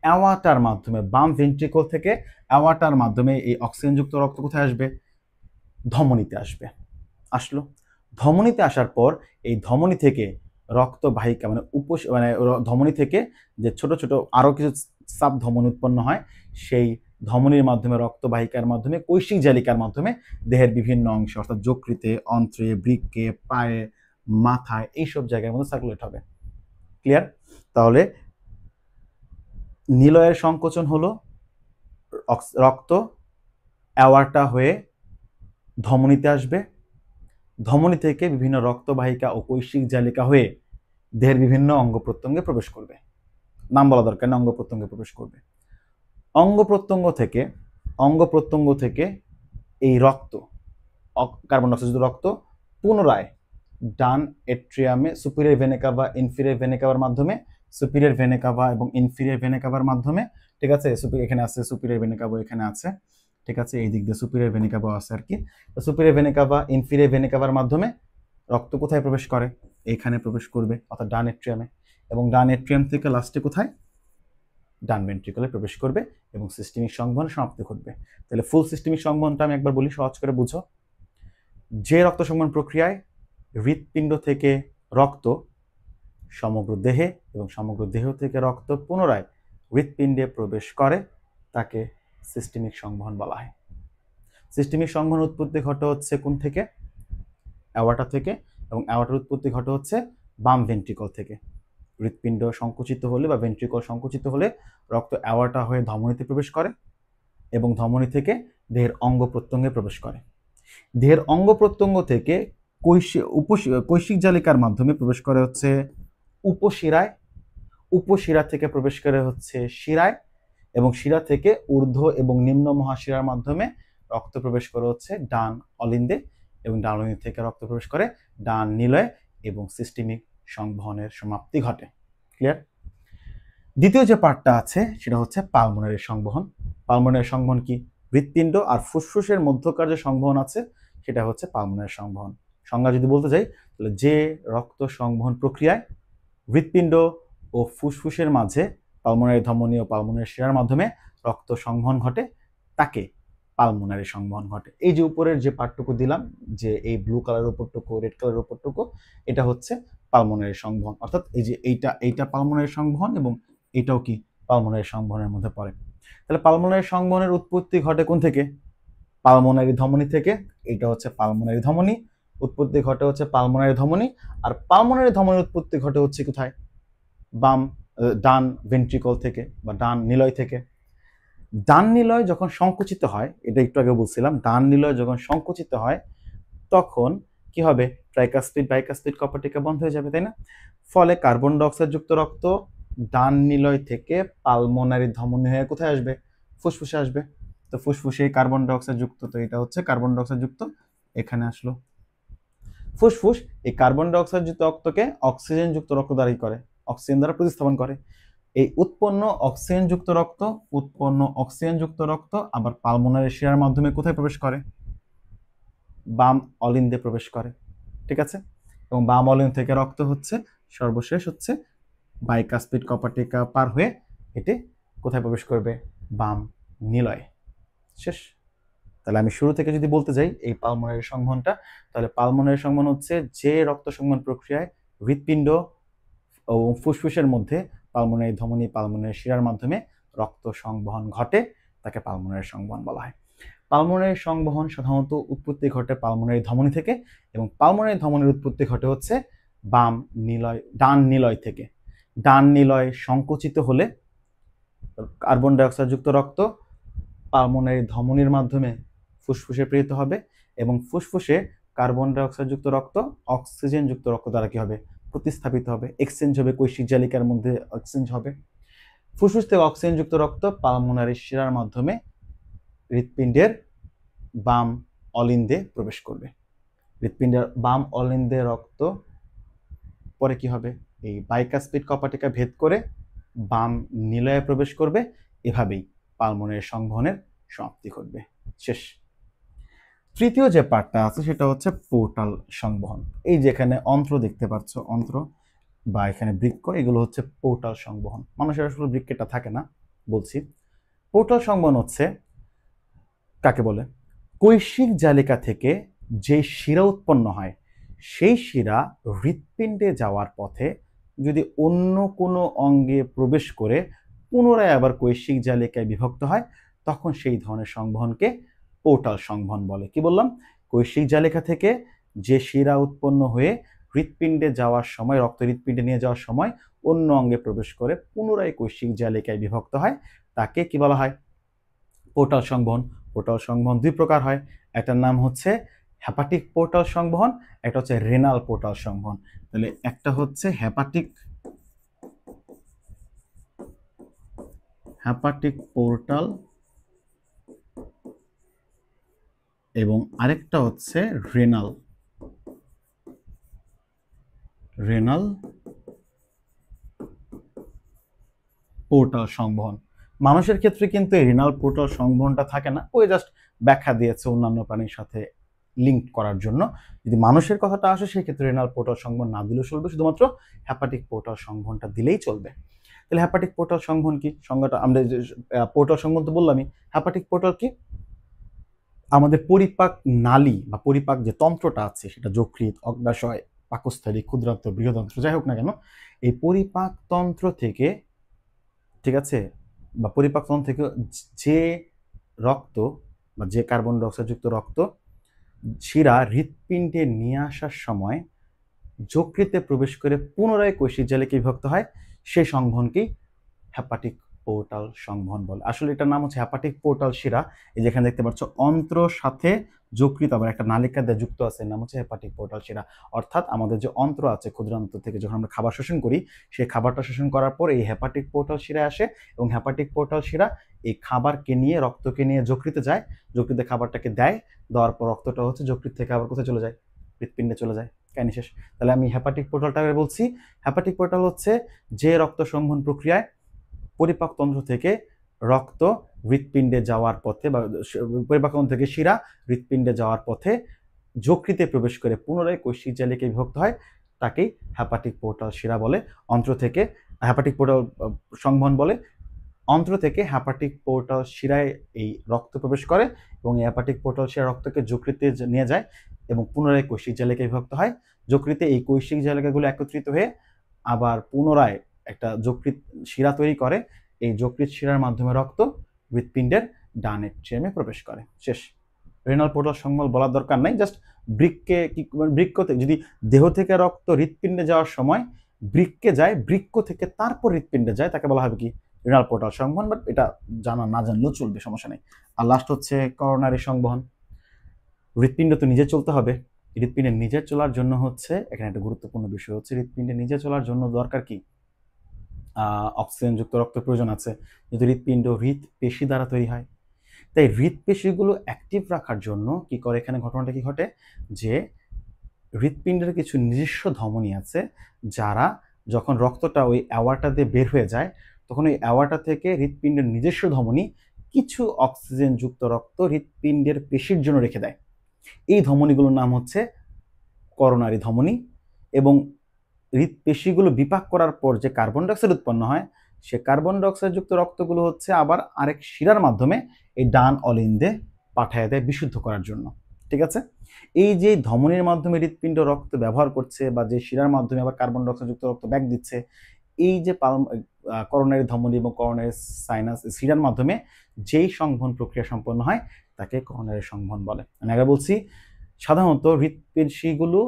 অ্যাওয়ার্টার মাধ্যমে, বাম ভেন্ট্রিকল থেকে অ্যাওয়ার্টার মাধ্যমে এই অক্সিজেনযুক্ত রক্ত কোথায় আসবে? ধমনীতে আসবে। আসলো, ধমনীতে আসার পর এই ধমনী থেকে রক্তবাহিকা মানে ধমনী থেকে যে ছোট ছোট আরো কিছু সাব ধমনী উৎপন্ন হয়, সেই ধমনীর মাধ্যমে রক্তবাহিকার মাধ্যমে কৈশিক জালিকার মাধ্যমে দেহের বিভিন্ন অংশে, অর্থাৎ যকৃতে, অন্ত্রে, বৃক্কে, পায়ে, মাথায়, এইসব জায়গার মধ্যে সার্কুলেট হবে। ক্লিয়ার? তাহলে নিলয়ের সংকোচন হলো রক্ত অ্যাওয়ার্টা হয়ে ধমনীতে আসবে, ধমনী থেকে বিভিন্ন রক্তবাহিকা ও কৈশিক জালিকা হয়ে দেহের বিভিন্ন অঙ্গ প্রত্যঙ্গে প্রবেশ করবে। নাম বলা দরকার না, অঙ্গ প্রত্যঙ্গে প্রবেশ করবে। অঙ্গ প্রত্যঙ্গ থেকে এই রক্ত, কার্বন ডাইঅক্সাইড রক্ত পুনরায় ডান এট্রিয়ামে superior vena cava, inferior vena কাভার মাধ্যমে, সুপিরিয়র ভেনা কাভা এবং ইনফিরিয়র ভেনা কাভার মাধ্যমে, ঠিক আছে, এখানে আছে সুপিরিয়র ভেনা কাভা, এখানে আছে, ঠিক আছে, এই দিক দিয়ে সুপিরিয়র ভেনা কাভা আছে আর কি। Superior vena cava, inferior vena কাভার মাধ্যমে রক্ত কোথায় প্রবেশ করে? এইখানে প্রবেশ করবে, অর্থাৎ ডান এট্রিয়ামে, এবং ডান এট্রিয়াম থেকে লাস্টে কোথায়? ডান ভেন্ট্রিকলে প্রবেশ করবে এবং সিস্টেমিক সংবহন সমাপ্তি ঘটবে। তাহলে ফুল সিস্টেমিক সংবহনটা আমি একবার বলি, সহজ করে বুঝো। যে রক্ত সংবহন প্রক্রিয়ায় হৃৎপিণ্ড থেকে রক্ত সমগ্র দেহে এবং সমগ্র দেহ থেকে রক্ত পুনরায় হৃৎপিণ্ডে প্রবেশ করে তাকে সিস্টেমিক সংবহন বলা হয়। সিস্টেমিক সংবহন উৎপত্তি ঘটে হচ্ছে কোন থেকে? অ্যাওয়ার্টা থেকে, এবং অ্যাওয়ার্টার উৎপত্তি ঘটে হচ্ছে বাম ভেন্ট্রিকল থেকে। হৃৎপিণ্ড সংকুচিত হলে বা ভেন্ট্রিকল সংকুচিত হলে রক্ত অ্যাওয়ার্টা হয়ে ধমনীতে প্রবেশ করে এবং ধমনী থেকে দেহের অঙ্গ প্রত্যঙ্গে প্রবেশ করে। দেহের অঙ্গ প্রত্যঙ্গ থেকে কৈশিক জালিকার মাধ্যমে প্রবেশ করে হচ্ছে উপশিরায়, উপশিরা থেকে প্রবেশ করে হচ্ছে শিরায়, এবং শিরা থেকে ঊর্ধ্ব এবং নিম্ন মহাশিরার মাধ্যমে রক্ত প্রবেশ করে হচ্ছে ডান অলিন্দে, এবং ডান অলিন্দ থেকে রক্ত প্রবেশ করে ডান নিলয়ে এবং সিস্টেমিক সংবহনের সমাপ্তি ঘটে। ক্লিয়ার? দ্বিতীয় যে পার্টটা আছে সেটা হচ্ছে পালমোনারি সংবহন। পালমোনারি সংবহন কি? হৃৎপিণ্ড আর ফুসফুসের মধ্যকার যে সংবহন আছে সেটা হচ্ছে পালমোনারি সংবহন। সংজ্ঞা যদি বলতে যাই তাহলে যে রক্ত সংবহন প্রক্রিয়ায় হৃৎপিণ্ড ও ফুসফুসের মাঝে পালমোনারি ধমনী ও পালমোনারি শিরার মাধ্যমে রক্ত সংবহন ঘটে তাকে পালমোনারি সংবহন ঘটে। এই যে উপরের যে পার্টটুকু দিলাম, যে এই ব্লু কালারের উপরটুকু, রেড কালারের উপরটুকু, এটা হচ্ছে পালমোনারি সংবহন। অর্থাৎ এই যে এইটা পালমোনারি সংবহন এবং এটাও কি পালমোনারি সংবহনের মধ্যে পড়ে। তাহলে পালমোনারি সংবহনের উৎপত্তি ঘটে কোন থেকে? পালমোনারি ধমনী থেকে। এটা হচ্ছে পালমোনারি ধমনী, উৎপত্তি ঘটে হচ্ছে পালমোনারি ধমনী, আর পালমোনারি ধমনীর উৎপত্তি ঘটে হচ্ছে কোথায়? ডান ভেন্ট্রিকল থেকে বা ডান নিলয় থেকে। ডান নিলয় যখন সংকুচিত হয়, এটা একটু আগে বলছিলাম, ডান নিলয় যখন সংকুচিত হয় তখন কি হবে? ট্রাইকাসপিড বাইকাসপিড কপার টিকা বন্ধ হয়ে যাবে, তাই না? ফলে কার্বন ডাইঅক্সাইড যুক্ত রক্ত ডান নিলয় থেকে পালমোনারি ধমনী হয়ে কোথায় আসবে? ফুসফুসে আসবে। তো ফুসফুসে কার্বন ডাইঅক্সাইড যুক্ত, তো এটা হচ্ছে কার্বন ডাইঅক্সাইড যুক্ত, এখানে আসলো। ফুসফুস এই কার্বন ডাইঅক্সাইড যুক্ত রক্তকে অক্সিজেন যুক্ত রক্ত দ্বারা করে, অক্সিজেন দ্বারা প্রতিস্থাপন করে। এই উৎপন্ন অক্সিজেন যুক্ত রক্ত আবার পালমোনারি শিরার মাধ্যমে কোথায় প্রবেশ করে? বাম অলিন্দে প্রবেশ করে, ঠিক আছে। এবং বাম অলিন্দ থেকে রক্ত হচ্ছে সর্বশেষ হচ্ছে বাইকাসপিড কপাটিকা পার হয়ে এটি কোথায় প্রবেশ করবে? বাম নিলয়। শেষ। তাহলে আমি শুরু থেকে যদি বলতে যাই এই পালমোনারি সংবহনটা, তাহলে পালমোনারি সংবহন হচ্ছে যে রক্ত সংবহন প্রক্রিয়ায় হৃৎপিণ্ড ও ফুসফুসের মধ্যে পালমোনারি ধমনী পালমোনারি শিরার মাধ্যমে রক্ত সংবহন ঘটে, তাকে পালমোনারি সংবহন বলা হয়। পালমোনারি সংবহন সাধারণত উৎপত্তি ঘটে পালমোনারি ধমনী থেকে, এবং পালমোনারি ধমনীর উৎপত্তি ঘটে হচ্ছে ডান নিলয় থেকে। ডান নিলয় সংকুচিত হলে কার্বন ডাইঅক্সাইড যুক্ত রক্ত পালমোনারি ধমনীর মাধ্যমে ফুসফুসে প্রেরিত হবে, এবং ফুসফুসে কার্বন ডাইঅক্সাইড যুক্ত রক্ত অক্সিজেন যুক্ত রক্ত দ্বারা কি হবে? প্রতিস্থাপিত হবে, এক্সচেঞ্জ হবে, কৈশিক জালিকার মধ্যে এক্সচেঞ্জ হবে। ফুসফুস থেকে অক্সিজেন যুক্ত রক্ত পালমোনারি শিরার মাধ্যমে হৃৎপিণ্ডের বাম অলিন্দে প্রবেশ করবে। হৃৎপিণ্ডের বাম অলিন্দে রক্ত পরে কি হবে? এই বাইকাসপিড কপাটিকা ভেদ করে বাম নিলয়ে প্রবেশ করবে। এভাবেই পালমোনারি সংবহনের সমাপ্তি ঘটবে। শেষ। তৃতীয় যে পার্টটা আছে সেটা হচ্ছে পোর্টাল সংবহন। এই যেখানে অন্ত্র দেখতে পাচ্ছ, অন্ত্র বা এখানে বৃক্ক, এগুলো হচ্ছে পোর্টাল সংবহন। মানুষের আসলে বৃক্কটা থাকে না, বলছি। পোর্টাল সংবহন হচ্ছে কাকে বলে? কৈশিক জালিকা থেকে যে শিরা উৎপন্ন হয়, সেই শিরা হৃৎপিণ্ডে যাওয়ার পথে যদি অন্য কোনো অঙ্গে প্রবেশ করে পুনরায় আবার কৈশিক জালিকায় বিভক্ত হয়, তখন সেই ধরনের সংবহনকে পোর্টাল সংবহন বলে। কি বললাম? কৈশিক জালিকা থেকে যে শিরা উৎপন্ন হয়ে হৃৎপিণ্ডে যাওয়ার সময়, রক্ত হৃৎপিণ্ডে নিয়ে যাওয়ার সময় অন্য অঙ্গে প্রবেশ করে পুনরায় কৈশিক জালিকায় বিভক্ত হয়, তাকে কি বলা হয়? পোর্টাল সংবহন। পোর্টাল সংবহন দুই প্রকার হয়, একটার নাম হচ্ছে হেপাটিক পোর্টাল সংবহন, একটা হচ্ছে রেনাল পোর্টাল সংবহন। তাহলে একটা হচ্ছে হেপাটিক পোর্টাল এবং আরেকটা হচ্ছে রেনাল পোর্টাল সংবহন। মানুষের ক্ষেত্রে কিন্তু এই রেনাল পোর্টাল সংবহনটা থাকে না, ওই জাস্ট ব্যাখ্যা দিয়েছে অন্যান্য প্রাণীর সাথে লিঙ্ক করার জন্য। যদি মানুষের কথাটা আসে সেই ক্ষেত্রে রেনাল পোর্টাল সংবহন না দিলেও চলবে, শুধুমাত্র হেপাটিক পোর্টাল সংবহনটা দিলেই চলবে। তাহলে হেপাটিক পোর্টাল সংবহন কি? সংজ্ঞাটা আমরা পোর্টাল সংবহন তো বললামই। হেপাটিক পোর্টাল কি? আমাদের পরিপাক নালী বা পরিপাক যে তন্ত্রটা আছে, সেটা যকৃৎ, অগ্ন্যাশয়, পাকস্থলী, ক্ষুদ্রান্ত, বৃহদান্ত্র, যাই হোক না কেন, এই পরিপাক তন্ত্র থেকে, ঠিক আছে, বা পরিপাক তন্ত্র থেকে যে রক্ত বা যে কার্বন ডাইঅক্সাইড যুক্ত রক্ত শিরা হৃৎপিণ্ডে নিয়ে আসার সময় যকৃতে প্রবেশ করে পুনরায় কৈশিক জালিকায় বিভক্ত হয়, সেই সংবহনকেই হেপাটিক পোর্টাল সংবহন বলে। আসলে এটার নাম হচ্ছে হেপাটিক পোর্টাল শিরা। এই যেখানে দেখতে পাচ্ছ অন্ত্র সাথে যকৃৎ আবার একটা নালিকা দিয়ে যুক্ত আছে, নাম হচ্ছে হেপাটিক পোর্টাল শিরা। অর্থাৎ আমাদের যে অন্ত্র আছে, ক্ষুদ্রান্ত থেকে যখন আমরা খাবার শোষণ করি, সেই খাবারটা শোষণ করার পর এই হেপাটিক পোর্টাল শিরায় আসে, এবং হেপাটিক পোর্টাল শিরা এই খাবারকে নিয়ে, রক্তকে নিয়ে যকৃতে যায়, যকৃতে খাবারটাকে দেয়, দেওয়ার পর রক্তটা হচ্ছে যকৃৎ থেকে আবার কোথায় চলে যায়? হৃৎপিণ্ডে চলে যায়। কাহিনী শেষ। তাহলে আমি হেপাটিক পোর্টালটাকে বলছি, হেপাটিক পোর্টাল হচ্ছে যে রক্ত সংবহন প্রক্রিয়ায় পরিপাক তন্ত্র থেকে রক্ত হৃৎপিণ্ডে যাওয়ার পথে, বা পরিপাক তন্ত্র থেকে শিরা হৃৎপিণ্ডে যাওয়ার পথে যকৃতে প্রবেশ করে পুনরায় কৈশিক জালিকায় বিভক্ত হয়, তাকেই হেপাটিক পোর্টাল শিরা বলে। অন্ত্র থেকে হেপাটিক পোর্টাল সংবহন বলে। অন্ত্র থেকে হেপাটিক পোর্টাল শিরায় এই রক্ত প্রবেশ করে, এবং এই হেপাটিক পোর্টাল শিরা রক্তকে যকৃতে নিয়ে যায় এবং পুনরায় কৈশিক জালিকায় বিভক্ত হয়। যকৃতে এই কৈশিক জালিকাগুলো একত্রিত হয়ে আবার পুনরায় একটা যকৃৎ শিরা তৈরি করে, এই যকৃৎ শিরার মাধ্যমে রক্ত হৃৎপিণ্ডের ডান এক্সট্রিমে প্রবেশ করে। শেষ। রেনাল পোর্টাল সংবহন বলার দরকার নাই, জাস্ট বৃক্কে কি, বৃক্কতে যদি দেহ থেকে রক্ত হৃৎপিণ্ডে যাওয়ার সময় বৃক্কে যায়, বৃক্ক থেকে তারপর হৃৎপিণ্ডে যায়, তাকে বলা হবে কি? Renal portal সংবহন। বাট এটা জানা না জানলেও চলবে, সমস্যা নেই। আর লাস্ট হচ্ছে করোনারি সংবহন। হৃৎপিণ্ড তো নিজে চলতে হবে, হৃৎপিণ্ডে নিজে চলার জন্য হচ্ছে, এখানে একটা গুরুত্বপূর্ণ বিষয় হচ্ছে, হৃৎপিণ্ডে নিজে চলার জন্য দরকার কি? অক্সিজেনযুক্ত রক্তের প্রয়োজন আছে, যেহেতু হৃৎপিণ্ড হৃৎপেশি দ্বারা তৈরি হয়। তাই হৃৎপেশিগুলো অ্যাক্টিভ রাখার জন্য কি করে, এখানে ঘটনাটা কি ঘটে যে হৃৎপিণ্ডের কিছু নিজস্ব ধমনী আছে, যারা যখন রক্তটা ওই অ্যাওয়ার্টা দিয়ে বের হয়ে যায়, তখন ওই অ্যাওয়ার্টা থেকে হৃৎপিণ্ডের নিজস্ব ধমনী কিছু অক্সিজেনযুক্ত রক্ত হৃৎপিণ্ডের পেশির জন্য রেখে দেয়। এই ধমনীগুলোর নাম হচ্ছে করোনারি ধমনী। এবং হৃৎপেশিগুলো বিপাক করার পর যে কার্বন ডাইঅক্সাইড উৎপন্ন হয়, সে কার্বন ডাইঅক্সাইডযুক্ত রক্তগুলো হচ্ছে আবার আরেক শিরার মাধ্যমে এই ডান অলিন্দে পাঠায় দেয় বিশুদ্ধ করার জন্য। ঠিক আছে, এই যে ধমনীর মাধ্যমে হৃৎপিণ্ড রক্ত ব্যবহার করছে বা যে শিরার মাধ্যমে আবার কার্বন ডাইঅক্সাইডযুক্ত রক্ত ব্যাক দিচ্ছে, এই যে করোনারি ধমনী এবং করোনারি সাইনাস শিরার মাধ্যমে যেই সংবহন প্রক্রিয়া সম্পন্ন হয় তাকে করোনারি সংবহন বলে। আমি আগে বলছি, সাধারণত হৃৎপেশিগুলো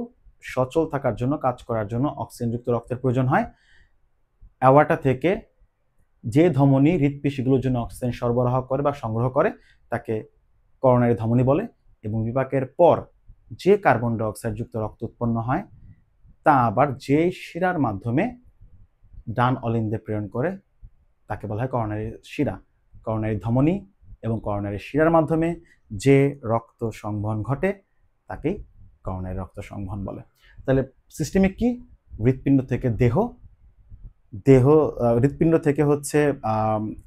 সচল থাকার জন্য, কাজ করার জন্য অক্সিজেনযুক্ত রক্তের প্রয়োজন হয়। অ্যাওয়ার্টা থেকে যে ধমনী হৃৎপেশিগুলোর জন্য অক্সিজেন সরবরাহ করে বা সংগ্রহ করে তাকে করোনারি ধমনী বলে। এবং বিপাকের পর যে কার্বন ডাইঅক্সাইডযুক্ত রক্ত উৎপন্ন হয় তা আবার যে শিরার মাধ্যমে ডান অলিন্দে প্রেরণ করে তাকে বলা হয় করোনারি শিরা। করোনারি ধমনী এবং করোনারি শিরার মাধ্যমে যে রক্ত সংবহন ঘটে তাকেই করোনারি রক্ত সংবহন বলে। তাহলে সিস্টেমিক কি, হৃৎপিণ্ড থেকে দেহ, হৃৎপিণ্ড থেকে হচ্ছে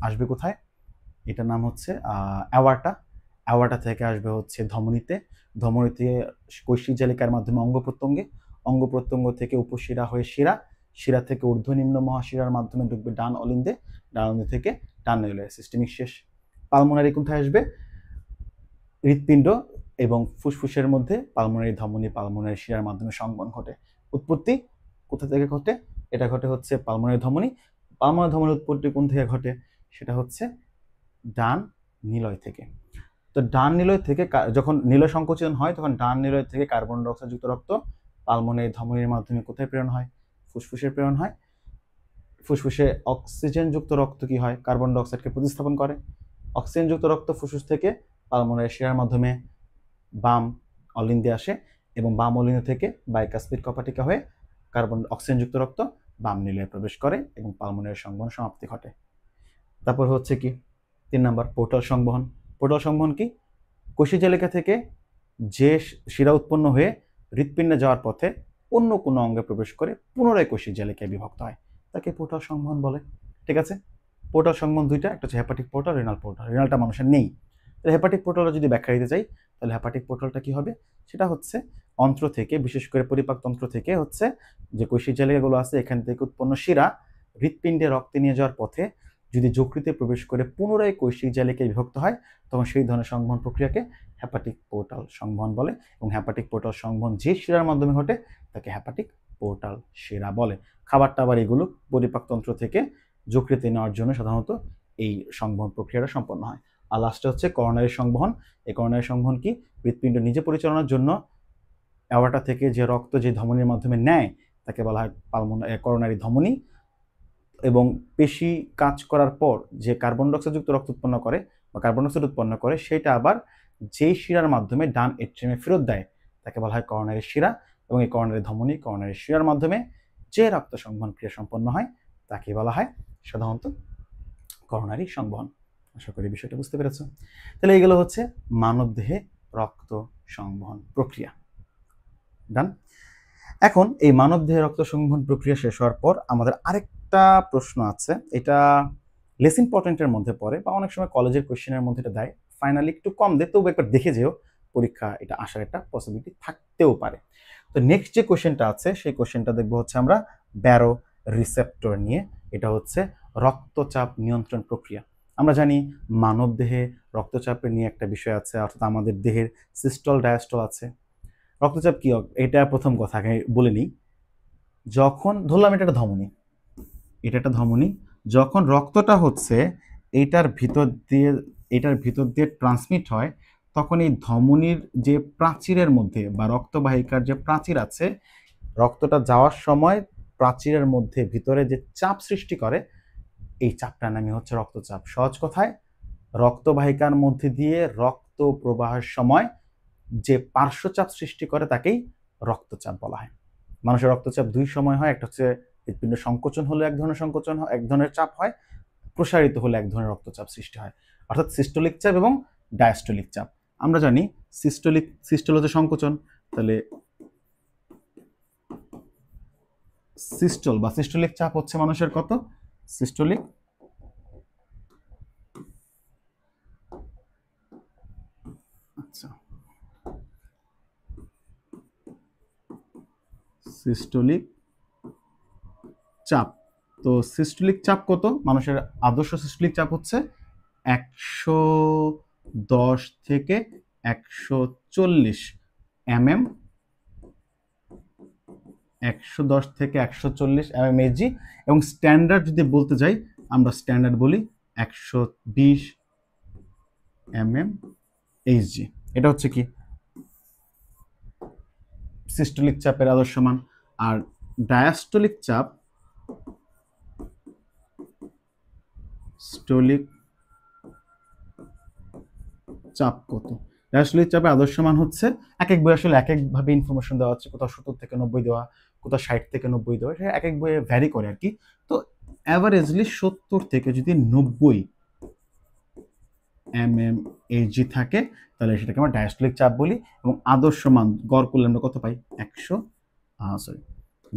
আসবে কোথায়, এটার নাম হচ্ছে অ্যাওয়ার্টা। অ্যাওয়ার্টা থেকে আসবে হচ্ছে ধমনীতে, ধমনীতে কৈশিক জালিকার মাধ্যমে অঙ্গ প্রত্যঙ্গে, অঙ্গ প্রত্যঙ্গ থেকে উপশিরা হয়ে শিরা, শিরা থেকে ঊর্ধ্ব নিম্ন মহাশিরার মাধ্যমে ঢুকবে ডান অলিন্দে, ডান অলিন্দ থেকে ডান নিউলে। সিস্টেমিক শেষ। পালমোনারি কোথায় আসবে, হৃৎপিণ্ড এবং ফুসফুসের মধ্যে পালমোনারি ধমনী পালমোনারি শিরার মাধ্যমে সংবহন ঘটে। উৎপত্তি কোথা থেকে ঘটে, এটা ঘটে হচ্ছে পালমোনারি ধমনী। পালমোনারি ধমনীর উৎপত্তি কোন থেকে ঘটে, সেটা হচ্ছে ডান নিলয় থেকে। তো ডান নিলয় থেকে যখন নিলয় সংকোচন হয় তখন ডান নিলয় থেকে কার্বন ডাইঅক্সাইডযুক্ত রক্ত পালমোনারি ধমনীর মাধ্যমে কোথায় প্রেরণ হয়, ফুসফুসে প্রেরণ হয়। ফুসফুসে অক্সিজেনযুক্ত রক্ত কি হয়, কার্বন ডাইঅক্সাইডকে প্রতিস্থাপন করে। অক্সিজেনযুক্ত রক্ত ফুসফুস থেকে পালমোনারি শিরার মাধ্যমে বাম অলিন্দে আসে এবং বাম অলিন্দ থেকে বাইকাসপিড কপাটিকা হয়ে অক্সিজেনযুক্ত রক্ত বাম নিলয়ে প্রবেশ করে এবং পালমোনারি সংবহন সমাপ্তি ঘটে। তারপর হচ্ছে কি 3 নম্বর পোর্টাল সংবহন। পোর্টাল সংবহন কি, কোষিজালিকা থেকে যে শিরা উৎপন্ন হয়ে হৃৎপিণ্ডে যাওয়ার পথে অন্য কোনো অঙ্গে প্রবেশ করে পুনরায় কোষিজালিকায় বিভক্ত হয়, তাকে পোর্টাল সংবহন বলে। ঠিক আছে, পোর্টাল সংবহন দুইটা, একটা হচ্ছে হেপাটিক পোর্টাল, রেনাল পোর্টাল। রেনালটা মানুষের নেই। তাহলে হেপাটিক পোর্টালটা যদি ব্যাখ্যা দিতে চাই, তাহলে হেপাটিক পোর্টালটা কি হবে, সেটা হচ্ছে অন্ত্র থেকে, বিশেষ করে পরিপাকতন্ত্র থেকে হচ্ছে যে কোষিজালিকাগুলো আছে এখান থেকে উৎপন্ন শিরা হৃৎপিণ্ডে রক্তে নিয়ে যাওয়ার পথে যদি যকৃতে প্রবেশ করে পুনরায় কৈশিক জালিকায় বিভক্ত হয়, তখন সেই ধরনের সংবহন প্রক্রিয়াকে হেপাটিক পোর্টাল সংবহন বলে। এবং হেপাটিক পোর্টাল সংবহন যে শিরার মাধ্যমে ঘটে তাকে হেপাটিক পোর্টাল শিরা বলে। খাবার টাবার এগুলো পরিপাকতন্ত্র থেকে যকৃতে নেওয়ার জন্য সাধারণত এই সংবহন প্রক্রিয়াটা সম্পন্ন হয়। আর লাস্টে হচ্ছে করোনারি সংবহন। এই করোনারি সংবহন কি, হৃৎপিণ্ড নিজে পরিচালনার জন্য অ্যাওয়ার্টা থেকে যে রক্ত যে ধমনীর মাধ্যমে নেয় তাকে বলা হয় করোনারি ধমনী। এবং পেশি কাজ করার পর যে কার্বন ডাইঅক্সাইডযুক্ত রক্ত উৎপন্ন করে বা কার্বন ডাইঅক্সাইড উৎপন্ন করে, সেটা আবার যেই শিরার মাধ্যমে ডান এট্রিয়ামে ফেরত দেয় তাকে বলা হয় করোনারি শিরা। এবং এই করোনারি ধমনী করোনারি শিরার মাধ্যমে যে রক্ত সংবহন ক্রিয়া সম্পন্ন হয় তাকে বলা হয় সাধারণত করোনারি সংবহন। আশা করি বিষয়টা বুঝতে পেরেছ। তাহলে এইগুলো হচ্ছে মানবদেহে রক্ত সংবহন প্রক্রিয়া। ডান। এখন এই মানবদেহে রক্ত সংবহন প্রক্রিয়া শেষ হওয়ার পর আমাদের আরেকটা প্রশ্ন আছে, এটা লেস ইম্পর্টেন্টের মধ্যে পড়ে বা অনেক সময় কলেজের কোয়েশ্চেনের মধ্যে এটা দেয়, ফাইনালি একটু কম দেয়, তবু একবার দেখে যেও, পরীক্ষা এটা আসার একটা পসিবিলিটি থাকতেও পারে। তো নেক্সট যে কোয়েশ্চেনটা আছে সেই কোয়েশ্চেনটা দেখবো হচ্ছে আমরা ব্যারো রিসেপ্টর নিয়ে। এটা হচ্ছে রক্তচাপ নিয়ন্ত্রণ প্রক্রিয়া। আমরা জানি মানবদেহে রক্তচাপের নিয়ে একটা বিষয় আছে, অর্থাৎ আমাদের দেহের সিস্টল ডায়াস্টল আছে। রক্তচাপ কি, এটা প্রথম কথা আগে বলে নিই। যখন ধরলাম এটা একটা ধমনী, এটা একটা ধমনী, যখন রক্তটা হচ্ছে এটার ভিতর দিয়ে ট্রান্সমিট হয়, তখন এই ধমনীর যে প্রাচীরের মধ্যে বা রক্তবাহিকার যে প্রাচীর আছে, রক্তটা যাওয়ার সময় প্রাচীরের মধ্যে ভিতরে যে চাপ সৃষ্টি করে, এই চাপটার নামই হচ্ছে রক্তচাপ। সহজ কথায়, রক্তবাহিকার মধ্যে দিয়ে রক্ত প্রবাহের সময় যে পার্শ্বচাপ সৃষ্টি করে তাকেই রক্তচাপ বলা হয়। মানুষের রক্তচাপ দুই সময় হয়, একটা হচ্ছে হৃৎপিণ্ড সংকোচন হলে এক ধরনের সংকোচন হয়, এক ধরনের চাপ হয়, প্রসারিত হলে এক ধরনের রক্তচাপ সৃষ্টি হয়, অর্থাৎ সিস্টোলিক চাপ এবং ডায়াস্টোলিক চাপ। আমরা জানি সিস্টোল হচ্ছে সংকোচন, তাহলে সিস্টোল বা সিস্টোলিক চাপ হচ্ছে মানুষের কত? সিস্টোলিক আচ্ছা সিস্টোলিক চাপ। তো সিস্টোলিক চাপ কত? মানুষের আদর্শ সিস্টোলিক চাপ হচ্ছে 110 থেকে 140 mm, 110 থেকে 140 mmHg, এবং স্ট্যান্ডার্ড যদি বলতে যাই আমরা স্ট্যান্ডার্ড বলি 120 mmHg। এটা হচ্ছে কি সিস্টোলিক চাপের আদর্শ মান। আর ডায়াস্টোলিক চাপ, স্টোলিক চাপ কত? ডায়াস্টোলিক চাপের আদর্শ মান হচ্ছে, এক এক বই আসলে এক একভাবে ইনফরমেশন দেওয়া হচ্ছে, কোথাও 70 থেকে 90 দেওয়া, কোথাও 60 থেকে 90 দেওয়া, সেটা এক এক বইয়ে ভ্যারি করে আর কি। তো অ্যাভারেজলি 70 থেকে যদি 90 mmHg থাকে তাহলে সেটাকে আমরা ডায়াস্টোলিক চাপ বলি, এবং আদর্শ মান গড় করলে আমরা কত পাই?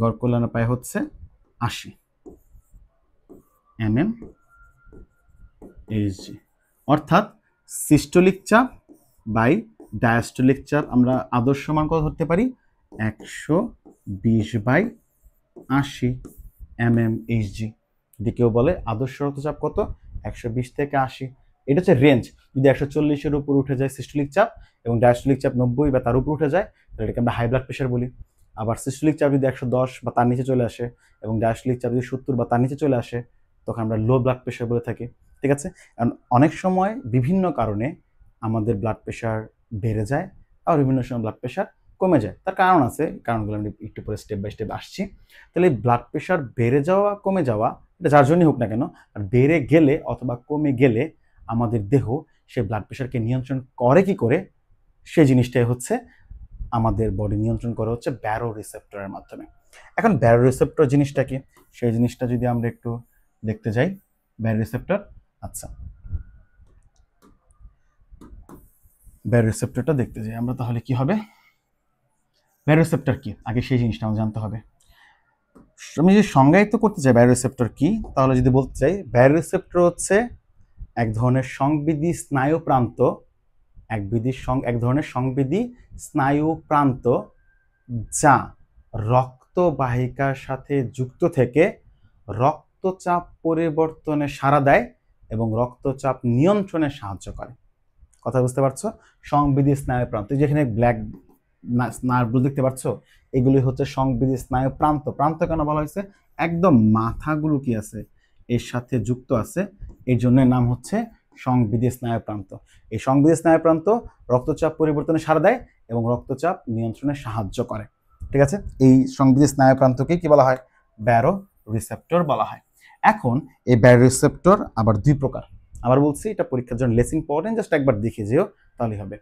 গড় করলে আমরা পাই হচ্ছে 80 mmHg। অর্থাৎ সিস্টোলিক চাপ বাই ডায়াস্টোলিক চাপ আমরা আদর্শ মান কত ধরতে পারি? 120/80 mmHg। যদি কেউ বলে আদর্শ রক্তচাপ কত? 120 থেকে 80। এটা হচ্ছে রেঞ্জ। যদি 140-এর উপর উঠে যায় সিস্টোলিক চাপ এবং ডায়াস্টোলিক চাপ 90 বা তার উপর উঠে যায় তাহলে এটাকে আমরা হাই ব্লাড প্রেশার বলি। আবার সিস্টোলিক চাপ যদি 110 বা তার নিচে চলে আসে এবং ডায়াস্টোলিক চাপ যদি 70 বা তার নিচে চলে আসে তখন আমরা লো ব্লাড প্রেশার বলে থাকি। ঠিক আছে? কারণ অনেক সময় বিভিন্ন কারণে আমাদের ব্লাড প্রেশার বেড়ে যায় আর বিভিন্ন সময় ব্লাড প্রেশার কমে যায়। তার কারণ আছে, কারণগুলো আমি একটু পরে স্টেপ বাই স্টেপ আসছি। তাহলে ব্লাড প্রেশার বেড়ে যাওয়া কমে যাওয়া এটা যার জন্যই হোক না কেন, আর বেড়ে গেলে অথবা কমে গেলে আমাদের দেহ সে ব্লাড প্রেশারকে নিয়ন্ত্রণ করে কি করে, সেই জিনিসটাই হচ্ছে আমাদের বডি নিয়ন্ত্রণ করে হচ্ছে ব্যারো রিসেপ্টরের মাধ্যমে। এখন ব্যারো রিসেপ্টর জিনিসটা কি, সেই জিনিসটা যদি আমরা একটু দেখতে যাই। ব্যারো রিসেপ্টর, আচ্ছা ব্যারো রিসেপ্টরটা দেখতে যাই আমরা, তাহলে কি হবে? ব্যারো রিসেপ্টর কি আগে সেই জিনিসটা আমাদের জানতে হবে। আমি যদি সংজ্ঞায়িত করতে চাই ব্যারো রিসেপ্টর কি, তাহলে যদি বলতে চাই ব্যারো রিসেপ্টর হচ্ছে এক ধরনের সংবেদী স্নায়ু প্রান্ত, এক ধরনের সংবেদী স্নায়ু প্রান্ত যা রক্তবাহিকার সাথে যুক্ত থেকে রক্তচাপ পরিবর্তনে সাড়া দেয় এবং রক্তচাপ নিয়ন্ত্রণে সাহায্য করে। কথা বুঝতে পারছো? সংবেদী স্নায়ু প্রান্ত, যেখানে ব্ল্যাক নার্ভগুলো দেখতে পাচ্ছ, এগুলি হচ্ছে সংবেদী স্নায়ু প্রান্ত। প্রান্ত কেন বলা হয়েছে? একদম মাথাগুলো কি আছে এর সাথে যুক্ত আছে, এই জন্য নাম হচ্ছে সংবেদী স্নায়ু প্রান্ত। এই সংবেদী স্নায়ু প্রান্ত রক্তচাপ পরিবর্তনে সাড়া দেয় এবং রক্তচাপ নিয়ন্ত্রণে সাহায্য করে। ঠিক আছে? এই সংবেদী স্নায়ু প্রান্তকে কি বলা হয়? ব্যারো রিসেপ্টর বলা হয়। এখন এই ব্যারো রিসেপ্টর আবার দুই প্রকার। আবার বলছি, এটা পরীক্ষার জন্য লেস ইম্পর্টেন্ট, জাস্ট একবার দেখে যেও তাহলেই হবে।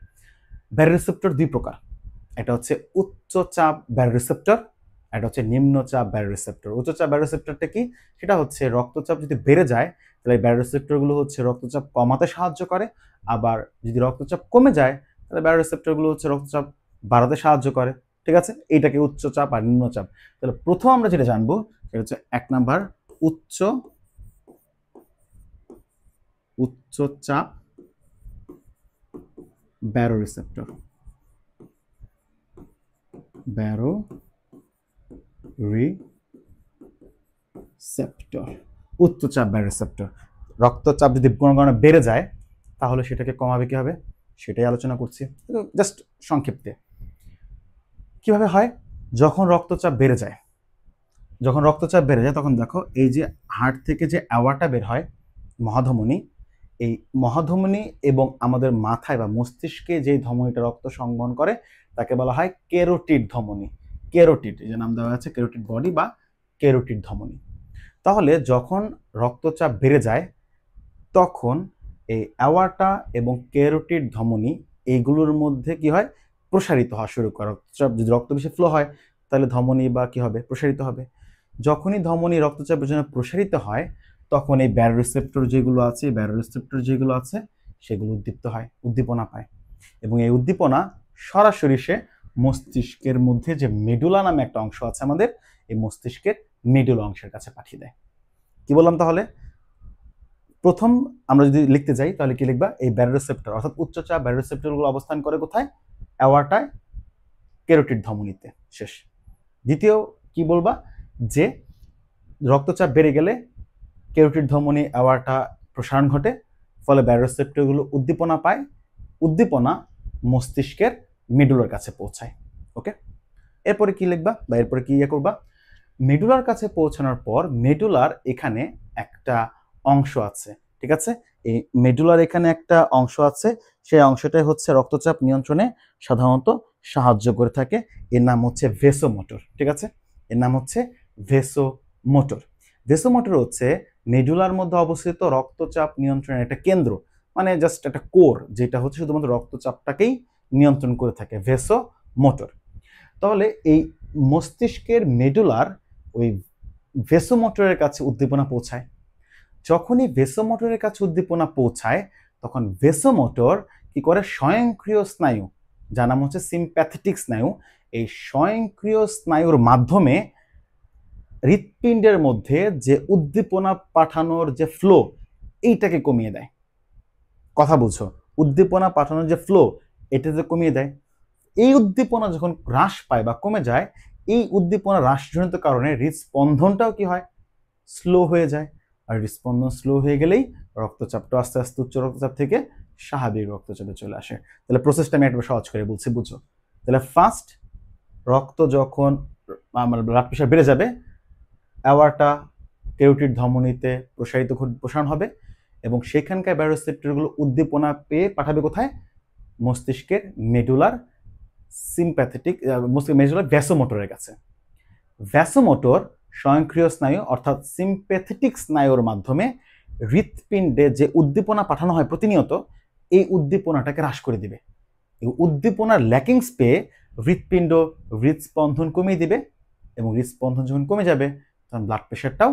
ব্যারো রিসেপ্টর দুই প্রকার, এটা হচ্ছে উচ্চ চাপ ব্যারো রিসেপ্টর, এটা হচ্ছে নিম্ন চাপ ব্যারো রিসেপ্টর। উচ্চ চাপ ব্যারো রিসেপ্টরটা কি? সেটা হচ্ছে রক্তচাপ যদি বেড়ে যায় তাহলে ব্যারো রিসেপ্টরগুলো হচ্ছে রক্তচাপ কমাতে সাহায্য করে, আবার যদি রক্তচাপ কমে যায় তাহলে ব্যারো রিসেপ্টরগুলো হচ্ছে রক্তচাপ বাড়াতে সাহায্য করে। ঠিক আছে? এইটাকে উচ্চ চাপ আর নিম্ন চাপ। তাহলে প্রথম আমরা যেটা জানবো সেটা হচ্ছে 1 নাম্বার উচ্চ চাপ ব্যারো রিসেপ্টর। ব্যারো রিসেপ্টর, উচ্চ চাপ ব্যারো রিসেপ্টর। রক্তচাপ যদি কোনো কারণে বেড়ে যায় তাহলে সেটাকে কমাবে কি হবে সেটাই আলোচনা করছি জাস্ট সংক্ষিপ্তে। কিভাবে হয়? যখন রক্তচাপ বেড়ে যায় তখন দেখো এই যে হার্ট থেকে যে অ্যাওয়াটা বের হয় মহাধমনী, এই মহাধমনী এবং আমাদের মাথায় বা মস্তিষ্কে যে ধমনীটা রক্ত সংবহন করে তাকে বলা হয় ক্যারোটিড ধমনী। ক্যারোটিড, এই যে নাম দেওয়া আছে ক্যারোটিড বডি বা ক্যারোটিড ধমনী। তাহলে যখন রক্তচাপ বেড়ে যায় তখন এই অ্যাওয়াটা এবং ক্যারোটিড ধমনী এইগুলোর মধ্যে কি হয়? প্রসারিত হওয়া শুরু করে। রক্তচাপ যদি রক্ত বেশি ফ্লো হয় তাহলে ধমনী বা কি হবে? প্রসারিত হবে। যখনই ধমনী রক্তচাপের জন্য প্রসারিত হয় তখন এই ব্যারোরিসেপ্টর যেগুলো আছে সেগুলো উদ্দীপ্ত হয়, উদ্দীপনা পায়, এবং এই উদ্দীপনা সরাসরি সে মস্তিষ্কের মধ্যে যে মেডুলা নামে একটা অংশ আছে আমাদের, এই মস্তিষ্কের মেডুলা অংশের কাছে পাঠিয়ে দেয়। কি বললাম তাহলে? প্রথম আমরা যদি লিখতে যাই তাহলে কি লিখবা? এই ব্যারোরিসেপ্টর অর্থাৎ উচ্চচাপ ব্যারোরিসেপ্টরগুলো অবস্থান করে কোথায়? অ্যাওর্টায়, ক্যারোটিড ধমনীতে। শেষ। দ্বিতীয় কি বলবা? যে রক্তচাপ বেড়ে গেলে ক্যারোটিড ধমনী অ্যাওর্টা প্রসারণ ঘটে, ফলে ব্যারোরিসেপ্টরগুলো উদ্দীপনা পায়, উদ্দীপনা মস্তিষ্কের মেডুলার কাছে পৌঁছায়। ওকে, এরপরে কি লিখবা বা এরপরে কি করবা? মেডুলার কাছে পৌঁছানোর পর মেডুলার এখানে একটা অংশ আছে, ঠিক আছে? এই মেডুলার এখানে একটা অংশ আছে, সেই অংশটাই হচ্ছে রক্তচাপ নিয়ন্ত্রণে সাধারণত সাহায্য করে থাকে। এর নাম হচ্ছে ভেসোমোটর, ঠিক আছে? এর নাম হচ্ছে ভেসোমোটর। ভেসোমোটর হচ্ছে মেডুলার মধ্যে অবস্থিত রক্তচাপ নিয়ন্ত্রণের একটা কেন্দ্র, মানে জাস্ট একটা কোর, যেটা হচ্ছে শুধুমাত্র রক্তচাপটাকেই নিয়ন্ত্রণ করে থাকে, ভেসোমোটর। তাহলে এই মস্তিষ্কের মেডুলার ওই ভেসোমোটরের কাছে উদ্দীপনা পৌঁছায়। যখনই ভেসোমোটরের কাছে উদ্দীপনা পৌঁছায় তখন ভেসোমোটর কি করে? স্বয়ংক্রিয় স্নায়ু, যার নাম হচ্ছে সিম্প্যাথেটিক স্নায়ু, এই স্বয়ংক্রিয় স্নায়ুর মাধ্যমে হৃৎপিণ্ডের মধ্যে যে উদ্দীপনা পাঠানোর যে ফ্লো, এইটাকে কমিয়ে দেয়। কথা বুঝছো? উদ্দীপনা পাঠানোর যে ফ্লো, এটা যে কমিয়ে দেয়। এই উদ্দীপনা যখন হ্রাস পায় বা কমে যায়, এই উদ্দীপনা হ্রাসজনিত কারণে হৃদস্পন্দনটাও কি হয়? স্লো হয়ে যায়। আর হৃদস্পন্দন স্লো হয়ে গেলেই রক্তচাপটা আস্তে আস্তে উচ্চ রক্তচাপ থেকে স্বাভাবিক রক্তচাপে চলে আসে। তাহলে প্রসেসটা আমি একবার সহজ করে বলছি, বুঝো। তাহলে ফার্স্ট, রক্ত যখন ব্লাড প্রেশার বেড়ে যাবে, অ্যাওর্টা ক্যারোটিড ধমনীতে প্রসারণ হবে, এবং সেখানকার ব্যারোরিসেপ্টরগুলো উদ্দীপনা পেয়ে পাঠাবে কোথায়? মস্তিষ্কের মেডুলার মেডুলার ভ্যাসোমোটরের কাছে। ভ্যাসোমোটর স্বয়ংক্রিয় স্নায়ু অর্থাৎ সিম্প্যাথেটিক স্নায়ুর মাধ্যমে হৃৎপিণ্ডে যে উদ্দীপনা পাঠানো হয় প্রতিনিয়ত, এই উদ্দীপনাটাকে হ্রাস করে দিবে। এই উদ্দীপনার ল্যাকিংস পেয়ে হৃৎপিণ্ড হৃদস্পন্দন কমিয়ে দিবে, এবং হৃদস্পন্দন যখন কমে যাবে তখন ব্লাড প্রেশারটাও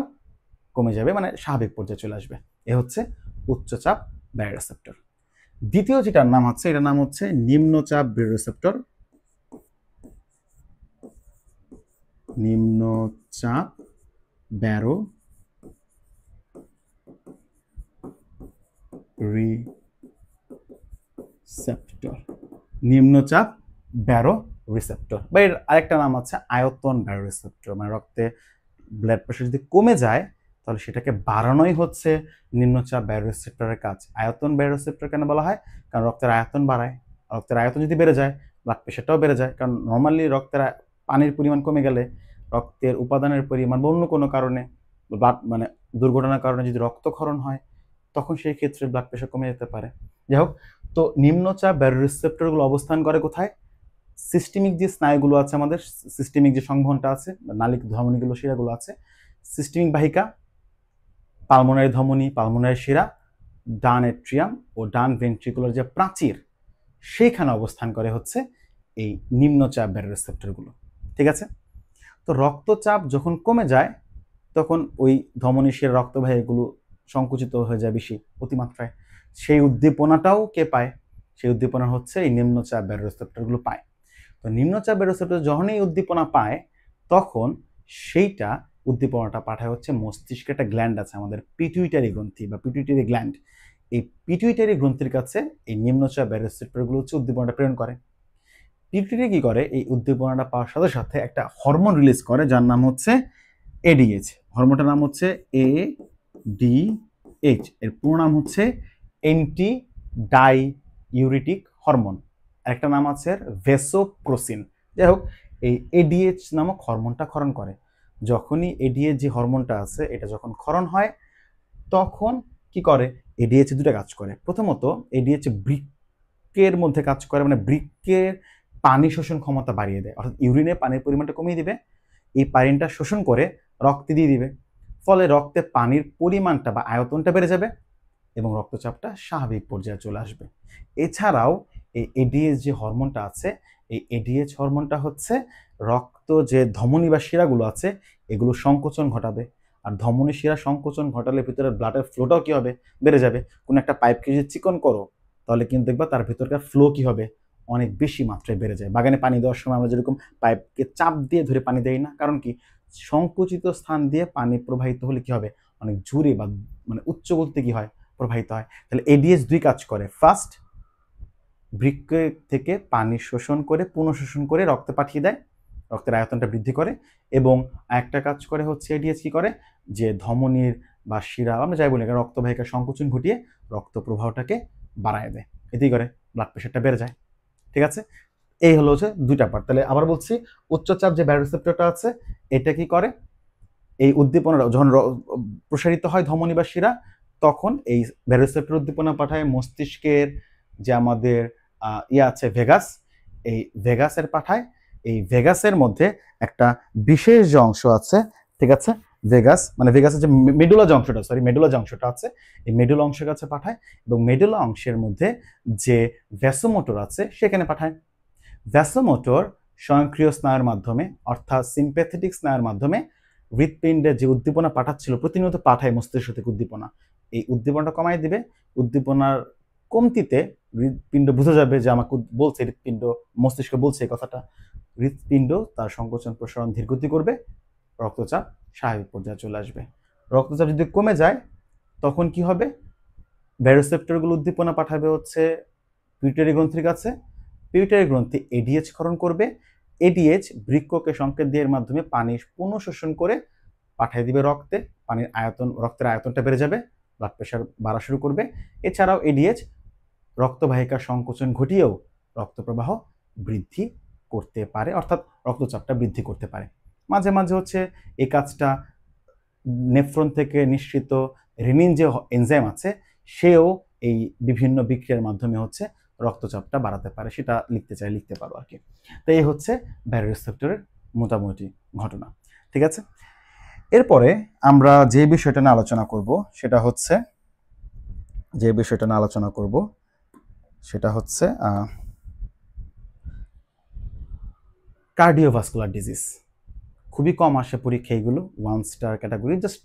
কমে যাবে, মানে স্বাভাবিক পর্যায়ে চলে আসবে। এ হচ্ছে উচ্চচাপ ব্যারোরিসেপ্টর। দ্বিতীয় যেটার নাম হচ্ছে, এটার নাম হচ্ছে নিম্নচাপ ব্যারোরিসেপ্টর। নিম্নচাপ ব্যারোরিসেপ্টর, নিম্নচাপ ব্যারোরিসেপ্টর, বা এর আরেকটা নাম আছে আয়তন ব্যারোরিসেপ্টর। মানে রক্তে ব্লাড প্রেশার যদি কমে যায় তাহলে সেটাকে বাড়ানোই হচ্ছে নিম্নচাপ ব্যারোরিসেপ্টরের কাজ। আয়তন ব্যারোরিসেপ্টর কেন বলা হয়? কারণ রক্তের আয়তন বাড়ায়। রক্তের আয়তন যদি বেড়ে যায় ব্লাড প্রেশারটাও বেড়ে যায়, কারণ নর্মালি রক্তের পানির পরিমাণ কমে গেলে, রক্তের উপাদানের পরিমাণ বা অন্য কোনো কারণে, মানে দুর্ঘটনার কারণে যদি রক্তক্ষরণ হয় তখন সেই ক্ষেত্রে ব্লাড প্রেশার কমে যেতে পারে। যাই হোক, তো নিম্নচাপ ব্যারোরিসেপ্টরগুলো অবস্থান করে কোথায়? সিস্টেমিক যে স্নায়ুগুলো আছে আমাদের, সিস্টেমিক যে সংবহনটা আছে, নালিক ধমনীগুলো, শিরাগুলো আছে, সিস্টেমিক বাহিকা, পালমোনারি ধমনী, পালমোনারি শিরা, ডান এট্রিয়াম ও ডান ভেন্ট্রিকুলার যে প্রাচীর, সেইখানে অবস্থান করে হচ্ছে এই নিম্নচাপ ব্যারোরিসেপ্টরগুলো, ঠিক আছে? তো রক্তচাপ যখন কমে যায় তখন ওই ধমনী শিরা রক্তবাহীগুলো সংকুচিত হয়ে যায় বেশি অতিমাত্রায়। সেই উদ্দীপনাটাও কে পায়? সেই উদ্দীপনা হচ্ছে এই নিম্নচাপ ব্যারোরিসেপ্টরগুলো পায়। তো নিম্নচাপ ব্যারোরিসেপ্টর যখনই উদ্দীপনা পায় তখন সেইটা উদ্দীপনাটা পাঠায় হচ্ছে মস্তিষ্কে একটা গ্ল্যান্ড আছে আমাদের, পিটুইটারি গ্রন্থি বা পিটুইটারি গ্ল্যান্ড। এই পিটুইটারি গ্রন্থির কাছে এই নিম্নচাপ ব্যারোরিসেপ্টরগুলো হচ্ছে উদ্দীপনাটা প্রেরণ করে। পিটুইটারি কি করে? এই উদ্দীপনাটা পাওয়ার সাথে সাথে একটা হরমোন রিলিজ করে যার নাম হচ্ছে এডিএইচ। হরমোনটার নাম হচ্ছে এডিএইচ, এর পুরো নাম হচ্ছে অ্যান্টি ডাইউরেটিক হরমোন। একটা নাম আছে ভেসোপ্রোসিন। যাই হোক, এই এডিএইচ নামক হরমোনটা ক্ষরণ করে। যখনই এডিএইচ যে হরমোনটা আছে এটা যখন ক্ষরণ হয় তখন কি করে? এডিএইচ দুটো কাজ করে। প্রথমত এডিএইচ বৃক্কের মধ্যে কাজ করে, মানে বৃক্কের পানি শোষণ ক্ষমতা বাড়িয়ে দেয়, অর্থাৎ ইউরিনে পানির পরিমাণটা কমিয়ে দিবে, এই পানিটা শোষণ করে রক্তে দিয়ে দিবে, ফলে রক্তে পানির পরিমাণটা বা আয়তনটা বেড়ে যাবে এবং রক্তচাপটা স্বাভাবিক পর্যায়ে চলে আসবে। এছাড়াও এই এডিএইচ যে হরমোনটা আছে এই এডিএইচ হরমোনটা হচ্ছে রক্ত যে ধমনী বা শিরাগুলো আছে এগুলো সংকোচন ঘটাবে। আর ধমনী শিরা সংকোচন ঘটালে ভিতরে ব্লাডের ফ্লোটাও কি হবে, বেড়ে যাবে। কোনো একটা পাইপকে যদি চিকন করো তাহলে কিন্তু দেখবা তার ভিতরকার ফ্লো কি হবে, অনেক বেশি মাত্রায় বেড়ে যায়। বাগানে পানি দেওয়ার সময় আমরা যেরকম পাইপকে চাপ দিয়ে ধরে পানি দেই না, কারণ কি সংকুচিত স্থান দিয়ে পানি প্রবাহিত হলে কি হবে, অনেক জোরে বা মানে উচ্চ গতিতে কি হয়, প্রবাহিত হয়। তাহলে এডিএইচ দুই কাজ করে। ফার্স্ট, বৃক্ক থেকে পানি শোষণ করে পুনঃশোষণ করে রক্তে পাঠিয়ে দেয়, রক্তের আয়তনটা বৃদ্ধি করে। এবং আরেকটা কাজ করে হচ্ছে এডিএইচ কি করে, যে ধমনীর বা শিরা আমরা যাই বলি রক্তবাহিকা সংকোচন ঘটিয়ে রক্ত প্রবাহটাকে বাড়ায় দেয়, এতেই করে ব্লাড প্রেশারটা বেড়ে যায়। ঠিক আছে, এই হলো হচ্ছে দুইটা পার্ট। তাহলে আবার বলছি, উচ্চচাপ যে ব্যারোরিসেপ্টরটা আছে এটা কি করে, এই উদ্দীপনা যখন প্রসারিত হয় ধমনী বা শিরা তখন এই ব্যারোরিসেপ্টর উদ্দীপনা পাঠায় মস্তিষ্কের যে আমাদের আছে ভেগাস, এই ভেগাসের পাঠায়। এই ভেগাসের মধ্যে একটা বিশেষ যে অংশ আছে, ঠিক আছে, ভেগাস মানে ভেগাসের যে মেডুলা যে অংশটা, মেডুলা যে অংশটা আছে এই মেডুলা অংশের কাছে পাঠায়, এবং মেডুলা অংশের মধ্যে যে ভ্যাসোমোটর আছে সেখানে পাঠায়। ভ্যাসোমোটর স্বয়ংক্রিয় স্নায়ুর মাধ্যমে অর্থাৎ সিম্প্যাথেটিক স্নায়ুর মাধ্যমে হৃৎপিণ্ডে যে উদ্দীপনা পাঠাচ্ছিল, প্রতিনিয়ত পাঠায় মস্তিষ্ক থেকে উদ্দীপনা, এই উদ্দীপনাটা কমাই দিবে। উদ্দীপনার কমতিতে হৃৎপিণ্ড বুঝে যাবে যে আমাকে বলছে, হৃৎপিণ্ড মস্তিষ্ক বলছে এই কথাটা, হৃৎপিণ্ড তার সংকোচন প্রসারণ ধীরগতি করবে, রক্তচাপ স্বাভাবিক পর্যায়ে চলে আসবে। রক্তচাপ যদি কমে যায় তখন কি হবে, ব্যারোরিসেপ্টরগুলো উদ্দীপনা পাঠাবে হচ্ছে পিউটারি গ্রন্থির কাছে, পিউটারি গ্রন্থি এডিএইচ ক্ষরণ করবে, এডিএইচ বৃক্ককে সংকেত দিয়ে এর মাধ্যমে পানি পুনঃশোষণ করে পাঠিয়ে দিবে রক্তে, পানির আয়তন, রক্তের আয়তনটা বেড়ে যাবে, ব্লাড প্রেশার বাড়া শুরু করবে। এছাড়াও এডিএইচ রক্তবাহিকা সংকোচন ঘটিয়েও রক্ত প্রবাহ বৃদ্ধি করতে পারে, অর্থাৎ রক্তচাপটা বৃদ্ধি করতে পারে। মাঝে মাঝে হচ্ছে এই কাজটা নেফ্রন থেকে নিঃসৃত রেনিন যে এনজাইম আছে সেও এই বিভিন্ন বিক্রিয়ার মাধ্যমে হচ্ছে রক্তচাপটা বাড়াতে পারে, সেটা লিখতে চাই লিখতে পারো আর কি। তো এই হচ্ছে ব্যারোরিসেপ্টরের মোটামুটি ঘটনা। ঠিক আছে, এরপরে আমরা যে বিষয়টা নিয়ে আলোচনা করব সেটা হচ্ছে কার্ডিওভাস্কুলার ডিজিজ। খুবই কম আসে পরীক্ষা এগুলো, 1 স্টার ক্যাটাগরি। জাস্ট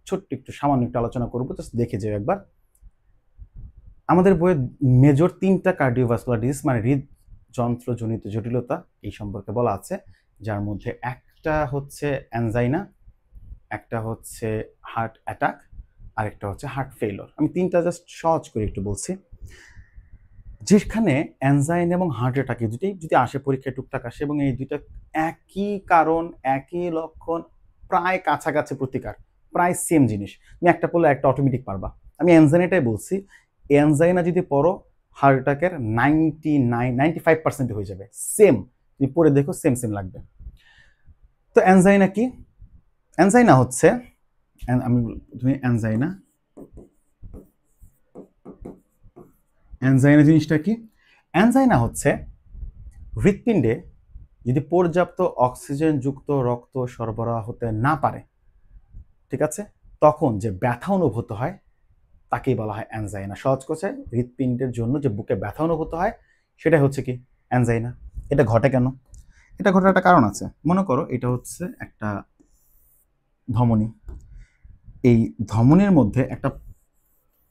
ছোট্ট একটু সামান্য একটু আলোচনা করবো, জাস্ট দেখে যাও একবার। আমাদের বইয়ে মেজর 3টা কার্ডিওভাস্কুলার ডিজিজ মানে হৃদযন্ত্রজনিত জটিলতা এই সম্পর্কে বলা আছে, যার মধ্যে একটা হচ্ছে অ্যানজাইনা, একটা হচ্ছে হার্ট অ্যাটাক, আরেকটা হচ্ছে হার্ট ফেইলর। আমি 3টা জাস্ট সহজ করে একটু বলছি। যেখানে অ্যানজাইনা এবং হার্ট অ্যাটাক এই দুটোই যদি আসে পরীক্ষায় টুকটাক আসে, এবং এই দুইটা একই কারণ, একই লক্ষণ, প্রায় কাছাকাছি প্রতিকার, প্রায় সেম জিনিস। তুমি একটা পড়লে একটা অটোমেটিক পারবা। আমি অ্যানজাইনাটাই বলছি, অ্যানজাইনা যদি পড়ো হার্ট অ্যাটাকের 95% হয়ে যাবে, সেম। তুমি পড়ে দেখো সেম সেম লাগবে। তো অ্যানজাইনা কি? অ্যানজাইনা হচ্ছে, তুমি অ্যানজাইনা জিনিসটা কি? অ্যানজাইনা হচ্ছে হৃৎপিণ্ডে যদি পর্যাপ্ত অক্সিজেনযুক্ত রক্ত সরবরাহ হতে না পারে, ঠিক আছে, তখন যে ব্যথা অনুভূত হয় তাকেই বলা হয় অ্যানজাইনা। সহজ কথা, হৃৎপিণ্ডের জন্য যে বুকে ব্যথা অনুভূত হয় সেটাই হচ্ছে কি অ্যানজাইনা। এটা ঘটে কেন? এটা ঘটার একটা কারণ আছে। মনে করো এটা হচ্ছে একটা ধমনী, এই ধমনীর মধ্যে একটা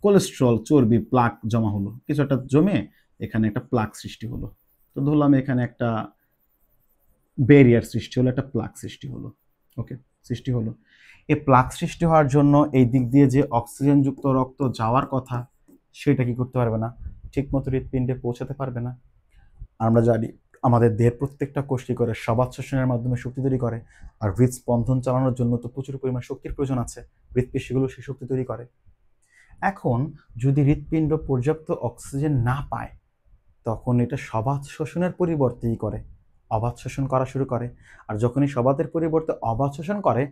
কোলেস্ট্রল চর্বি প্লাক জমা হলো, কিছু একটা জমে এখানে একটা প্লাক সৃষ্টি হলো। তো ধরলাম এখানে একটা ব্যারিয়ার সৃষ্টি হলো, একটা প্লাক সৃষ্টি হলো, ওকে, সৃষ্টি হলো। এই প্লাক সৃষ্টি হওয়ার জন্য এই দিক দিয়ে যে অক্সিজেনযুক্ত রক্ত যাওয়ার কথা সেটা কি করতে পারবে না, ঠিকমতো হৃৎপিণ্ডে পৌঁছাতে পারবে না। আমরা জানি আমাদের দেহের প্রত্যেকটা কোষ কি করে, সবাত শোষণের মাধ্যমে শক্তি তৈরি করে, আর হৃদস্পন্দন চালানোর জন্য তো প্রচুর পরিমাণ শক্তির প্রয়োজন আছে, হৃৎপেশিগুলো সেই শক্তি তৈরি করে। এখন যদি হৃৎপিণ্ড পর্যাপ্ত অক্সিজেন না পায় তখন এটা সবাত শোষণের পরিবর্তে করে অবাত শোষণ করা শুরু করে। আর যখনই সবাতের পরিবর্তে অবাত শোষণ করে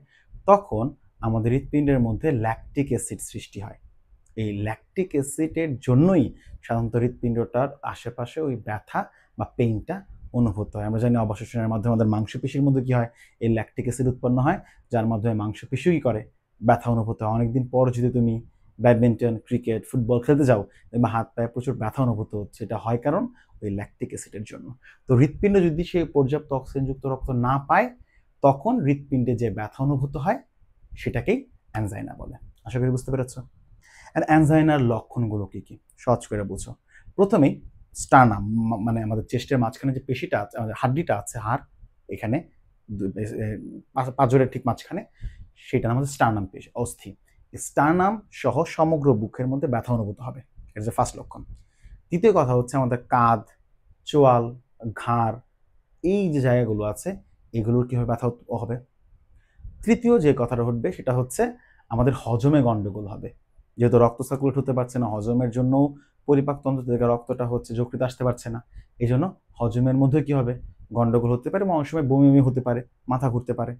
তখন আমাদের হৃৎপিণ্ডের মধ্যে ল্যাকটিক অ্যাসিড সৃষ্টি হয়। এই ল্যাকটিক অ্যাসিডের জন্যই সাধারণত হৃৎপিণ্ডটার আশেপাশে ওই ব্যথা বা পেইনটা অনুভূত হয়। আমরা জানি অবাত শোষণের মাধ্যমে আমাদের মাংসপেশির মধ্যে কি হয়, এই ল্যাকটিক অ্যাসিড উৎপন্ন হয়, যার মাধ্যমে মাংসপেশিও কি করে, ব্যথা অনুভূত হয়। অনেকদিন পর যদি তুমি ব্যাডমিন্টন, ক্রিকেট, ফুটবল খেলতে যাও দেখবে হাত পায়ে প্রচুর ব্যথা অনুভূত হচ্ছে। এটা হয় কারণ ওই ল্যাকটিক অ্যাসিডের জন্য। তো হৃৎপিণ্ড যদি সেই পর্যাপ্ত অক্সিজেনযুক্ত রক্ত না পায়, তখন হৃৎপিণ্ডে যে ব্যথা অনুভূত হয় সেটাকেই অ্যানজাইনা বলে। আশা করি বুঝতে পেরেছ। আর অ্যানজাইনার লক্ষণগুলো কি কি সহজ করে বুঝো। প্রথমেই স্টার্নাম, মানে আমাদের চেস্টের মাঝখানে যে পেশিটা আছে, আমাদের হাড্ডিটা আছে, হাড় এখানে পাঁজরের ঠিক মাঝখানে, সেটা আমাদের স্টার্নাম পেশি, অস্থি। স্টার্নাম সহ সমগ্র বুকের মধ্যে ব্যথা অনুভূত হবে, এটা যে ফার্স্ট লক্ষণ। দ্বিতীয় কথা হচ্ছে আমাদের কাঁধ, চোয়াল, ঘাড়, এই যে জায়গাগুলো আছে এগুলোর কীভাবে ব্যথা হবে। তৃতীয় যে কথাটা ঘটবে সেটা হচ্ছে আমাদের হজমে গণ্ডগোল হবে, যেহেতু রক্ত সার্কুলেট হতে পারছে না, হজমের জন্য পরিপাকতন্ত্র থেকে রক্তটা হচ্ছে যকৃতে আসতে পারছে না, এই জন্য হজমের মধ্যে কি হবে, গণ্ডগোল হতে পারে, অনেক সময় বমি বমি হতে পারে, মাথা ঘুরতে পারে।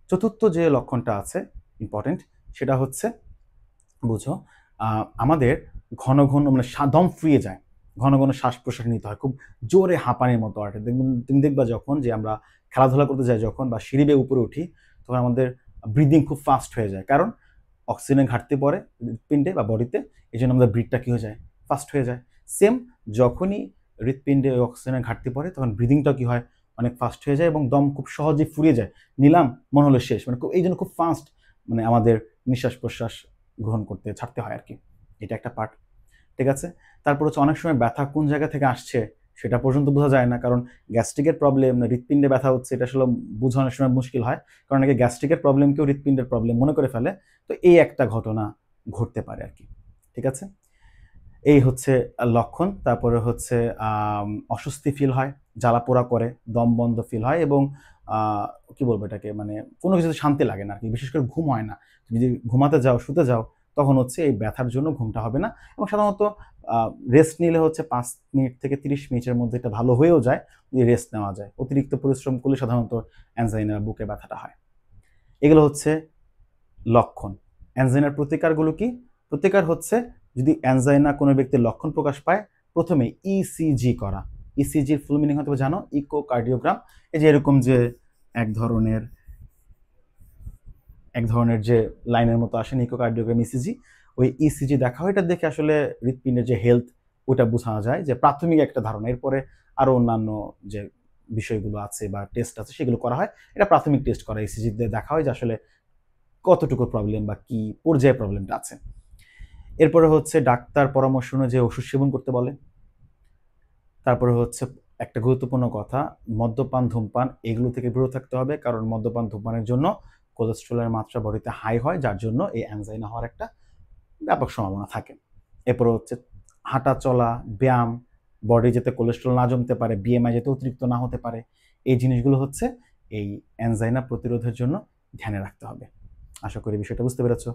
চতুর্থ যে লক্ষণটা আছে ইম্পর্টেন্ট, সেটা হচ্ছে বুঝো আমাদের ঘন ঘন মানে দম ফুরিয়ে যায়, ঘন ঘন শ্বাস প্রশ্বাস নিতে হয়, খুব জোরে হাঁপানির মতো আর তুমি দেখবা যখন যে আমরা খেলাধুলা করতে যাই যখন, বা সিঁড়ি বেয়ে উপরে উঠি, তখন আমাদের ব্রিদিং খুব ফাস্ট হয়ে যায়, কারণ অক্সিজেনের ঘাটতি পড়ে হৃৎপিণ্ডে বা বডিতে, এই জন্য আমাদের ব্রিথটা কী হয়ে যায়, ফাস্ট হয়ে যায়। সেম যখনই হৃৎপিণ্ডে অক্সিজেনের ঘাটতি পড়ে তখন ব্রিদিংটা কী হয়, অনেক ফাস্ট হয়ে যায় এবং দম খুব সহজেই ফুরিয়ে যায়, নিলাম মনে হলো শেষ, মানে এই জন্য খুব ফাস্ট মানে আমাদের নিঃশ্বাস প্রশ্বাস গ্রহণ করতে ছাড়তে হয় আর কি, এটা একটা পার্ট। ঠিক আছে, তারপর হচ্ছে অনেক সময় ব্যথা কোন জায়গা থেকে আসছে সেটা পর্যন্ত বোঝা যায় না, কারণ গ্যাস্ট্রিকের প্রবলেম, হৃৎপিণ্ডে ব্যথা হচ্ছে, এটা আসলে বোঝা অনেক সময় মুশকিল হয়, কারণ অনেকে গ্যাস্ট্রিকের প্রবলেমকেও হৃৎপিণ্ডের প্রবলেম মনে করে ফেলে। তো এই একটা ঘটনা ঘটতে পারে আর কি। ঠিক আছে, এই হচ্ছে লক্ষণ। তারপরে হচ্ছে অস্বস্তি ফিল হয়, জ্বালা পোড়া করে, দম বন্ধ ফিল হয়, এবং কি বলবো এটাকে, মানে কোনো কিছুতে শান্তি লাগে না আর কি, বিশেষ করে ঘুম হয় না। তুমি যদি ঘুমাতে যাও, শুতে যাও, তখন হচ্ছে এই ব্যথার জন্য ঘুমটা হবে না, এবং সাধারণত রেস্ট নিলে হচ্ছে 5 মিনিট থেকে 30 মিনিটের মধ্যে এটা ভালো হয়েও যায় যদি রেস্ট নেওয়া যায়। অতিরিক্ত পরিশ্রম করলে সাধারণত অ্যানজাইনা বুকে ব্যথাটা হয়। এগুলো হচ্ছে লক্ষণ। অ্যানজাইনার প্রতিকারগুলো কি? প্রতিকার হচ্ছে যদি অ্যানজাইনা কোনো ব্যক্তির লক্ষণ প্রকাশ পায়, প্রথমে ইসিজি করা। ইসিজির ফুল মিনিং হয়তো জানো, ইকোকার্ডিওগ্রাম। এই যে এরকম যে এক ধরনের যে লাইনের মতো আসেন ইকোকার্ডিওগ্রাম, ইসিজি, ওই ইসিজি দেখা হয়, এটা দেখে আসলে হৃৎপিণ্ডের যে হেলথ ওটা বোঝা যায়, যে প্রাথমিক একটা ধারণা। এরপরে আরও অন্যান্য যে বিষয়গুলো আছে বা টেস্ট আছে সেগুলো করা হয়, এটা প্রাথমিক টেস্ট করা, ইসিজি দিয়ে দেখা হয় যে আসলে কতটুকু প্রবলেম বা কি পর্যায়ে প্রবলেমটা আছে। এরপরে হচ্ছে ডাক্তার পরামর্শ অনুযায়ী ওষুধ সেবন করতে বলে। তারপরে হচ্ছে একটা গুরুত্বপূর্ণ কথা, মদ্যপান, ধূমপান এগুলো থেকে বিরত থাকতে হবে, কারণ মদ্যপান, ধূমপানের জন্য কোলেস্ট্রলের মাত্রা বডিতে হাই হয়, যার জন্য এই অ্যানজাইনা হওয়ার একটা ব্যাপক সম্ভাবনা থাকে। এরপরে হচ্ছে হাঁটা চলা, ব্যায়াম, বডি যাতে কোলেস্ট্রল না জমতে পারে, বিএমআই যাতে অতিরিক্ত না হতে পারে, এই জিনিসগুলো হচ্ছে এই অ্যানজাইনা প্রতিরোধের জন্য ধ্যানে রাখতে হবে। আশা করি বিষয়টা বুঝতে পেরেছ।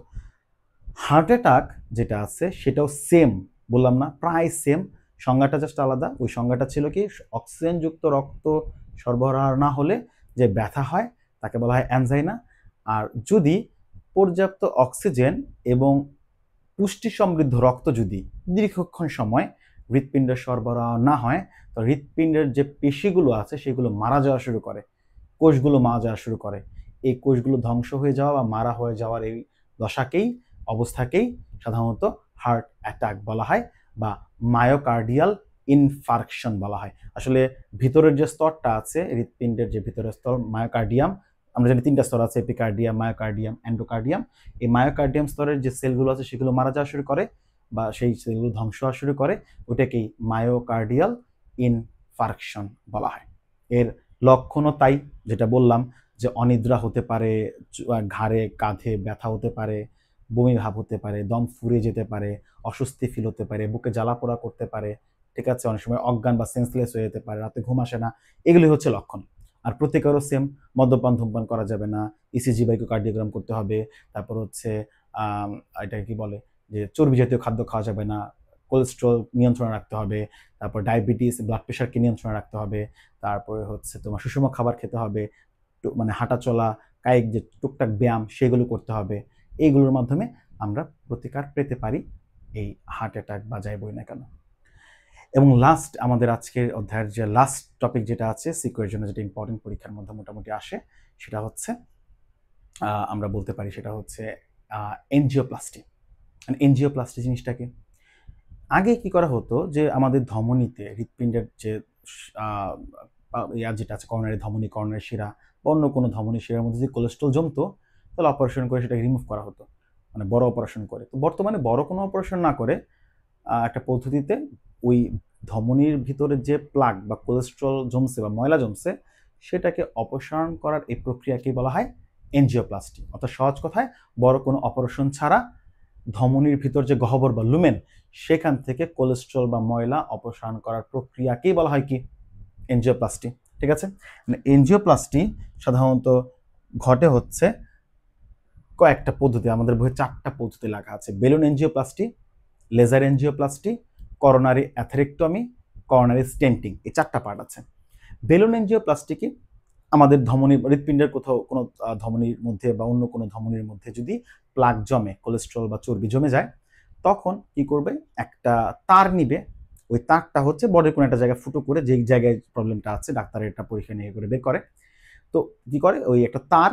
হার্ট অ্যাটাক যেটা আছে সেটাও সেম, বললাম না প্রায় সেম, সংজ্ঞাটা জাস্ট আলাদা। ওই সংজ্ঞাটা ছিল কি, অক্সিজেনযুক্ত রক্ত সরবরাহ না হলে যে ব্যথা হয় তাকে বলা হয় অ্যানজাইনা। আর যদি পর্যাপ্ত অক্সিজেন এবং পুষ্টি সমৃদ্ধ রক্ত যদি দীর্ঘক্ষণ সময় হৃৎপিণ্ডের সরবরাহ না হয়, তো হৃৎপিণ্ডের যে পেশিগুলো আছে সেগুলো মারা যাওয়া শুরু করে, কোষগুলো মারা যাওয়া শুরু করে। এই কোষগুলো ধ্বংস হয়ে যাওয়া বা মারা হয়ে যাওয়ার এই অবস্থাকেই সাধারণত হার্ট অ্যাটাক বলা হয় বা মায়োকার্ডিয়াল ইনফার্কশন বলা হয়। আসলে ভিতরের যে স্তরটা আছে হৃৎপিণ্ডের, যে ভিতরের স্তর মায়োকার্ডিয়াম, আমরা জানি 3টা স্তর আছে, এপিকার্ডিয়াম, মায়োকার্ডিয়াম, এন্ডোকার্ডিয়াম। এই মায়োকার্ডিয়াম স্তরের যে সেলগুলো আছে সেগুলো মারা যাওয়া শুরু করে বা সেই সেলগুলো ধ্বংস হওয়া শুরু করে, ওটাকেই মায়োকার্ডিয়াল ইনফার্কশন বলা হয়। এর লক্ষণও তাই, যেটা বললাম যে অনিদ্রা হতে পারে, ঘাড়ে কাঁধে ব্যথা হতে পারে, বমি ভাব হতে পারে, দম ফুরিয়ে যেতে পারে, অস্বস্তি ফিল হতে পারে, বুকে জ্বালাপোড়া করতে পারে, ঠিক আছে, অনেক সময় অজ্ঞান বা সেন্সলেস হয়ে যেতে পারে, রাতে ঘুম আসে না, এগুলি হচ্ছে লক্ষণ। আর প্রতিকারও সেম, মদ্যপান ধূমপান করা যাবে না, ইসিজি বা ইকোকার্ডিওগ্রাম করতে হবে। তারপর হচ্ছে এটাকে কি বলে, যে চর্বি জাতীয় খাদ্য খাওয়া যাবে না, কোলেস্ট্রল নিয়ন্ত্রণে রাখতে হবে, তারপর ডায়াবেটিস, ব্লাড প্রেশারকে নিয়ন্ত্রণে রাখতে হবে, তারপরে হচ্ছে তোমার সুষম খাবার খেতে হবে, মানে হাঁটা চলা, কায়িক যে টুকটাক ব্যায়াম সেগুলো করতে হবে। এইগুলোর মাধ্যমে আমরা প্রতিকার পেতে পারি এই হার্ট অ্যাটাক বা যাই বই না কেন। এবং লাস্ট আমাদের আজকের অধ্যায়ের যে লাস্ট টপিক যেটা আছে সিকিউরের জন্য, যেটা ইম্পর্টেন্ট পরীক্ষার মধ্যে মোটামুটি আসে, সেটা হচ্ছে আমরা বলতে পারি সেটা হচ্ছে এনজিওপ্লাস্টি। এনজিওপ্লাস্টি জিনিসটাকে আগে কি করা হতো যে আমাদের ধমনীতে হৃৎপিণ্ডের যে আহ, যেটা আছে করোনারি ধমনী, করোনারি শিরা বা অন্য কোনো ধমনী শিরার মধ্যে যে কোলেস্ট্রল জমতো, তাহলে অপারেশন করে সেটাকে রিমুভ করা হতো, মানে বড় অপারেশন করে। তো বর্তমানে বড় কোনো অপারেশন না করে একটা পদ্ধতিতে ওই ধমনীর ভিতরে যে প্লাগ বা কোলেস্ট্রল জমছে বা ময়লা জমছে সেটাকে অপসারণ করার এই প্রক্রিয়াকে বলা হয় এনজিওপ্লাস্টি। অর্থাৎ সহজ কথায় বড় কোনো অপারেশন ছাড়া ধমনীর ভিতর যে গহ্বর বা লুমেন সেখান থেকে কোলেস্ট্রল বা ময়লা অপসারণ করার প্রক্রিয়াকেই বলা হয় কি এনজিওপ্লাস্টি। ঠিক আছে, এনজিওপ্লাস্টি সাধারণত ঘটে হচ্ছে কয়েকটা পদ্ধতি, আমাদের বইয়ে 4টা পদ্ধতি লেখা আছে: balloon angioplasty, laser angioplasty, coronary atherectomy, coronary stenting, এই 4টা পার্ট আছে। বেলুন এনজিওপ্লাস্টি কি, আমাদের ধমনী হৃৎপিণ্ডের কোথাও কোনো ধমনীর মধ্যে বা অন্য কোনো ধমনীর মধ্যে যদি প্লাগ জমে, কোলেস্ট্রল বা চর্বি জমে যায়, তখন কি করবে, একটা তার নিবে। ওই তারটা হচ্ছে বডির কোনো একটা জায়গায় ফুটো করে, যেই জায়গায় প্রবলেমটা আছে ডাক্তারের এটা পরীক্ষা নিয়ে করে বের করে। তো কি করে, ওই একটা তার,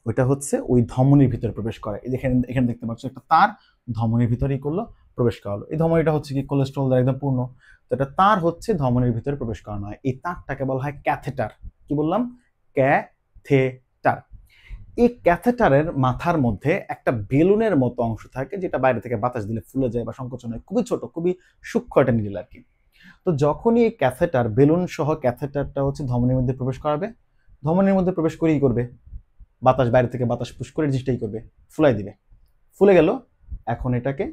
ওইটা হচ্ছে ওই ধমনীর ভিতরে প্রবেশ করে। এখানে এখানে দেখতে পাচ্ছ একটা তার ধমনীর ভিতরেই করলো, প্রবেশ করালো। এই ধমনীটা হচ্ছে কি কোলেস্ট্রল দ্বারা একদম পূর্ণ। তো এটা তার হচ্ছে ধমনীর ভিতরে প্রবেশ করানো হয়। এই তারটাকে বলা হয় ক্যাথেটার। কি বললাম? ক্যাথেটার। এই ক্যাথেটারের মাথার মধ্যে একটা বেলুনের মতো অংশ থাকে, যেটা বাইরে থেকে বাতাস দিলে ফুলে যায় বা সংকোচন হয়। খুবই ছোট, খুবই সূক্ষ্ম একটা নিডল আর কি। তো যখনই এই ক্যাথেটার, বেলুন সহ ক্যাথেটারটা হচ্ছে ধমনীর মধ্যে প্রবেশ করাবে, ধমনীর মধ্যে প্রবেশ করেই করবে, বাতাস বাইরে থেকে বাতাস পুশ করে জিনিসটাই করবে, ফুলাই দিবে। ফুলে গেল, এখন এটাকে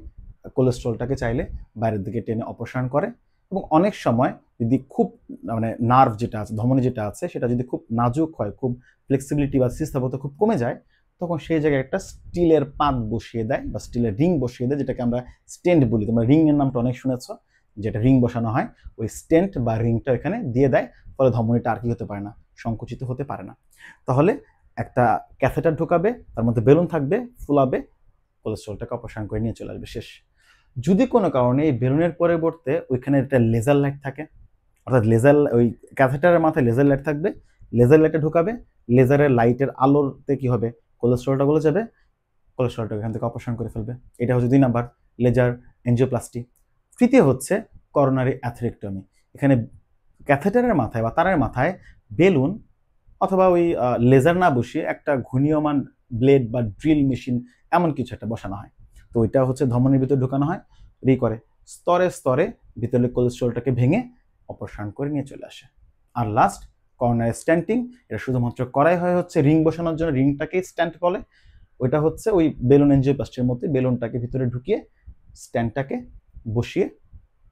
কোলেস্ট্রলটাকে চাইলে বাইরের দিকে টেনে অপসারণ করে। এবং অনেক সময় যদি খুব মানে নার্ভ যেটা আছে, ধমনী যেটা আছে, সেটা যদি খুব নাজুক হয়, খুব ফ্লেক্সিবিলিটি বা স্থিতিস্থাপকতা খুব কমে যায়, তখন সেই জায়গায় একটা স্টিলের পাত বসিয়ে দেয় বা স্টিলের রিং বসিয়ে দেয়, যেটাকে আমরা স্টেন্ট বলি। তোমরা রিং এর নামটা অনেক শুনেছ, যেটা রিং বসানো হয়, ওই স্টেন্ট বা রিংটা এখানে দিয়ে দেয়। ফলে ধমনীটা আর কি হতে পারে না, সংকুচিত হতে পারে না। তাহলে একটা ক্যাথেটার ঢোকাবে, তার মধ্যে বেলুন থাকবে, ফুলাবে, কোলেস্ট্রলটাকে অপসারণ করে নিয়ে চলে আসবে, শেষ। যদি কোনো কারণে এই বেলুনের পরিবর্তে ওইখানে একটা লেজার লাইট থাকে, অর্থাৎ লেজার, ওই ক্যাথেটারের মাথায় লেজার লাইট থাকবে, লেজার লাইটে ঢোকাবে, লেজারের লাইটের আলোতে কি হবে, কোলেস্ট্রলটা গলে যাবে, কোলেস্ট্রলটা এখান থেকে অপসারণ করে ফেলবে। এটা হচ্ছে 2 নাম্বার, লেজার এনজিওপ্লাস্টি। তৃতীয় হচ্ছে করোনারি অ্যাথেরেক্টমি। এখানে ক্যাথেটারের মাথায় বা তারের মাথায় বেলুন অথবা ওই লেজার না বসিয়ে একটা ঘূর্ণীয়মান ব্লেড বা ড্রিল মেশিন এমন কিছু একটা বসানো হয়। তো ওইটা হচ্ছে ধমনীর ভিতরে ঢোকানো হয়, করে স্তরে স্তরে ভিতরে কোলেস্ট্রলটাকে ভেঙে অপসারণ করে নিয়ে চলে আসে। আর লাস্ট কর্নারি স্ট্যান্টিং, এটা শুধুমাত্র করাই হয় হচ্ছে রিং বসানোর জন্য, রিংটাকে স্ট্যান্ড বলে। ওইটা হচ্ছে ওই বেলুন এনজিওপ্লাস্টির মধ্যে বেলুনটাকে ভিতরে ঢুকিয়ে স্ট্যান্ডটাকে বসিয়ে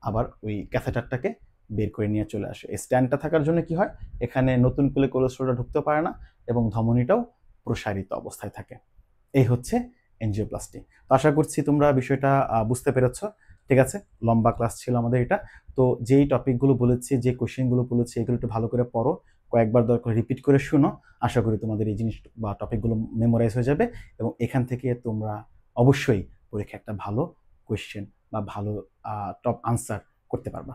আবার ওই ক্যাথেটারটাকে বের করে নিয়ে চলে আসে। এই স্ট্যান্ডটা থাকার জন্য কি হয়, এখানে নতুন করে কোলেস্ট্রলটা ঢুকতে পারে না এবং ধমনীটাও প্রসারিত অবস্থায় থাকে। এই হচ্ছে এনজিওপ্লাস্টি। তো আশা করছি তোমরা বিষয়টা বুঝতে পেরেছ। ঠিক আছে, লম্বা ক্লাস ছিল আমাদের এটা। তো যেই টপিকগুলো বলেছি, যে কোশ্চেনগুলো বলেছি, এগুলো একটু ভালো করে পড়ো, কয়েকবার দরকার রিপিট করে শুনো। আশা করি তোমাদের এই জিনিস বা টপিকগুলো মেমোরাইজ হয়ে যাবে এবং এখান থেকে তোমরা অবশ্যই পরীক্ষা একটা ভালো কোয়েশ্চেন বা ভালো টপ আনসার করতে পারবা।